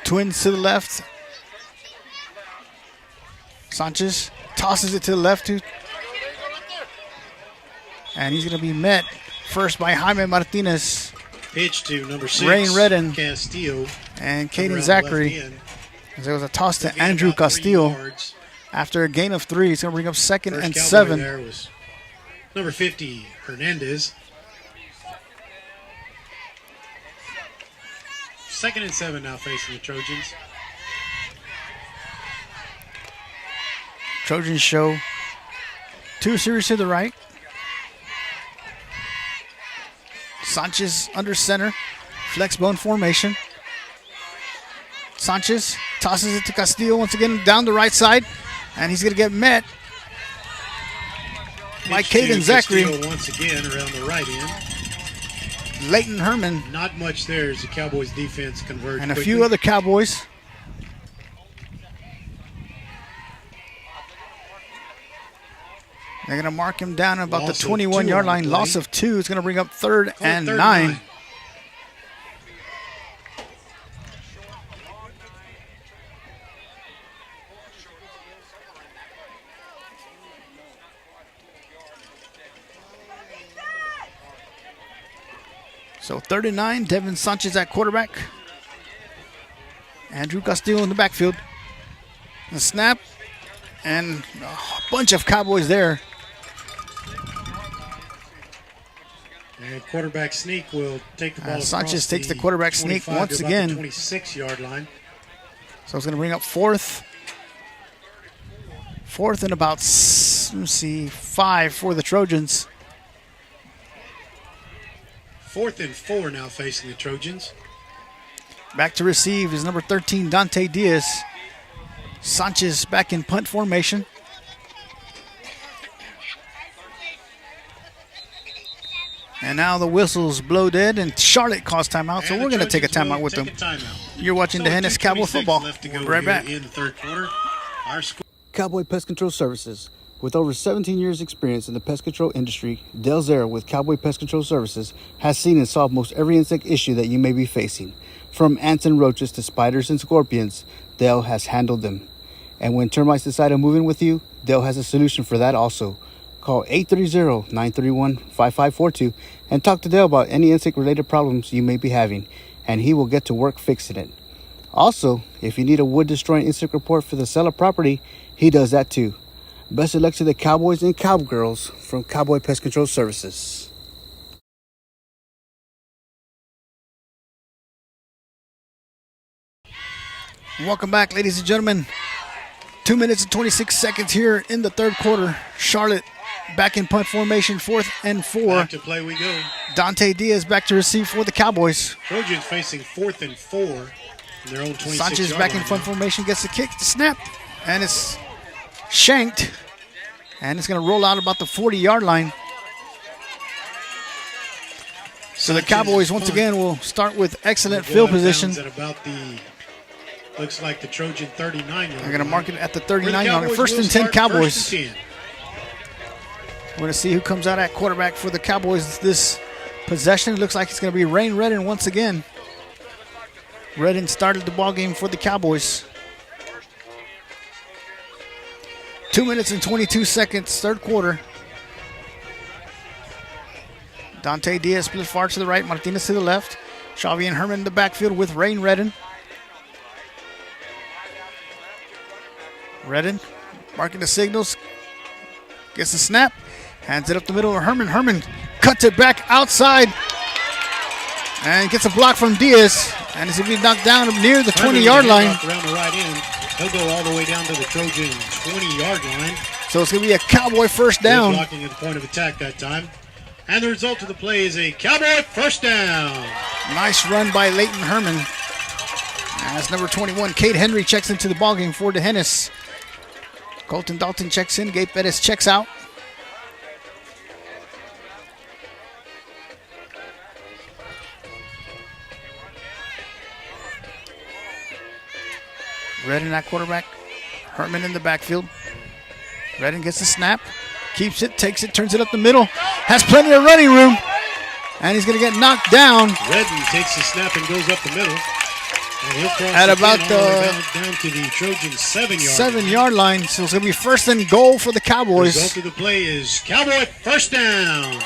Twins to the left. Sanchez tosses it to the left. And he's going to be met first by Jaime Martinez. Pitch to number 6, Rain Redden. Castillo. And Caden Zachary. There was a toss to Andrew Castillo. After a gain of 3, he's going to bring up second First and Cowboy 7. There was number 50, Hernandez. Second and 7 now facing the Trojans. Trojans show 2 series to the right. Sanchez under center. Flex bone formation. Sanchez tosses it to Castillo once again down the right side. And he's going to get met by Caden Zachary. Castillo once again around the right end. Leighton Herman. Not much there as the Cowboys defense converged And a quickly. few other Cowboys. They're going to mark him down at about Loss the of 21-yard 2 on line. the Loss play. of 2 is going to bring up third Call it and third 9. So 3rd and 9, Devin Sanchez at quarterback. Andrew Castillo in the backfield. The snap, and a bunch of Cowboys there. And quarterback sneak will take the ball. Sanchez across takes the quarterback sneak 25 once to about again. the 26-yard line. So it's going to bring up fourth. Fourth and about, let's see, 5 for the Trojans. 4th and 4 now facing the Trojans. Back to receive is number 13, Dante Diaz. Sanchez back in punt formation. And now the whistles blow dead, and Charlotte calls timeout, so And we're the going to take a Trojans timeout will with them. take a timeout. You're watching the Hennis Cowboy 2:26 football. left to We'll go be right here back. in the third quarter. Our score. Cowboy Pest Control Services. With over 17 years experience in the pest control industry, Dale Zera with Cowboy Pest Control Services has seen and solved most every insect issue that you may be facing. From ants and roaches to spiders and scorpions, Dale has handled them. And when termites decide to move in with you, Dale has a solution for that also. Call 830-931-5542 and talk to Dale about any insect-related problems you may be having, and he will get to work fixing it. Also, if you need a wood-destroying insect report for the seller property, he does that too. Best of luck to the Cowboys and Cowgirls from Cowboy Pest Control Services. Welcome back, ladies and gentlemen. 2 minutes and 26 seconds here in the third quarter. Charlotte back in punt formation, 4th and 4. Back to play we go. Dante Diaz back to receive for the Cowboys. Trojans facing 4th and 4 in their own 26-yard Sanchez back in line. punt formation, gets the kick, the snap, and it's shanked. And it's going to roll out about the 40-yard line. So the Cowboys, once again, will start with excellent field position. At about the, looks like the Trojan 39-yard They're going to mark it at the Where the 39-yard line. Cowboys 1st will and 10 start, Cowboys. 1st and 10. We're going to see who comes out at quarterback for the Cowboys this possession. It looks like it's going to be Rain Redden once again. Redden started the ball game for the Cowboys. 2 minutes and 22 seconds, third quarter. Dante Diaz split far to the right, Martinez to the left. Xavier and Herman in the backfield with Rain Redden. Redden marking the signals. Gets the snap. Hands it up the middle of Herman. Herman cuts it back outside. And gets a block from Diaz. And it's going to be knocked down near the 20-yard line. Around the right end. He'll go all the way down to the Trojan 20-yard line. So it's going to be a Cowboy first Good down. blocking at the point of attack that time. And the result of the play is a Cowboy first down. Nice run by Leighton Herman. As number 21, Cade Henry checks into the ballgame for DeHennis. Colton Dalton checks in. Gabe Bettis checks out. Redden at quarterback. Herman in the backfield. Redden gets the snap. Keeps it, takes it, turns it up the middle. Has plenty of running room. And he's going to get knocked down. Redden takes the snap and goes up the middle. And he'll cross at the about 10 all the way down to the Trojans 7-yard line. So it's going to be first and goal for the Cowboys. Result of the play is Cowboy first down.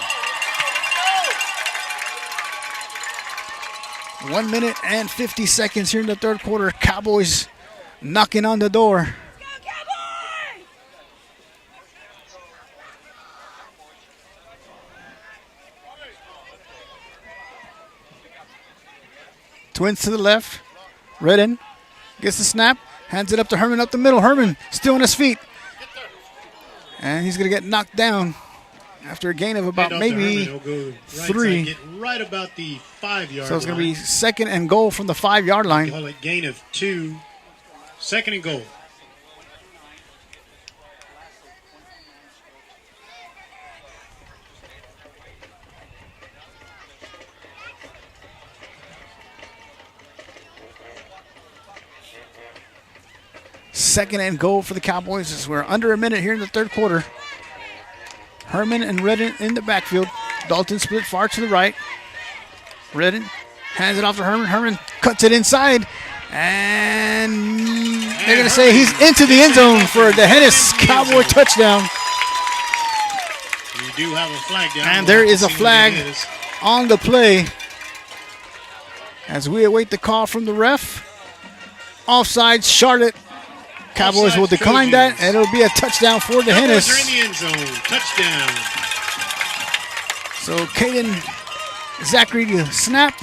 1 minute and 50 seconds here in the third quarter. Cowboys knocking on the door. Twins to the left. Redden gets the snap. Hands it up to Herman up the middle. Herman still on his feet. And he's going to get knocked down after a gain of about maybe three. Get right about the 5-yard line. So it's going to be second and goal from the 5-yard line. Call it gain of 2. Second and goal. Second and goal for the Cowboys as we're under a minute here in the third quarter. Herman and Redden in the backfield. Dalton split far to the right. Redden hands it off to Herman. Herman cuts it inside. And they're going to say he's into the end zone for the Hennis Cowboy touchdown. You do have a flag down. And there is a flag on the play as we await the call from the ref. Offside, Charlotte. Cowboys will decline that, and it'll be a touchdown for the Hennis. Cowboys are in the end zone. Touchdown. So Caden Zachary to snap.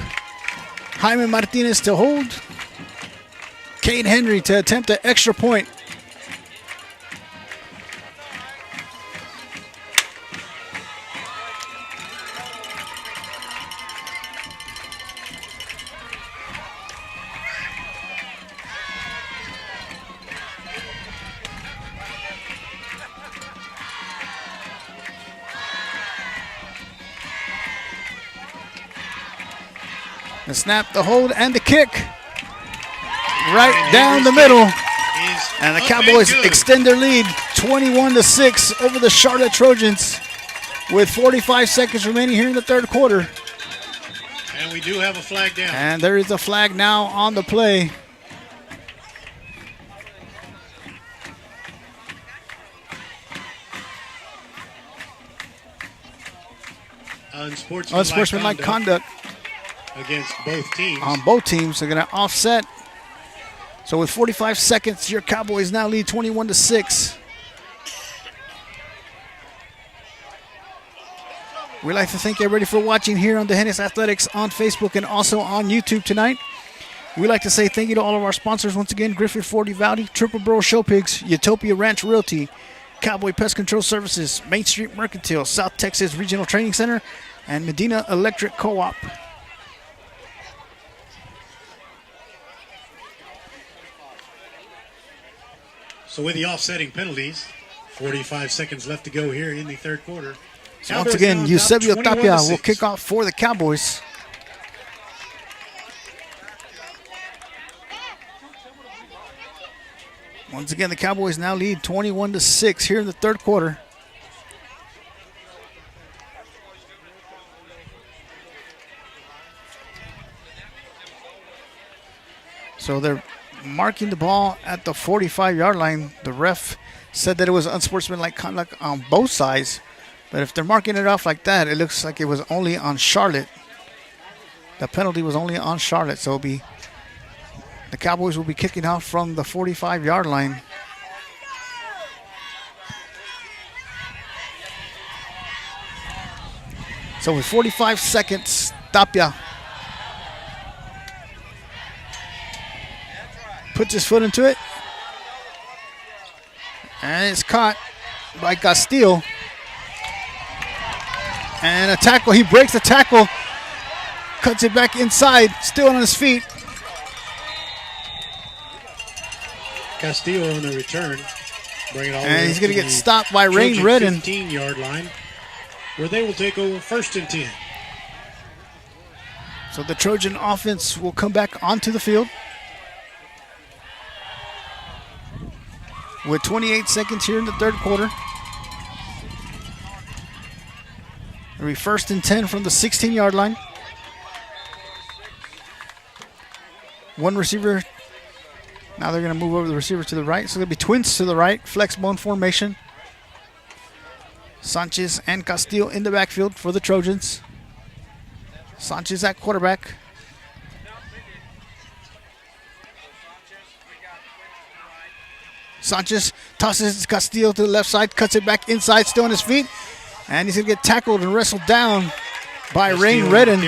Jaime Martinez to hold. Cade Henry to attempt an extra point. The snap, the hold, and the kick. Right down the middle. And the Cowboys extend their lead 21-6 over the Charlotte Trojans with 45 seconds remaining here in the third quarter. And we do have a flag down. And there is a flag now on the play. Unsportsmanlike conduct. Against both teams. On both teams, they're going to offset. So with 45 seconds, your Cowboys now lead 21-6. We'd like to thank everybody for watching here on the Hennis Athletics on Facebook and also on YouTube tonight. We'd like to say thank you to all of our sponsors once again: Griffith Ford Valley, Triple Borough Show Pigs, Utopia Ranch Realty, Cowboy Pest Control Services, Main Street Mercantile, South Texas Regional Training Center, and Medina Electric Co-op. So with the offsetting penalties, 45 seconds left to go here in the third quarter. So once again, Eusebio Tapia will kick off for the Cowboys. Once again, the Cowboys now lead 21-6 here in the third quarter. So they're marking the ball at the 45-yard line. The ref said that it was unsportsmanlike conduct on both sides. But if they're marking it off like that, it looks like it was only on Charlotte. The penalty was only on Charlotte. So it'll be the Cowboys will be kicking off from the 45-yard line. So with 45 seconds, Tapia puts his foot into it. And it's caught by Castillo. And a tackle. He breaks the tackle. Cuts it back inside. Still on his feet. Castillo on the return. Bring it all And he's going to get stopped by Rain Redden. 15-yard line, where they will take over first and 10. So the Trojan offense will come back onto the field. With 28 seconds here in the third quarter. It'll be first and 10 from the 16-yard line. One receiver. Now they're going to move over the receiver to the right. So they'll be twins to the right. Flex bone formation. Sanchez and Castillo in the backfield for the Trojans. Sanchez at quarterback. Sanchez tosses Castillo to the left side, cuts it back inside, still on his feet. And he's going to get tackled and wrestled down by Rain Redden.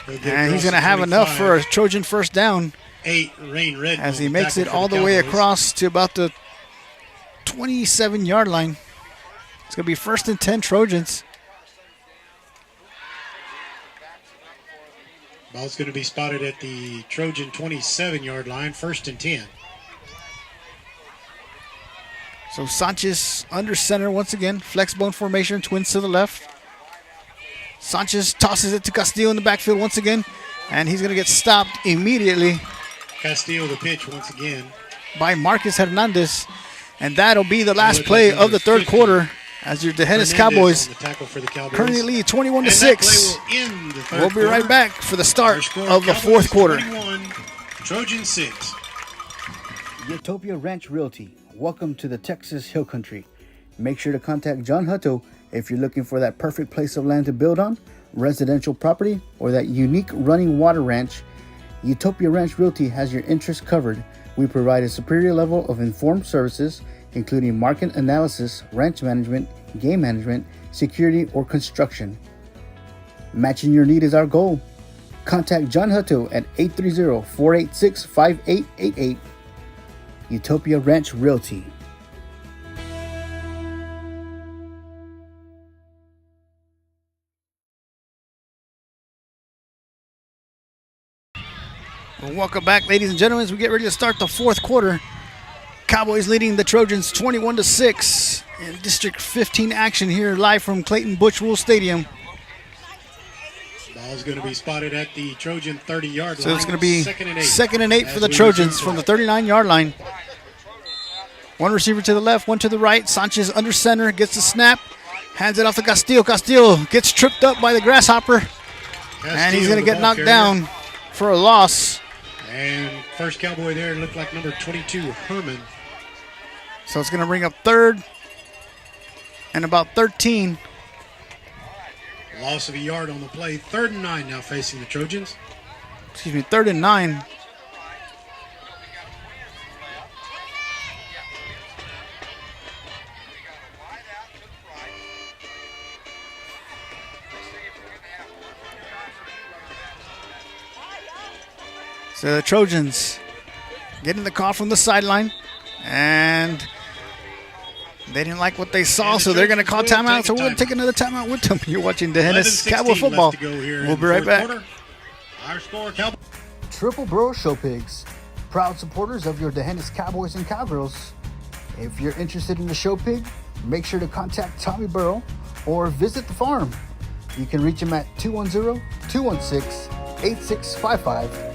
And he's going to have enough for a Trojan first down. 8, Rain Redden. As he makes it all the way across to about the 27-yard line. It's going to be 1st and 10 Trojans. Ball's going to be spotted at the Trojan 27-yard line, 1st and 10. So Sanchez under center once again. Flex bone formation, twins to the left. Sanchez tosses it to Castillo in the backfield once again. And he's going to get stopped immediately. Castillo the pitch once again. By Marcus Hernandez. And that'll be the last play of the third quarter as your Dehennis Cowboys currently lead 21-6. We'll be right back for the start of the fourth quarter. 21, Trojan 6. Utopia Ranch Realty. Welcome to the Texas Hill Country. Make sure to contact John Hutto if you're looking for that perfect place of land to build on, residential property, or that unique running water ranch. Utopia Ranch Realty has your interests covered. We provide a superior level of informed services, including market analysis, ranch management, game management, security, or construction. Matching your need is our goal. Contact John Hutto at 830-486-5888. Utopia Ranch Realty. Well, welcome back, ladies and gentlemen, as we get ready to start the fourth quarter. Cowboys leading the Trojans 21-6 in District 15 action here live from Clayton Butch-Wool Stadium. Ball's going to be spotted at the Trojan 30-yard line. So it's going to be 2nd and 8 for the As we Trojans resume from the 39-yard line. One receiver to the left, one to the right. Sanchez under center, gets the snap, hands it off to Castillo. Castillo gets tripped up by the grasshopper, and he's going to get knocked down for a loss. And first Cowboy there looked like number 22, Herman. So it's going to bring up 3rd and about 13. Loss of a yard on the play. 3rd and 9 now facing the Trojans. Excuse me, 3rd and 9. So the Trojans getting the call from the sideline, and they didn't like what they saw, so they're going to call timeout. So we're going to take another timeout with them. You're watching Dehennis Cowboy football. We'll be right back. Our score, Cowboys. Triple Borough Show Pigs, proud supporters of your Dehennis Cowboys and Cowgirls. If you're interested in the show pig, make sure to contact Tommy Burrow or visit the farm. You can reach him at 210-216-8655.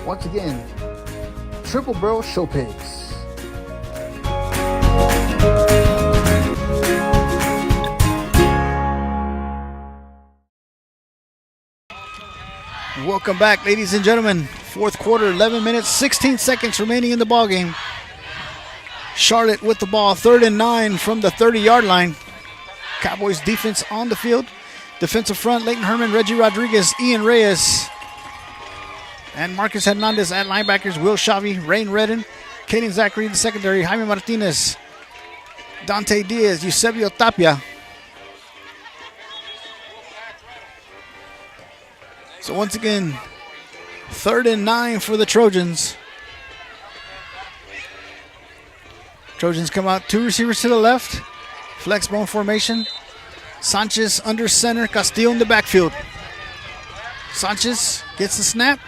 Once again, Triple Borough Show Pigs. Welcome back, ladies and gentlemen. Fourth quarter, 11 minutes, 16 seconds remaining in the ballgame. Charlotte with the ball, 3rd and 9 from the 30-yard line. Cowboys defense on the field. Defensive front, Leighton Herman, Reggie Rodriguez, Ian Reyes, and Marcus Hernandez at linebackers, Will Shavi, Rain Redden, Kaden Zachary in the secondary, Jaime Martinez, Dante Diaz, Eusebio Tapia. So once again, 3rd and 9 for the Trojans. Trojans come out, 2 receivers to the left, flex bone formation. Sanchez under center, Castillo in the backfield. Sanchez gets the snap,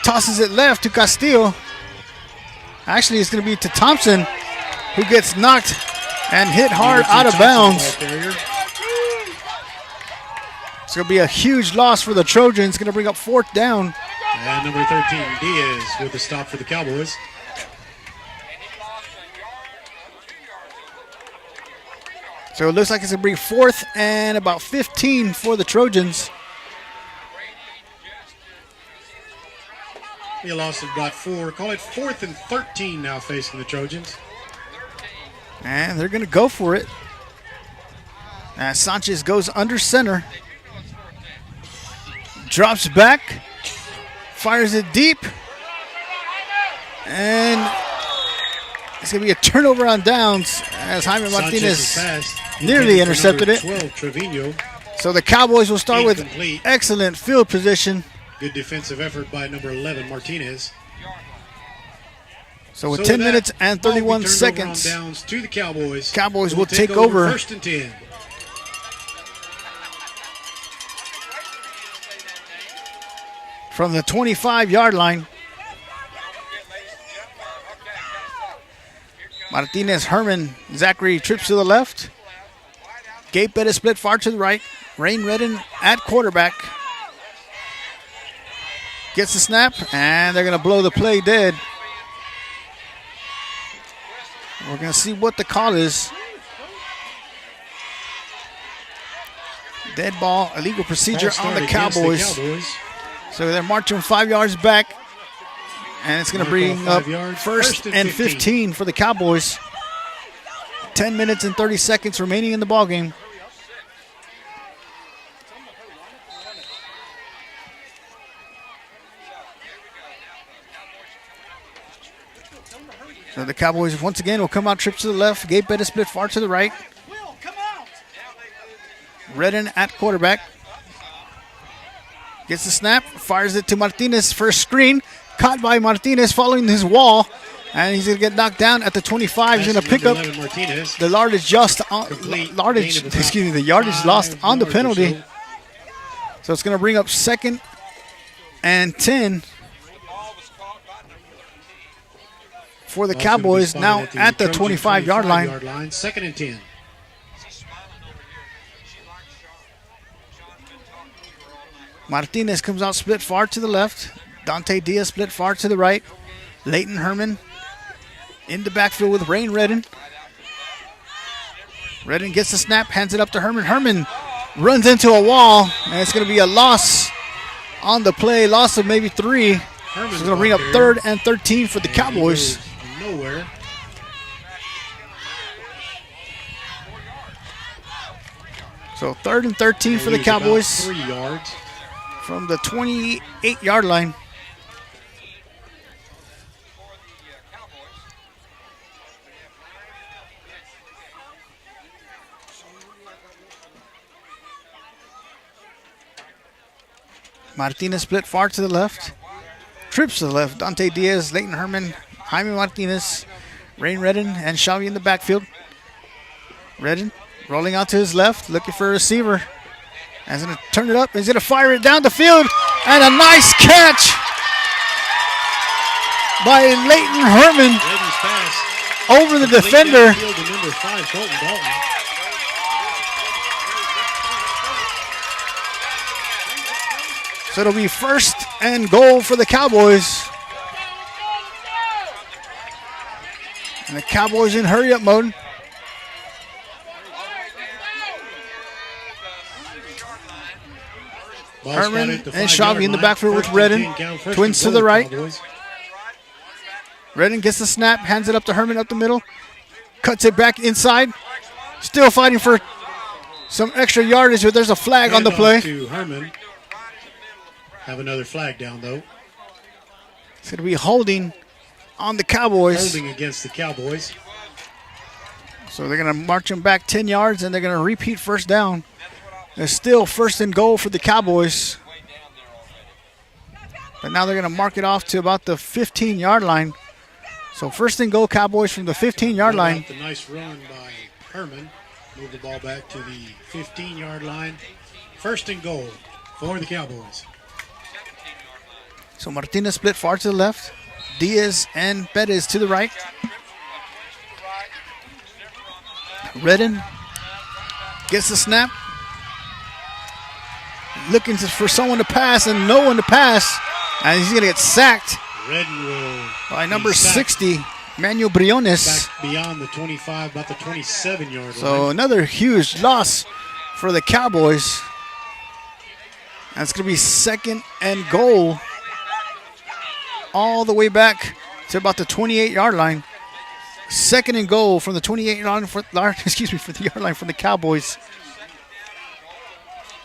tosses it left to Castillo. Actually, it's going to be to Thompson, who gets knocked and hit hard out of bounds. It's going to be a huge loss for the Trojans. It's going to bring up 4th down. And number 13, Diaz, with the stop for the Cowboys. So it looks like it's going to bring 4th and about 15 for the Trojans. Be a loss of about 4. Call it 4th and 13 now facing the Trojans. And they're going to go for it. As Sanchez goes under center. Drops back. Fires it deep. And it's going to be a turnover on downs as Jaime Martinez nearly intercepted it. 12, Trevino. So the Cowboys will start with Incomplete. excellent field position. Good defensive effort by number 11, Martinez. So with So 10 that minutes and ball will be 31 turned seconds, over on downs to the Cowboys. Cowboys Who will take over. 1st and 10. from the 25-yard line. Martinez, Herman, Zachary trips to the left. Gabe Bettis split far to the right. Rain Redden at quarterback. Gets the snap, and they're going to blow the play dead. We're going to see what the call is. Dead ball, illegal procedure on the Cowboys. So they're marching 5 yards back. And it's going to bring up first and 15 for the Cowboys. 10 minutes and 30 seconds remaining in the ballgame. So the Cowboys once again will come out trips to the left. Gabe Bettis split far to the right. Redden at quarterback. Gets the snap, fires it to Martinez for a screen. Caught by Martinez following his wall. And he's going to get knocked down at the 25. He's going to pick up the yardage the yardage lost on the penalty. So it's going to bring up 2nd and 10 for the Cowboys now at the 25-yard line. 2nd and 10. Martinez comes out split far to the left. Dante Diaz split far to the right. Leighton Herman in the backfield with Rain Redden. Redden gets the snap, hands it up to Herman. Herman runs into a wall, and it's going to be a loss on the play. Loss of maybe 3. It's going to bring up 3rd and 13 for the Cowboys. Nowhere. So 3rd and 13 for the Cowboys 3 yards from the 28-yard line. Martinez split far to the left. Trips to the left. Dante Diaz, Leighton Herman, Jaime Martinez, Rain Redden, and Xavi in the backfield. Redden rolling out to his left, looking for a receiver. He's going to turn it up. He's going to fire it down the field. And a nice catch by Leighton Herman over the defender. Number 5, Colton Dalton. So it'll be 1st and goal for the Cowboys. And the Cowboys in hurry-up mode. Herman and Xavi in the backfield with Redden. Twins to the right. Redden gets the snap, hands it up to Herman up the middle. Cuts it back inside. Still fighting for some extra yardage, but there's a flag on the play. To Herman. Have another flag down, though. It's going to be holding on the Cowboys. Holding against the Cowboys. So they're going to march them back 10 yards, and they're going to repeat first down. It's still 1st and goal for the Cowboys. But now they're going to mark it off to about the 15-yard line. So 1st and goal Cowboys from the 15-yard line. The nice run by Herman. Move the ball back to the 15-yard line. 1st and goal for the Cowboys. So Martinez split far to the left. Diaz and Bettis to the right. Redden gets the snap. Looking for someone to pass and no one to pass. And he's going to get sacked by number 60, Manuel Briones. Back beyond the 25, about the 27-yard line. So another huge loss for the Cowboys. And it's going to be 2nd and goal all the way back to about the 28-yard line. Second and goal from the 28-yard line for the yard line from the Cowboys.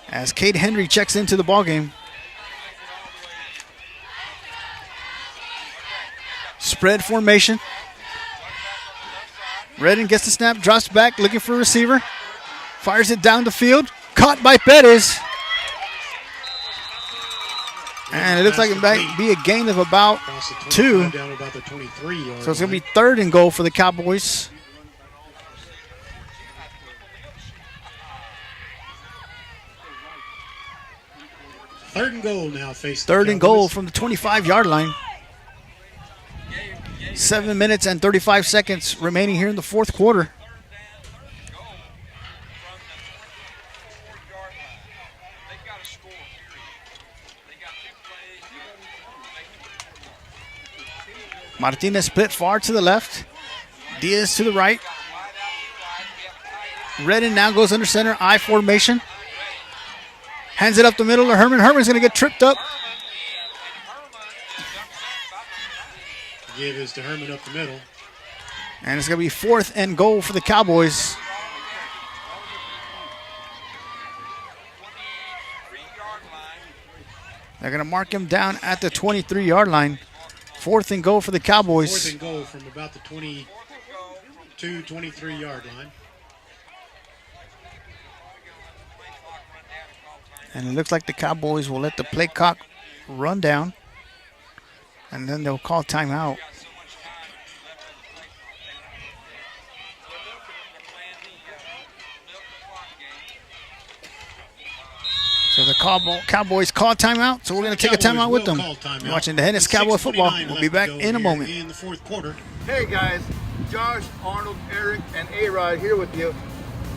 As Cade Henry checks into the ballgame. Spread formation. Redden gets the snap, drops back, looking for a receiver. Fires it down the field. Caught by Perez. And it looks like it might be a gain of about 2. Down about the 23-yard So it's going to be third and goal for the Cowboys. Third and goal now facing Third the and goal Cowboys. from the 25-yard line. 7 minutes and 35 seconds remaining here in the fourth quarter. Martinez split far to the left. Diaz to the right. Redden now goes under center, I formation. Hands it up the middle to Herman. Herman's going to get tripped up. Give is to Herman up the middle. And it's going to be fourth and goal for the Cowboys. They're going to mark him down at the 23-yard line. Fourth and goal for the Cowboys. Fourth and goal from about the 22, 23-yard line. And it looks like the Cowboys will let the play clock run down. And then they'll call timeout. So the Cowboys call timeout, so we're going to take a timeout with them. You're watching the Hennis Cowboy football. We'll be back in a moment. In the fourth quarter. Hey guys, Josh, Arnold, Eric, and A-Rod here with you.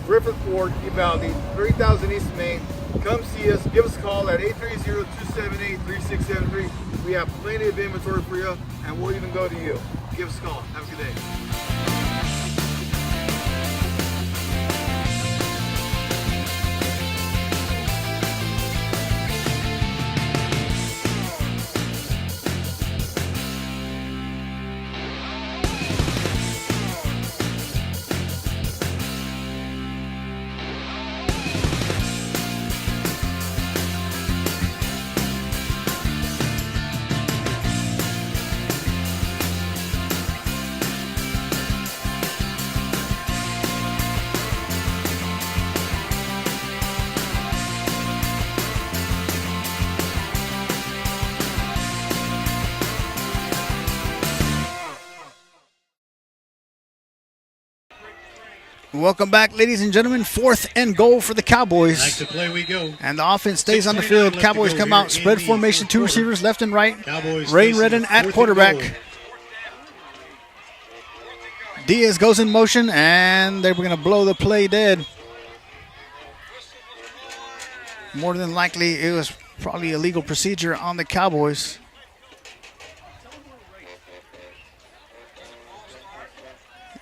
Griffith Ford, Uvalde, 3000 East Main. Come see us. Give us a call at 830-278-3673. We have plenty of inventory for you, and we'll even go to you. Give us a call. Have a good day. Welcome back, ladies and gentlemen. Fourth and goal for the Cowboys. Back to play we go. And the offense stays on the field. Cowboys come out, spread formation, 2 receivers left and right. Rain Redden at quarterback. Diaz goes in motion, and they're going to blow the play dead. More than likely, it was probably a legal procedure on the Cowboys.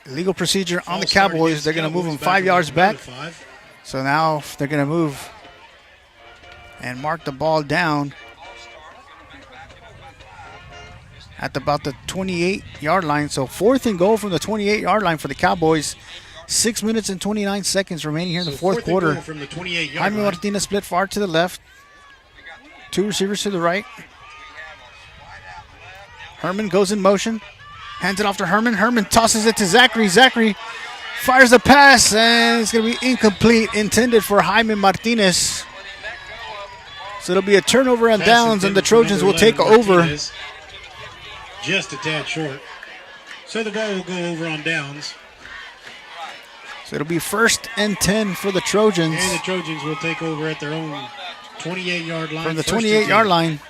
Legal procedure on the Cowboys. They're going to move them 5 yards back. So now they're going to move and mark the ball down at about the 28-yard line. So fourth and goal from the 28-yard line for the Cowboys. 6 minutes and 29 seconds remaining here in the fourth quarter. From the 28-yard Jaime line. Martinez split far to the left. 2 receivers to the right. Herman goes in motion. Hands it off to Herman. Herman tosses it to Zachary. Zachary fires a pass, and it's going to be incomplete, intended for Jaime Martinez. So it'll be a turnover on downs, and the Trojans will take over. Just a tad short. So the ball will go over on downs. So it'll be 1st and 10 for the Trojans. And the Trojans will take over at their own 28-yard line. From the 28-yard line.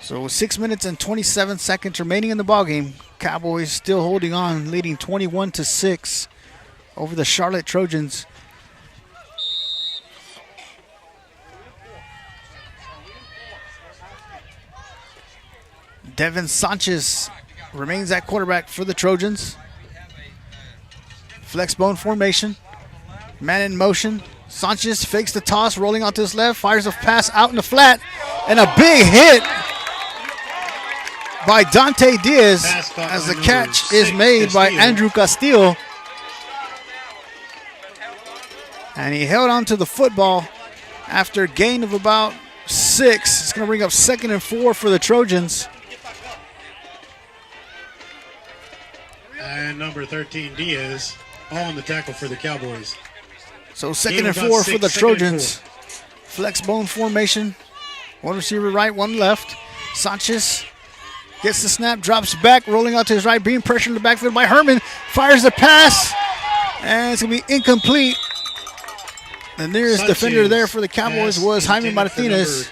So 6 minutes and 27 seconds remaining in the ballgame. Cowboys still holding on, leading 21-6 over the Charlotte Trojans. Devin Sanchez remains at quarterback for the Trojans. Flex bone formation. Man in motion. Sanchez fakes the toss, rolling out to his left, fires a pass out in the flat. And a big hit by Dante Diaz as the catch is made by Andrew Castillo. And he held on to the football after a gain of about 6. It's going to bring up 2nd and 4 for the Trojans. And number 13, Diaz, on the tackle for the Cowboys. So 2nd and 4 for the Trojans. Flex bone formation. One receiver right, one left. Sanchez gets the snap, drops back, rolling out to his right, being pressured in the backfield by Herman. Fires the pass, and it's going to be incomplete. The nearest defender there for the Cowboys was Jaime Martinez.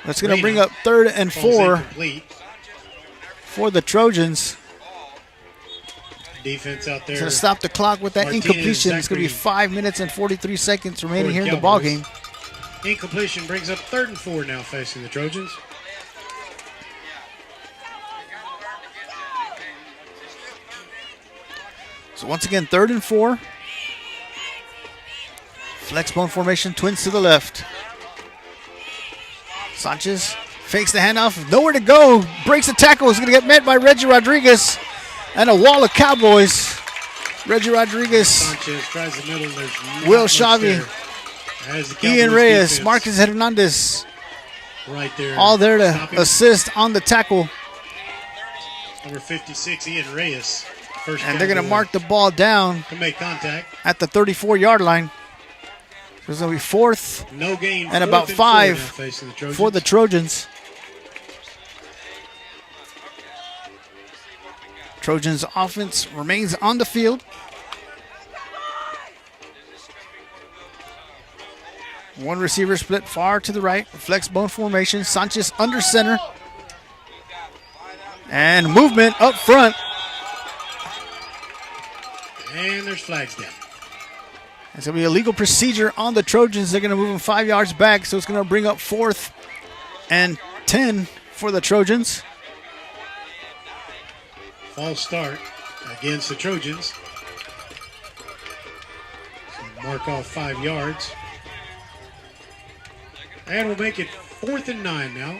That's going to bring up 3rd and 4 for the Trojans. Defense out there. It's going to stop the clock with that incompletion. It's going to be 5 minutes and 43 seconds remaining here in the ball game. Incompletion brings up 3rd and 4 now facing the Trojans. So once again, 3rd and 4. Flex bone formation, twins to the left. Sanchez fakes the handoff, nowhere to go. Breaks the tackle, is going to get met by Reggie Rodriguez. And a wall of Cowboys. Reggie Rodriguez, Sanchez tries the middle. Will Shavi, Ian Reyes, defense. Marcus Hernandez. Right there. All there to Stopping. assist on the tackle. Number 56, Ian Reyes. First And they're going to Cowboy mark the ball down to make contact. at the 34-yard line. There's going to be 4th No gain. and about 5 for the Trojans. Trojans offense remains on the field. One receiver split far to the right. Flex bone formation. Sanchez under center. And movement up front. And there's flags down. It's going to be a legal procedure on the Trojans. They're going to move them 5 yards back, so it's going to bring up 4th and 10 for the Trojans. False start against the Trojans. So mark off 5 yards. And we'll make it 4th and 9 now.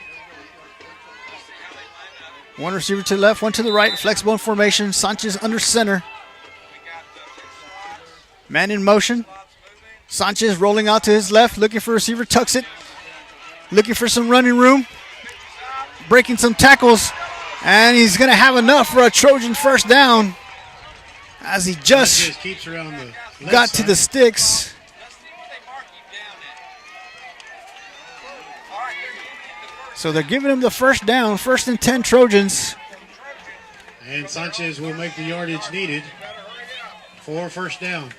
One receiver to the left, one to the right. Flex bone formation. Sanchez under center. Man in motion. Sanchez rolling out to his left, looking for a receiver, tucks it. Looking for some running room. Breaking some tackles. And he's going to have enough for a Trojan first down as he just keeps around the left got side. to the sticks. So they're giving him the first down, 1st and 10 Trojans. And Sanchez will make the yardage needed for first down.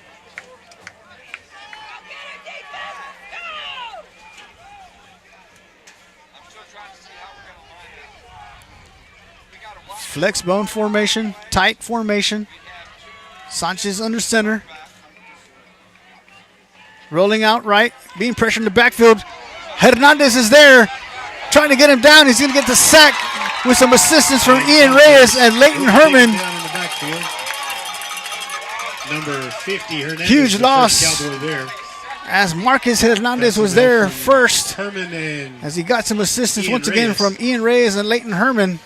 Flex bone formation, tight formation. Sanchez under center. Rolling out right, being pressured in the backfield. Hernandez is there, trying to get him down. He's going to get the sack with some assistance from Ian Reyes and Leighton Herman. Down in the backfield. Number 50, Hernandez. Huge the loss. first Cowboy there. As Marcus Hernandez was there first, Herman and as he got some assistance Ian once again Reyes. from Ian Reyes and Leighton Herman.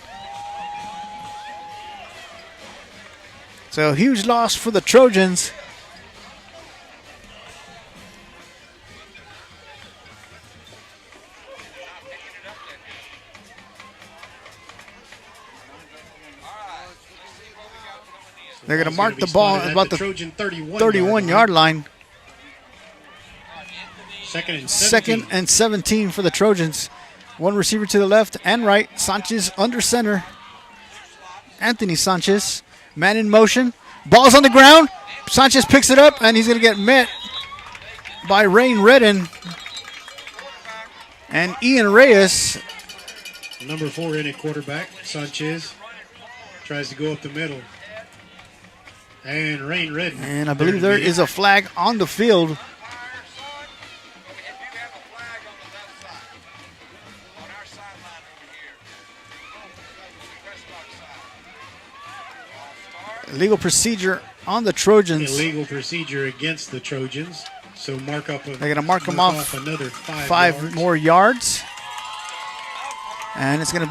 So huge loss for the Trojans. They're going to mark the ball at about the Trojan 31-yard line. Second and 17. Second and 17 for the Trojans. One receiver to the left and right. Sanchez under center. Anthony Sanchez. Man in motion. Ball's on the ground. Sanchez picks it up, and he's going to get met by Rain Redden and Ian Reyes. Number 4 in at quarterback, Sanchez. Tries to go up the middle. And Rain Redden. And I believe there is a flag on the field. Legal procedure on the Trojans. Illegal procedure against the Trojans. So mark up. They're going to mark them off another 5 yards. more yards. And it's going to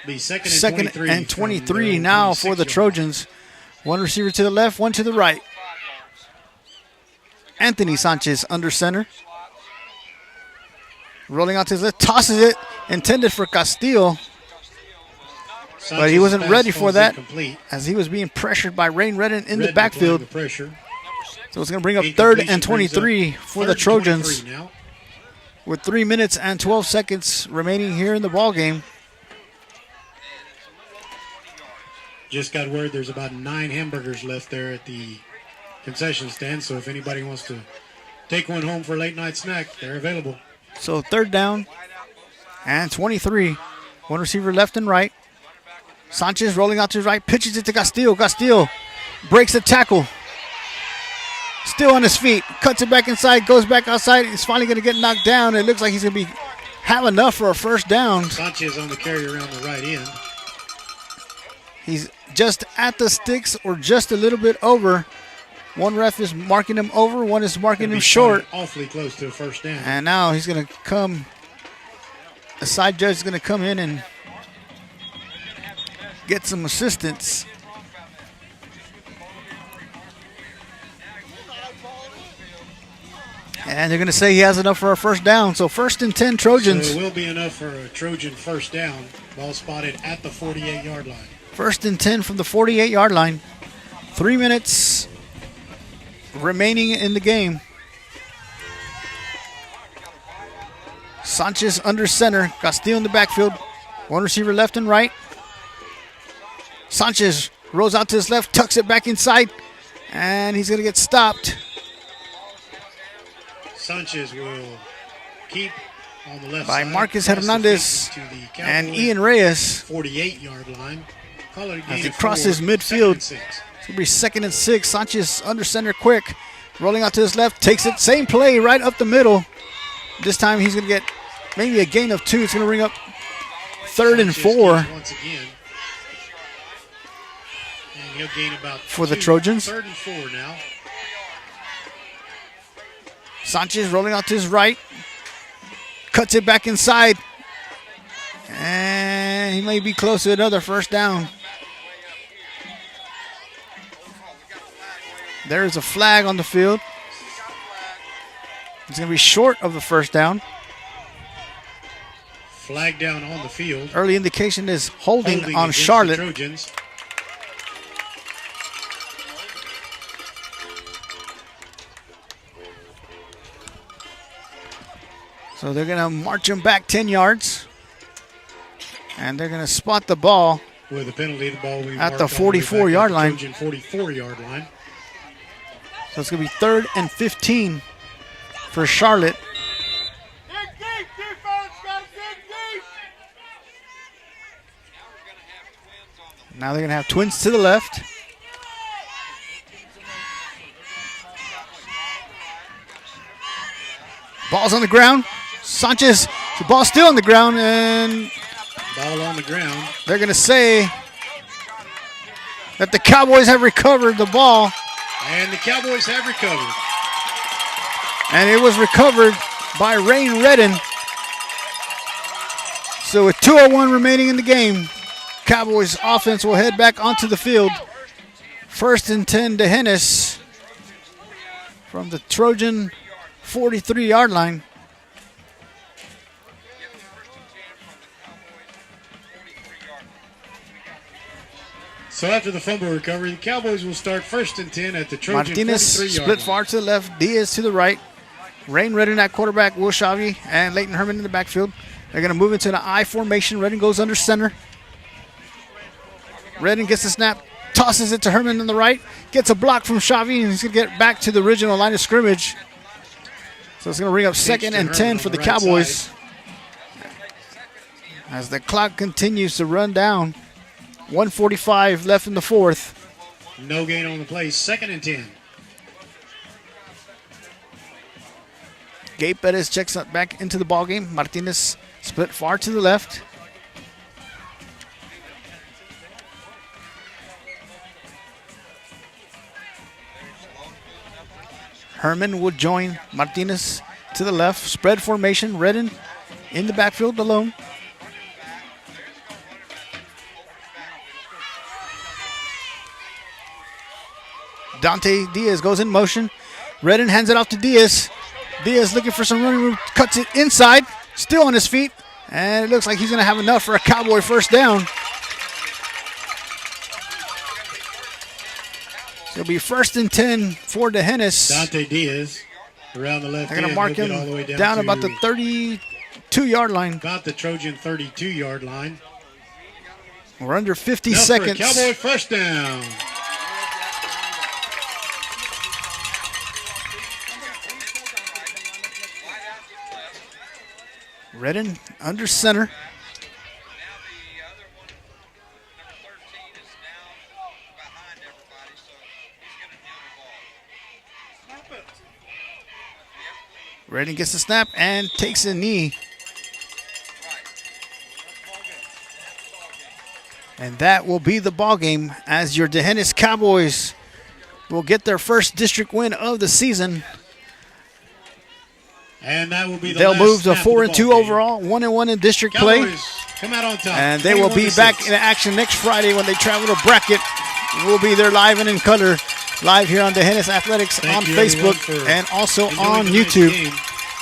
be second and 23 now for the Trojans. One receiver to the left, one to the right. Anthony Sanchez under center. Rolling out to his left, tosses it, intended for Castillo. But he wasn't ready for that as he was being pressured by Rain Redden in the backfield. So it's going to bring up third and 23 for the Trojans with 3 minutes and 12 seconds remaining here in the ball game. Just got word there's about 9 hamburgers left there at the concession stand, so if anybody wants to take one home for a late night snack, they're available. So third down and 23. One receiver left and right. Sanchez rolling out to his right, pitches it to Castillo. Castillo breaks the tackle. Still on his feet, cuts it back inside, goes back outside. He's finally going to get knocked down. It looks like he's going to have enough for a first down. Sanchez on the carry around the right end. He's just at the sticks or just a little bit over. One ref is marking him over, one is marking him short. Awfully close to a first down. And now he's going to come, the side judge is going to come in and get some assistance. And they're going to say he has enough for a first down. So first and 10 Trojans. So it will be enough for a Trojan first down. Ball spotted at the 48-yard line. First and 10 from the 48-yard line. 3 minutes remaining in the game. Sanchez under center. Castillo in the backfield. One receiver left and right. Sanchez rolls out to his left, tucks it back inside, and he's going to get stopped. Sanchez will keep on the left by side. Marcus Hernandez and Ian Reyes. 48-yard line. As he crosses midfield. It's going to be 2nd and 6. Sanchez under center quick. Rolling out to his left. Takes it. Same play right up the middle. This time he's going to get maybe a gain of 2. It's going to bring up 3rd and 4. Once again. And he'll gain about for the Trojans. 3rd and 4 now. Sanchez rolling out to his right. Cuts it back inside. And he may be close to another first down. There's a flag on the field. It's going to be short of the first down. Flag down on the field. Early indication is holding on Charlotte. The Trojans. So they're going to march him back 10 yards. And they're going to spot the ball with a penalty. The ball will be at the 44-yard line. 44-yard line. So it's going to be 3rd and 15 for Charlotte. Now they're going to have twins to the left. Ball's on the ground. Sanchez, the ball's still on the ground, and ball on the ground. They're going to say that the Cowboys have recovered the ball. And the Cowboys have recovered. And it was recovered by Rain Redden. So with 2:01 remaining in the game, Cowboys offense will head back onto the field. 1st and 10 to Hennis from the Trojan 43-yard line. So after the fumble recovery, the Cowboys will start 1st and 10 at the Trojan Martinez 43-yard split line. far to the left, Diaz to the right. Rain Redden at quarterback, Will Shavi and Leighton Herman in the backfield. They're going to move into an I formation. Redden goes under center. Redden gets the snap, tosses it to Herman on the right, gets a block from Shavi, and he's going to get back to the original line of scrimmage. So it's going to bring up 2nd and 10 for the Cowboys. As the clock continues to run down. 1:45 left in the 4th. No gain on the play. 2nd and 10. Gabe Perez checks back into the ballgame. Martinez split far to the left. Herman will join Martinez to the left. Spread formation. Redden in the backfield alone. Dante Diaz goes in motion. Redden hands it off to Diaz. Diaz looking for some running room, cuts it inside, still on his feet, and it looks like he's going to have enough for a Cowboy first down. So it'll be 1st and 10 for D'Hanis. Dante Diaz around the left. They're going to mark him down about the 32-yard line. About the Trojan 32-yard line. We're under 50 now seconds. For a Cowboy first down. Redden under center. Redden gets the snap and takes a knee. And that will be the ball game as your D'Hanis Cowboys will get their first district win of the season. And that will be the They'll last move to snap 4-2 overall, 1-1 in district Cowboys play. Come out on top. And they will be back in action next Friday when they travel to Brackett. We'll be there live and in color, live here on D'Hanis Athletics on Facebook and also on YouTube.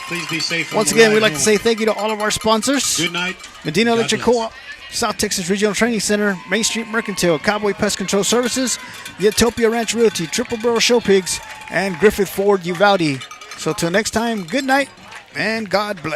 Please be safe. Once again, we'd like to say thank you to all of our sponsors. Good night. Medina Electric Co-op, South Texas Regional Training Center, Main Street Mercantile, Cowboy Pest Control Services, Utopia Ranch Realty, Triple Barrel Show Pigs, and Griffith Ford Uvalde. So till next time, good night and God bless.